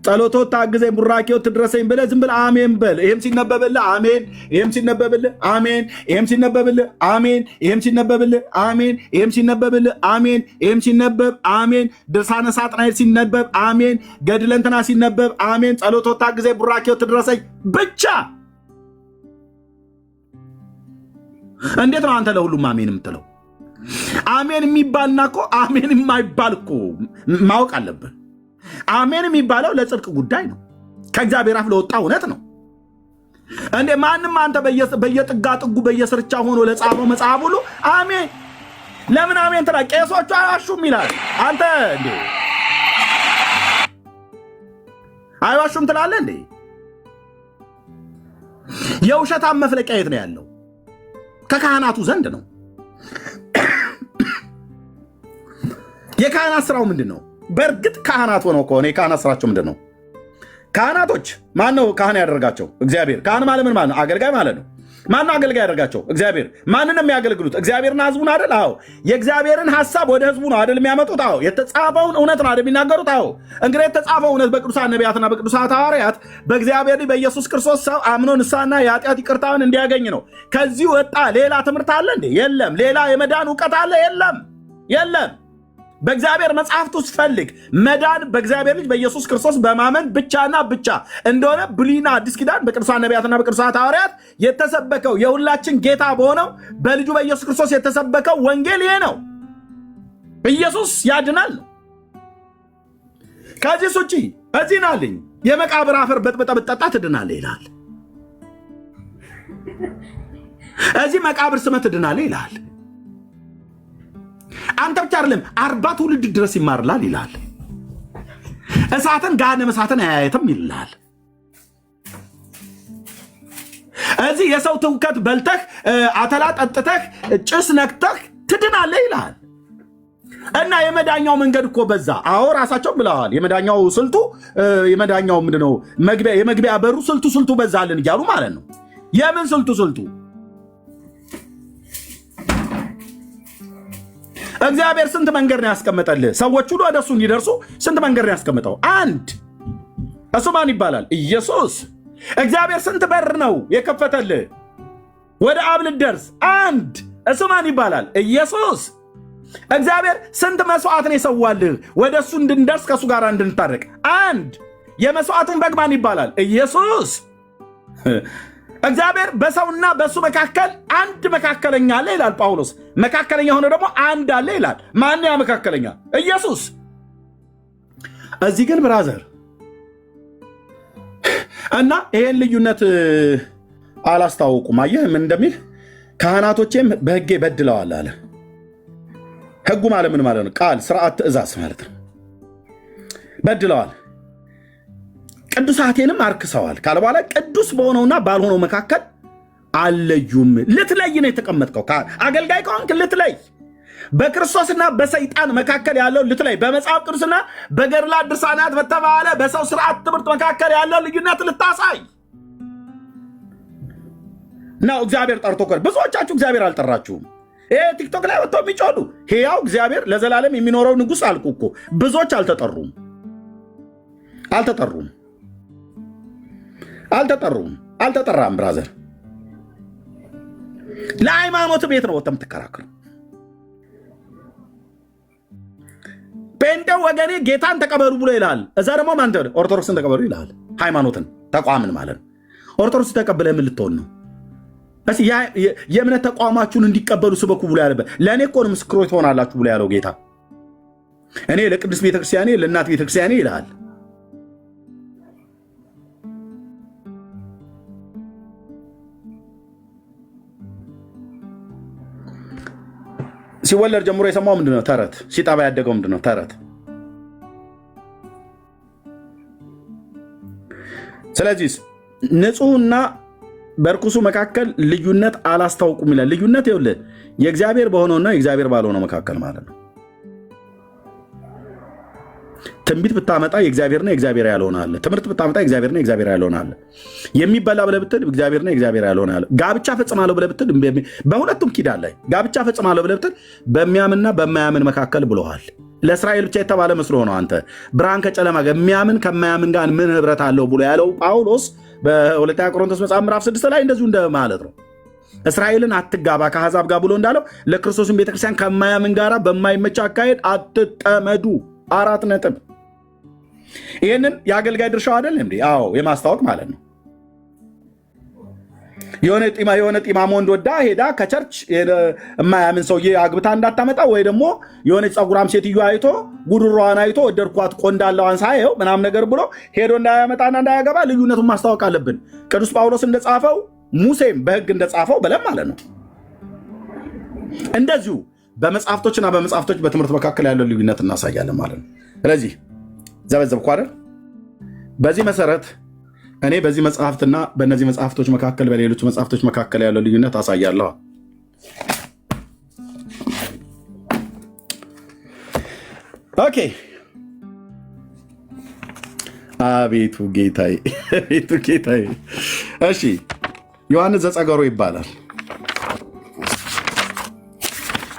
ጸሎቶ ታግዘኝ ቡራኬው ትድረሰኝ ብለህ ዝም ብለህ አሜን በል። ይሄም ሲነበብልህ አሜን፣ ይሄም ሲነበብልህ አሜን፣ ይሄም ሲነበብልህ አሜን፣ ይሄም ሲነበብልህ አሜን፣ ይሄም ሲነበብልህ አሜን፣ ይሄም ሲነበብ አሜን። ድርሳነ ሳጥናኤል ሲነበብ አሜን፣ ገድለ እንትና ሲነበብ አሜን። ጸሎቶ ታግዘኝ ቡራኬው ትድረሰኝ ብቻ። እንዴት ነው አንተ ለሁሉም አሜን የምትለው? አሜን የሚባልና እኮ አሜን የማይባል እኮ ማወቅ አለብን። አሜን የሚባለው ለጽድቅ ጉዳይ ነው፣ ከእግዚአብሔር አፍ ለወጣ እውነት ነው። እንዴ ማንም አንተ በየጥጋ ጥጉ በየስርቻ ሆኖ ለጻፈው መጽሐፍ ሁሉ አሜን ለምን አሜን ትላለህ? ቄሶቹ አይዋሹም ይላል። አንተ እንዴ አይዋሹም ትላለህ እንዴ? የውሸታም መፍለቂያ የት ነው ያለው? ከካህናቱ ዘንድ ነው። የካህናት ስራው ምንድን ነው? በእርግጥ ካህናት ሆነው ከሆነ የካህናት ስራቸው ምንድን ነው? ካህናቶች ማን ነው ካህን ያደረጋቸው? እግዚአብሔር። ካህን ማለት ምን ማለት ነው? አገልጋይ ማለት ነው። ማን ነው አገልጋይ ያደረጋቸው? እግዚአብሔር። ማንን ነው የሚያገለግሉት? እግዚአብሔርና ህዝቡን አይደል? አዎ። የእግዚአብሔርን ሐሳብ ወደ ህዝቡ ነው አይደል የሚያመጡት? አዎ። የተጻፈውን እውነት ነው አይደል የሚናገሩት? አዎ። እንግዲህ የተጻፈው እውነት በቅዱሳን ነቢያትና በቅዱሳት ሐዋርያት በእግዚአብሔር በኢየሱስ ክርስቶስ ሰው አምኖ ንስሐና የኃጢአት ይቅርታውን እንዲያገኝ ነው። ከዚህ ወጣ ሌላ ትምህርት አለ እንዴ? የለም። ሌላ የመዳን እውቀት አለ? የለም፣ የለም። በእግዚአብሔር መጽሐፍት ውስጥ ፈልግ። መዳን በእግዚአብሔር ልጅ በኢየሱስ ክርስቶስ በማመን ብቻና ብቻ እንደሆነ ብሉይና አዲስ ኪዳን በቅዱሳን ነቢያትና በቅዱሳት ሐዋርያት የተሰበከው የሁላችን ጌታ በሆነው በልጁ በኢየሱስ ክርስቶስ የተሰበከው ወንጌል ይሄ ነው። ኢየሱስ ያድናል ነው። ከዚህ ውጪ እዚህ ናልኝ የመቃብር አፈር በጥብጠህ ብትጠጣ ትድናለህ ይላል። እዚህ መቃብር ስመህ ትድናለህ ይላል። አንተ ብቻ አይደለም 40 ትውልድ ድረስ ይማርላል ይላል። እሳትን ገሃነመ እሳትን አያየትም ይላል። እዚህ የሰው ትውከት በልተህ አተላ ጠጥተህ ጭስ ነክተህ ትድናለህ ይላል። እና የመዳኛው መንገድ እኮ በዛ። አዎ ራሳቸው ብለዋል። የመዳኛው ስልቱ የመዳኛው ምንድነው? የመግቢያ በሩ ስልቱ በዛልን እያሉ ማለት ነው። የምን ስልቱ? እግዚአብሔር ስንት መንገድ ነው ያስቀመጠልህ? ሰዎች ሁሉ ወደሱ እንዲደርሱ ስንት መንገድ ነው ያስቀመጠው? አንድ። እሱ ማን ይባላል? ኢየሱስ። እግዚአብሔር ስንት በር ነው የከፈተልህ ወደ አብ ልትደርስ? አንድ። እሱ ማን ይባላል? ኢየሱስ። እግዚአብሔር ስንት መስዋዕት ነው የሰዋልህ ወደ እሱ እንድንደርስ ከእሱ ጋር እንድንታረቅ? አንድ። የመስዋዕቱን በግ ማን ይባላል? ኢየሱስ። እግዚአብሔር በሰውና በእሱ መካከል አንድ መካከለኛ አለ ይላል ጳውሎስ። መካከለኛ ሆነ ደግሞ አንድ አለ ይላል። ማን ያ መካከለኛ? ኢየሱስ። እዚህ ግን ብራዘር እና ይሄን ልዩነት አላስታወቁም። አየህ ምን እንደሚል? ካህናቶቼም በሕጌ በድለዋል አለ። ሕጉ ማለት ምን ማለት ነው? ቃል፣ ስርዓት፣ ትእዛዝ ማለት ነው። በድለዋል ቅዱሳቴንም አርክሰዋል ካለ በኋላ ቅዱስ በሆነውና ባልሆነው መካከል አለዩም። ልትለይ ነው የተቀመጥከው። አገልጋይ ከሆንክ ልትለይ፣ በክርስቶስና በሰይጣን መካከል ያለው ልትለይ፣ በመጽሐፍ ቅዱስና በገድላት ድርሳናት በተባለ በሰው ስርዓት ትምህርት መካከል ያለው ልዩነት ልታሳይ ነው። እግዚአብሔር ጠርቶ ብዙዎቻችሁ እግዚአብሔር አልጠራችሁም። ይሄ ቲክቶክ ላይ ወጥተው የሚጮሉ ሕያው እግዚአብሔር ለዘላለም የሚኖረው ንጉሥ አልኩ እኮ። ብዙዎች አልተጠራም። ብራዘር ለሃይማኖት ቤት ነው ወጥተህ የምትከራከሩ። ጴንጤው ወገኔ ጌታን ተቀበሉ ብሎ ይልሃል። እዛ ደግሞ ማንተ ኦርቶዶክስን ተቀበሉ ይልሃል። ሃይማኖትን ተቋምን ማለት ነው። ኦርቶዶክስ ተቀብለህ ምን ልትሆን ነው? እሺ የእምነት ተቋማችሁን እንዲቀበሉ ስበኩ ብሎ ያለበት ለእኔ እኮ ነው ምስክሮች ትሆናላችሁ ብሎ ያለው ጌታ። እኔ ለቅዱስ ቤተክርስቲያኔ ለእናት ቤተክርስቲያኔ ይልሃል። ሲወለድ ጀምሮ የሰማው ምንድነው? ተረት። ሲጠባ ያደገው ምንድነው? ተረት። ስለዚህ ንጹሕና በርኩሱ መካከል ልዩነት አላስታውቁም ይላል። ልዩነት ይኸውልህ የእግዚአብሔር በሆነውና የእግዚአብሔር ባልሆነው መካከል ማለት ነው። ትንቢት ብታመጣ የእግዚአብሔርና የእግዚአብሔር ያልሆነ አለ። ትምህርት ብታመጣ የእግዚአብሔርና የእግዚአብሔር ያልሆነ አለ። የሚበላ ብለህ ብትል እግዚአብሔርና የእግዚአብሔር ያልሆነ አለ። ጋብቻ ፈጽማለሁ ብለህ ብትል በሁለቱም ኪዳን ላይ ጋብቻ ፈጽማለሁ ብለህ ብትል በሚያምንና በማያምን መካከል ብለዋል። ለእስራኤል ብቻ የተባለ መስሎ ነው። አንተ ብርሃን ከጨለማ ጋር የሚያምን ከማያምን ጋር ምን ህብረት አለው ብሎ ያለው ጳውሎስ በሁለተኛ ቆሮንቶስ መጽሐፍ ምዕራፍ 6 ላይ እንደዚሁ እንደማለት ነው። እስራኤልን አትጋባ ከአሕዛብ ጋር ብሎ እንዳለው ለክርስቶስን ቤተክርስቲያን ከማያምን ጋራ በማይመች አካሄድ አትጠመዱ። 4 ነጥብ። ይህንን የአገልጋይ ድርሻው አይደል እንዴ? አዎ የማስታወቅ ማለት ነው። የሆነ ጢማም ወንድ ወዳ ሄዳ ከቸርች የማያምን ሰውዬ አግብታ እንዳታመጣ ወይ ደግሞ የሆነ ፀጉራም ሴትዮ አይቶ ጉድሯን አይቶ ወደድኳት ቆንዳለዋን ሳየው ምናምን ነገር ብሎ ሄዶ እንዳያመጣና እንዳያገባ ልዩነቱን ማስታወቅ አለብን። ቅዱስ ጳውሎስ እንደጻፈው ሙሴም በሕግ እንደጻፈው በለም ማለት ነው። እንደዚሁ በመጽሐፍቶችና በመጽሐፍቶች በትምህርት መካከል ያለው ልዩነት እናሳያለን ማለት ነው። ስለዚህ ዘበዘብኩ አይደል? በዚህ መሰረት እኔ በዚህ መጽሐፍትና በእነዚህ መጽሐፍቶች መካከል በሌሎች መጽሐፍቶች መካከል ያለው ልዩነት አሳያለሁ። ኦኬ። አቤቱ ጌታዬ፣ አቤቱ ጌታዬ። እሺ፣ ዮሐንስ ዘጸገሮ ይባላል።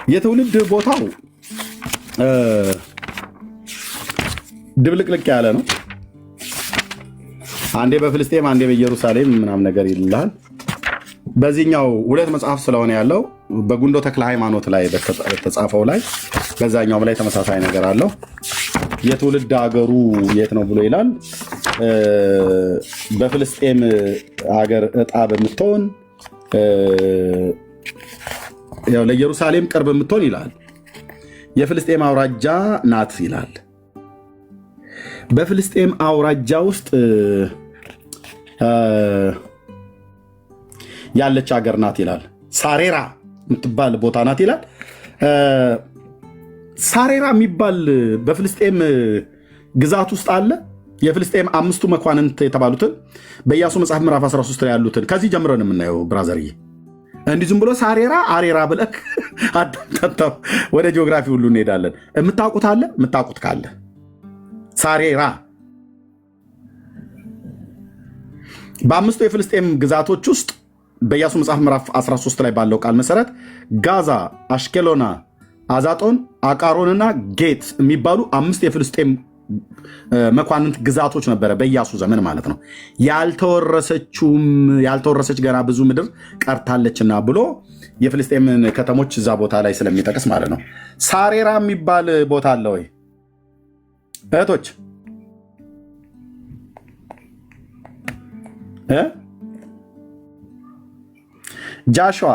የትውልድ ቦታው ድብልቅልቅ ያለ ነው። አንዴ በፍልስጤም አንዴ በኢየሩሳሌም ምናምን ነገር ይላል። በዚህኛው ሁለት መጽሐፍ ስለሆነ ያለው በጉንዶ ተክለ ሃይማኖት ላይ በተጻፈው ላይ በዛኛውም ላይ ተመሳሳይ ነገር አለው። የትውልድ ሀገሩ የት ነው ብሎ ይላል። በፍልስጤም ሀገር እጣ በምትሆን ለኢየሩሳሌም ቅርብ የምትሆን ይላል። የፍልስጤም አውራጃ ናት ይላል። በፍልስጤም አውራጃ ውስጥ ያለች ሀገር ናት ይላል። ሳሬራ የምትባል ቦታ ናት ይላል። ሳሬራ የሚባል በፍልስጤም ግዛት ውስጥ አለ። የፍልስጤም አምስቱ መኳንንት የተባሉትን በኢያሱ መጽሐፍ ምዕራፍ 13 ላይ ያሉትን ከዚህ ጀምረን የምናየው ብራዘርዬ። እንዲህ ዝም ብሎ ሳሬራ አሬራ ብለህ አዳምጠው ወደ ጂኦግራፊ ሁሉ እንሄዳለን። የምታውቁት አለ? የምታውቁት ካለ ሳሬራ በአምስቱ የፍልስጤም ግዛቶች ውስጥ በኢያሱ መጽሐፍ ምዕራፍ 13 ላይ ባለው ቃል መሰረት ጋዛ፣ አሽኬሎና፣ አዛጦን፣ አቃሮንና ጌት የሚባሉ አምስት የፍልስጤም መኳንንት ግዛቶች ነበረ በኢያሱ ዘመን ማለት ነው። ያልተወረሰች ገና ብዙ ምድር ቀርታለችና ብሎ የፍልስጤምን ከተሞች እዛ ቦታ ላይ ስለሚጠቅስ ማለት ነው። ሳሬራ የሚባል ቦታ አለ ወይ እህቶች? ጃሽዋ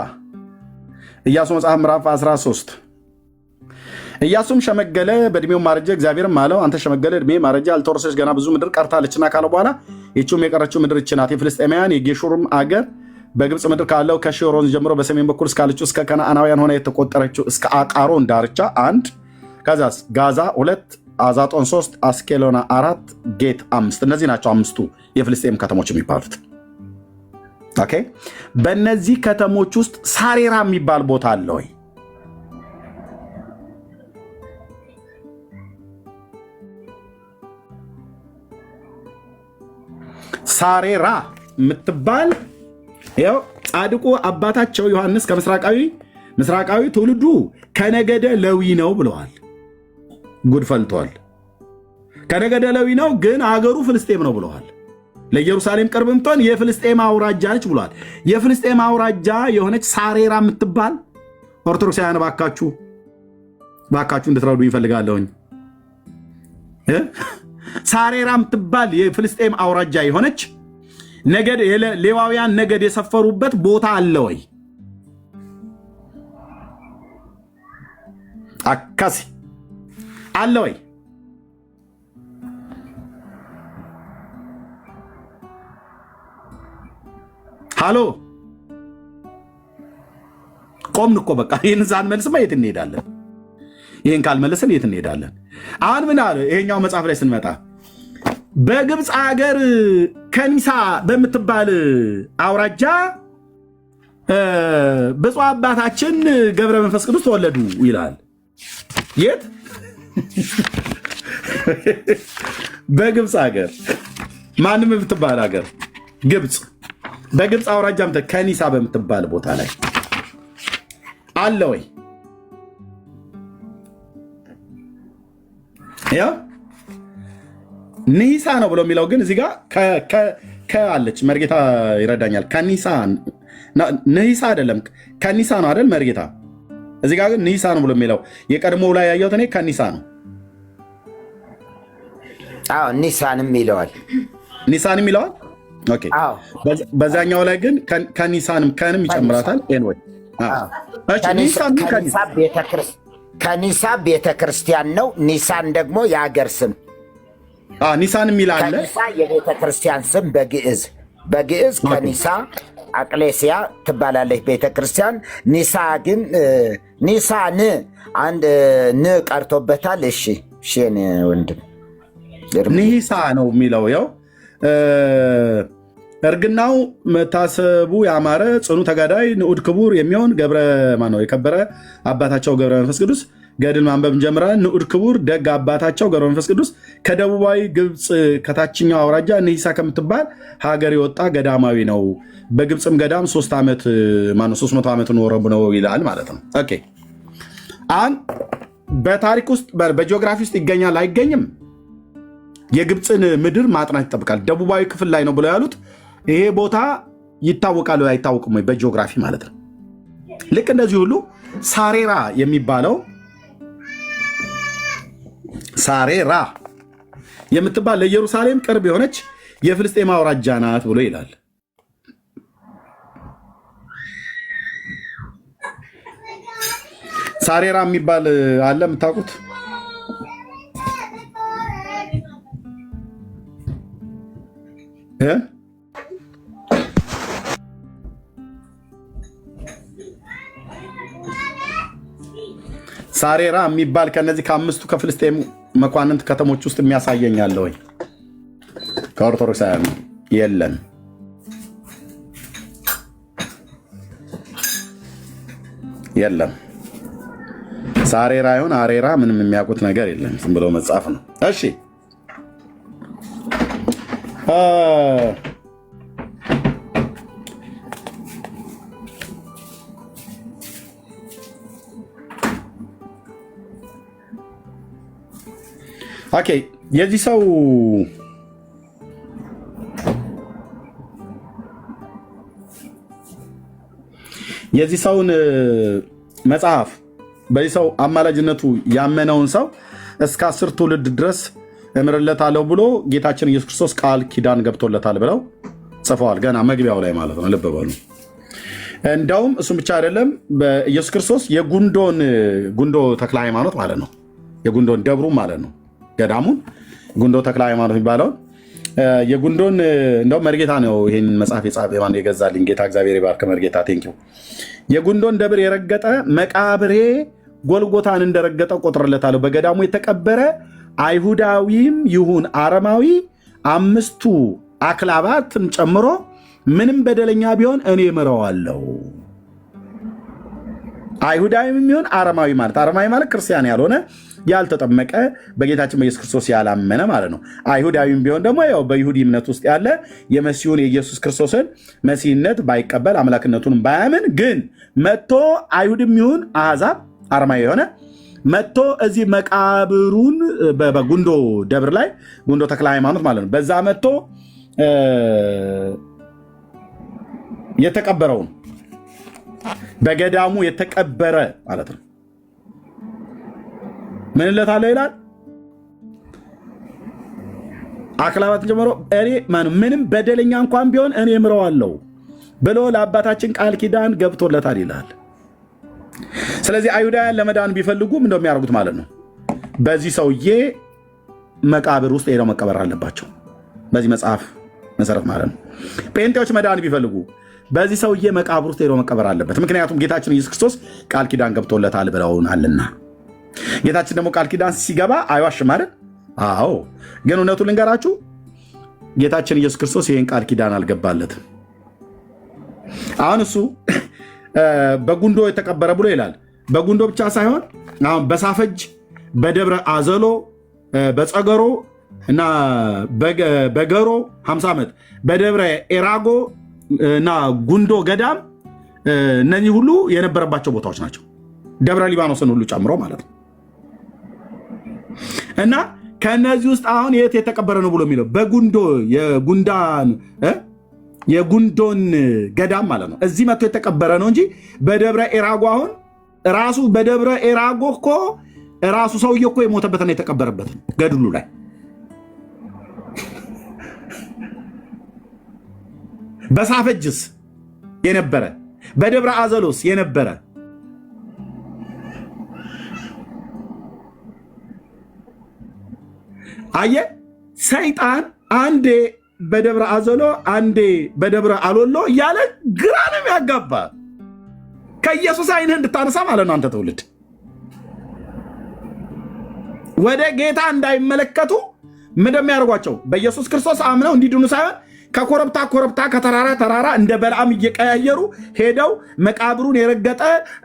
ኢያሱ መጽሐፍ ምዕራፍ 13 ኢያሱም ሸመገለ፣ በእድሜው ማረጀ። እግዚአብሔርም አለው አንተ ሸመገለ፣ እድሜ ማረጀ፣ ያልተወረሰች ገና ብዙ ምድር ቀርታለችና ካለ በኋላ ይህችም የቀረችው ምድር ይህች ናት። የፍልስጤማውያን የጌሹርም አገር በግብፅ ምድር ካለው ከሺር ወንዝ ጀምሮ በሰሜን በኩል እስካለችው እስከ ከነዓናውያን ሆነ የተቆጠረችው እስከ አቃሮን ዳርቻ 1፣ ከዛስ ጋዛ 2፣ አዛጦን 3፣ አስኬሎና 4፣ ጌት 5። እነዚህ ናቸው አምስቱ የፍልስጤም ከተሞች የሚባሉት። ኦኬ። በእነዚህ ከተሞች ውስጥ ሳሬራ የሚባል ቦታ አለ ወይ? ሳሬራ የምትባል ያው ጻድቁ አባታቸው ዮሐንስ ከምስራቃዊ ትውልዱ ከነገደ ሌዊ ነው ብለዋል። ጉድ ፈልቷል። ከነገደ ሌዊ ነው ግን አገሩ ፍልስጤም ነው ብለዋል። ለኢየሩሳሌም ቅርብ ምትሆን የፍልስጤም አውራጃ ነች ብለዋል። የፍልስጤም አውራጃ የሆነች ሳሬራ የምትባል ኦርቶዶክሳውያን ባካችሁ እንድትረዱ ይፈልጋለሁኝ። ሳሬራ የምትባል የፍልስጤም አውራጃ የሆነች ሌዋውያን ነገድ የሰፈሩበት ቦታ አለ ወይ? አካሲ አለ ወይ? ሃሎ ቆምን እኮ በቃ። ይህን ሳንመልስማ የት እንሄዳለን? ይህን ካልመለስን የት እንሄዳለን? አሁን ምን አለ ይሄኛው መጽሐፍ ላይ ስንመጣ በግብፅ አገር ከኒሳ በምትባል አውራጃ ብፁዕ አባታችን ገብረ መንፈስ ቅዱስ ተወለዱ ይላል። የት? በግብፅ አገር ማንም በምትባል አገር ግብፅ፣ በግብፅ አውራጃ ከኒሳ በምትባል ቦታ ላይ አለ ወይ? ያ ኒሳ ነው ብሎ የሚለው ግን እዚህ ጋር ከአለች መርጌታ ይረዳኛል። ከኒሳ ኒሳ አይደለም ከኒሳ ነው አይደል መርጌታ? እዚህ ጋር ግን ኒሳ ነው ብሎ የሚለው የቀድሞው ላይ ያየሁት እኔ ከኒሳ ነው። አዎ ኒሳንም ይለዋል። ኒሳንም ይለዋል። ኦኬ። በዛኛው ላይ ግን ከንም ይጨምራታል። ኤንወይ ከኒሳ ቤተክርስቲያን ነው። ኒሳን ደግሞ የሀገር ስም ኒሳን የሚላለ ከኒሳ የቤተክርስቲያን ስም በግዕዝ ከኒሳ አቅሌሲያ ትባላለች ቤተክርስቲያን። ኒሳ ግን ኒሳን አንድ ን ቀርቶበታል። እሺ ወንድም ኒሳ ነው የሚለው ያው እርግናው መታሰቡ ያማረ ጽኑ ተጋዳይ ንዑድ ክቡር የሚሆን የከበረ አባታቸው ገብረ መንፈስ ቅዱስ ገድል ማንበብ እንጀምራለን። ንዑድ ክቡር ደግ አባታቸው ገብረ መንፈስ ቅዱስ ከደቡባዊ ግብፅ ከታችኛው አውራጃ ንሂሳ ከምትባል ሀገር የወጣ ገዳማዊ ነው። በግብፅም ገዳም 300 ዓመት ኖረ ነው ይላል ማለት ነው። ኦኬ አሁን በታሪክ ውስጥ በጂኦግራፊ ውስጥ ይገኛል አይገኝም? የግብፅን ምድር ማጥናት ይጠብቃል። ደቡባዊ ክፍል ላይ ነው ብለው ያሉት ይሄ ቦታ ይታወቃል አይታወቅም ወይ? በጂኦግራፊ ማለት ነው። ልክ እንደዚህ ሁሉ ሳሬራ የሚባለው ሳሬራ የምትባል ለኢየሩሳሌም ቅርብ የሆነች የፍልስጤም አውራጃ ናት ብሎ ይላል። ሳሬራ የሚባል አለ የምታውቁት? ሳሬራ የሚባል ከነዚህ ከአምስቱ ከፍልስጤም መኳንንት ከተሞች ውስጥ የሚያሳየኛለ ወይ? ከኦርቶዶክሳውያን የለም። የለም። ሳሬራ ይሁን አሬራ ምንም የሚያውቁት ነገር የለም። ዝም ብሎ መጽሐፍ ነው። እሺ ኦኬ የዚህ ሰው ሰውን መጽሐፍ በዚህ ሰው አማላጅነቱ ያመነውን ሰው እስከ 10 ትውልድ ድረስ እምርለታለሁ ብሎ ጌታችን ኢየሱስ ክርስቶስ ቃል ኪዳን ገብቶለታል ብለው ጽፈዋል። ገና መግቢያው ላይ ማለት ነው። ልብ በሉ። እንደውም እሱም ብቻ አይደለም። በኢየሱስ ክርስቶስ ጉንዶ ተክለ ሃይማኖት ማለት ነው። የጉንዶን ደብሩ ማለት ነው። ገዳሙን ጉንዶ ተክለ ሃይማኖት የሚባለውን የጉንዶን እንደውም መርጌታ ነው ይህን መጽሐፍ የገዛልኝ። ጌታ እግዚአብሔር ይባርክ መርጌታ። ቴንኪው። የጉንዶን ደብር የረገጠ መቃብሬ ጎልጎታን እንደረገጠ ቆጥርለታለሁ። በገዳሙ የተቀበረ አይሁዳዊም ይሁን አረማዊ 5ቱ አክላባትን ጨምሮ ምንም በደለኛ ቢሆን እኔ እምረዋለሁ። አይሁዳዊም ይሁን አረማዊ ማለት ክርስቲያን ያልሆነ ያልተጠመቀ በጌታችን በኢየሱስ ክርስቶስ ያላመነ ማለት ነው። አይሁዳዊም ቢሆን ደግሞ ያው በይሁዲ እምነት ውስጥ ያለ የመሲሁን የኢየሱስ ክርስቶስን መሲህነት ባይቀበል አምላክነቱን ባያምን ግን መጥቶ አይሁድም ይሁን አሕዛብ አረማዊ የሆነ መጥቶ እዚህ መቃብሩን በጉንዶ ደብር ላይ ጉንዶ ተክለ ሃይማኖት ማለት ነው በዛ መጥቶ የተቀበረውን በገዳሙ የተቀበረ ማለት ነው ምን እለታለሁ ይላል። አክላባትን ጀምሮ እኔ ምንም በደለኛ እንኳን ቢሆን እኔ እምረዋለሁ ብሎ ለአባታችን ቃል ኪዳን ገብቶለታል ይላል። ስለዚህ አይሁዳውያን ለመዳን ቢፈልጉም እንደሚያደርጉት ማለት ነው በዚህ ሰውዬ መቃብር ውስጥ ሄደው መቀበር አለባቸው። በዚህ መጽሐፍ መሰረት ማለት ነው። ጴንጤዎች መዳን ቢፈልጉ በዚህ ሰውዬ መቃብር ውስጥ ሄደው መቀበር አለበት። ምክንያቱም ጌታችን ኢየሱስ ክርስቶስ ቃል ኪዳን ገብቶለታል ብለውናልና። ጌታችን ደግሞ ቃል ኪዳን ሲገባ አይዋሽም አይደል? አዎ። ግን እውነቱን ልንገራችሁ ጌታችን ኢየሱስ ክርስቶስ ይህን ቃል ኪዳን አልገባለትም። አሁን እሱ በጉንዶ የተቀበረ ብሎ ይላል። በጉንዶ ብቻ ሳይሆን አሁን በሳፈጅ፣ በደብረ አዘሎ፣ በጸገሮ እና በገሮ 50 ዓመት በደብረ ኤራጎ እና ጉንዶ ገዳም እነዚህ ሁሉ የነበረባቸው ቦታዎች ናቸው። ደብረ ሊባኖስን ሁሉ ጨምሮ ማለት ነው። እና ከነዚህ ውስጥ አሁን የት የተቀበረ ነው ብሎ የሚለው በጉንዶ የጉንዶን ገዳም ማለት ነው እዚህ መጥቶ የተቀበረ ነው እንጂ በደብረ ኤራጎ አሁን ራሱ በደብረ ኤራጎ እኮ ራሱ ሰውዬ እኮ የሞተበትና የተቀበረበት ገድሉ ላይ በሳፈጅስ የነበረ በደብረ አዘሎስ የነበረ አየ ሰይጣን አንዴ በደብረ አዘሎ አንዴ በደብረ አሎሎ እያለ ግራ ነው የሚያጋባ። ከኢየሱስ ዓይንህ እንድታነሳ ማለት ነው። አንተ ትውልድ ወደ ጌታ እንዳይመለከቱ እንደሚያደርጓቸው በኢየሱስ ክርስቶስ አምነው እንዲድኑ ሳይሆን ከኮረብታ ኮረብታ ከተራራ ተራራ እንደ በልዓም እየቀያየሩ ሄደው መቃብሩን የረገጠ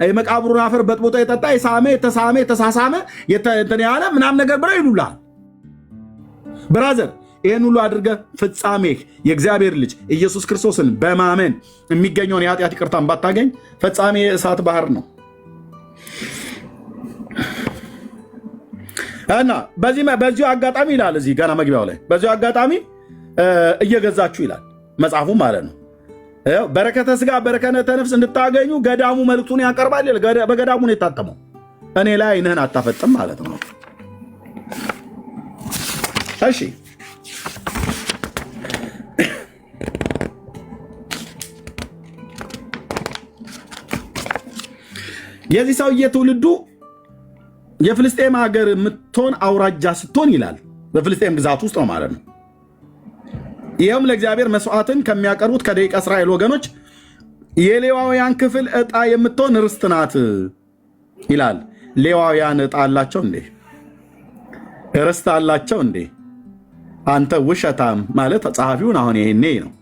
የመቃብሩን አፈር በጥብጦ የጠጣ የሳመ የተሳመ የተሳሳመ እንትን ያለ ምናምን ነገር ብለው ይሉልሃል። ብራዘር ይህን ሁሉ አድርገህ ፍጻሜህ የእግዚአብሔር ልጅ ኢየሱስ ክርስቶስን በማመን የሚገኘውን የኃጢአት ይቅርታን ባታገኝ ፍጻሜ የእሳት ባህር ነው እና በዚሁ አጋጣሚ ይላል እዚህ ገና መግቢያው ላይ በዚሁ አጋጣሚ እየገዛችሁ ይላል መጽሐፉ ማለት ነው። በረከተ ስጋ በረከተ ነፍስ እንድታገኙ ገዳሙ መልእክቱን ያቀርባል። በገዳሙ ነው የታተመው። እኔ ላይ ዓይንህን አታፈጥም ማለት ነው። እሺ የዚህ ሰውዬ ትውልዱ የፍልስጤም ሀገር የምትሆን አውራጃ ስትሆን ይላል በፍልስጤም ግዛት ውስጥ ነው ማለት ነው። ይህም ለእግዚአብሔር መስዋዕትን ከሚያቀርቡት ከደቂቀ እስራኤል ወገኖች የሌዋውያን ክፍል ዕጣ የምትሆን ርስት ናት ይላል። ሌዋውያን ዕጣ አላቸው እንዴ? ርስት አላቸው እንዴ? አንተ ውሸታም ማለት ጸሐፊውን አሁን ይሄኔ ነው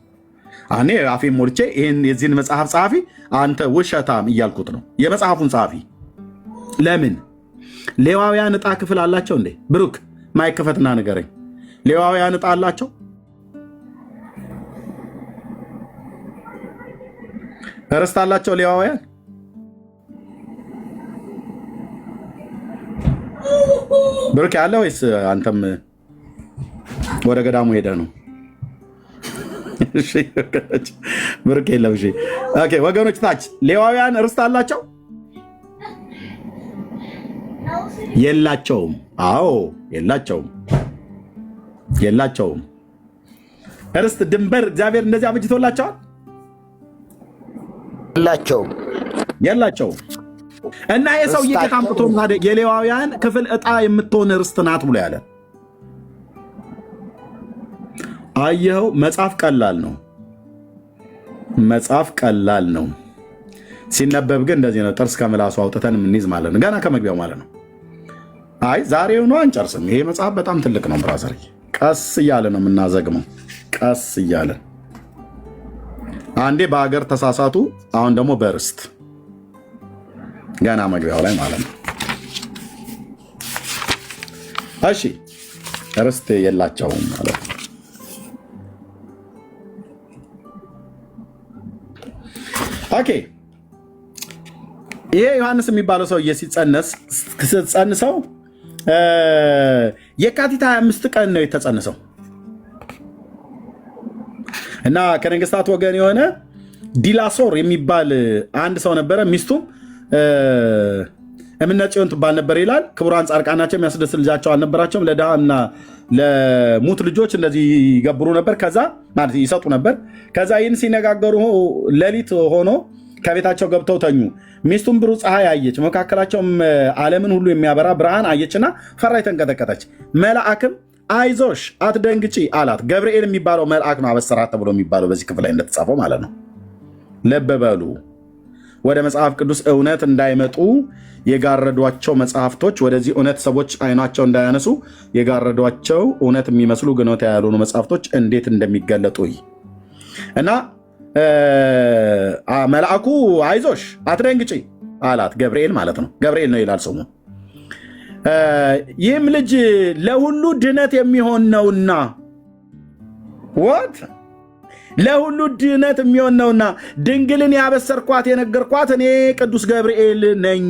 እኔ አፌን ሞልቼ ይሄን የዚህን መጽሐፍ ጸሐፊ አንተ ውሸታም እያልኩት ነው። የመጽሐፉን ጸሐፊ ለምን ሌዋውያን ዕጣ ክፍል አላቸው እንዴ? ብሩክ ማይከፈትና ንገረኝ። ሌዋውያን ዕጣ አላቸው? ርስት አላቸው ሌዋውያን? ብሩክ ያለ ወይስ አንተም ወደ ገዳሙ ሄደ ነው? ብሩክ የለም። እሺ ኦኬ ወገኖች ታች ሌዋውያን ርስት አላቸው? የላቸውም። አዎ የላቸውም። ርስት ድንበር እግዚአብሔር እንደዚህ አብጅቶላቸዋል? የላቸውም። እና የሰውዬ ጌታ አምጥቶ የሌዋውያን ክፍል ዕጣ የምትሆን ርስት ናት ብሎ ያለ አየኸው። መጽሐፍ ቀላል ነው። ሲነበብ ግን እንደዚህ ነው። ጥርስ ከምላሱ አውጥተን የምንይዝ ማለት ነው። ገና ከመግቢያው ማለት ነው። አይ ዛሬው ነው አንጨርስም። ይሄ መጽሐፍ በጣም ትልቅ ነው ብራዘር። ቀስ እያለ ነው የምናዘግመው። ቀስ እያለ አንዴ በሀገር ተሳሳቱ፣ አሁን ደግሞ በርስት ገና መግቢያው ላይ ማለት ነው። እሺ ርስት የላቸውም ማለት ነው። ኦኬ ይሄ ዮሐንስ የሚባለው ሰውዬ ሲጸንሰው የካቲት 25 ቀን ነው የተጸነሰው እና ከነገስታት ወገን የሆነ ዲላሶር የሚባል አንድ ሰው ነበረ። ሚስቱም እምነ ጽዮን ትባል ነበር ይላል። ክቡራን ጻድቃን ናቸው፣ የሚያስደስት ልጃቸው አልነበራቸውም። ለድሃና ለሙት ልጆች እንደዚህ ይገብሩ ነበር፣ ከዛ ማለት ይሰጡ ነበር። ከዛ ይህን ሲነጋገሩ ሌሊት ሆኖ ከቤታቸው ገብተው ተኙ። ሚስቱም ብሩህ ፀሐይ አየች፣ መካከላቸውም ዓለምን ሁሉ የሚያበራ ብርሃን አየችና ፈራች፣ ተንቀጠቀጠች። መልአክም አይዞሽ አትደንግጪ አላት። ገብርኤል የሚባለው መልአክ ነው አበሰራት ተብሎ የሚባለው በዚህ ክፍል ላይ እንደተጻፈው ማለት ነው። ልብ በሉ። ወደ መጽሐፍ ቅዱስ እውነት እንዳይመጡ የጋረዷቸው መጽሐፍቶች፣ ወደዚህ እውነት ሰዎች አይናቸው እንዳያነሱ የጋረዷቸው እውነት የሚመስሉ ግን እውነት ያልሆኑ መጽሐፍቶች እንዴት እንደሚገለጡ እና መልአኩ አይዞሽ አትደንግጪ አላት። ገብርኤል ማለት ነው። ገብርኤል ነው ይላል ስሙ። ይህም ልጅ ለሁሉ ድነት የሚሆን ነውና ወት ለሁሉ ድነት የሚሆን ነውና ድንግልን ያበሰርኳት የነገርኳት እኔ ቅዱስ ገብርኤል ነኝ።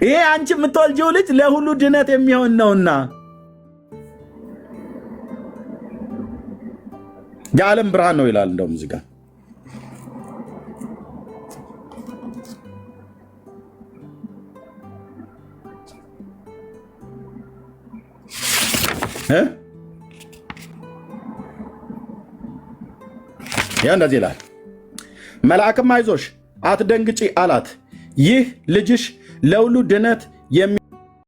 ይሄ አንቺ የምትወልጂው ልጅ ለሁሉ ድነት የሚሆን ነውና የዓለም ብርሃን ነው ይላል። እንደውም እዚህ ጋር ያ እንደዚህ ይላል። መልአክም አይዞሽ አትደንግጪ አላት፣ ይህ ልጅሽ ለሁሉ ድነት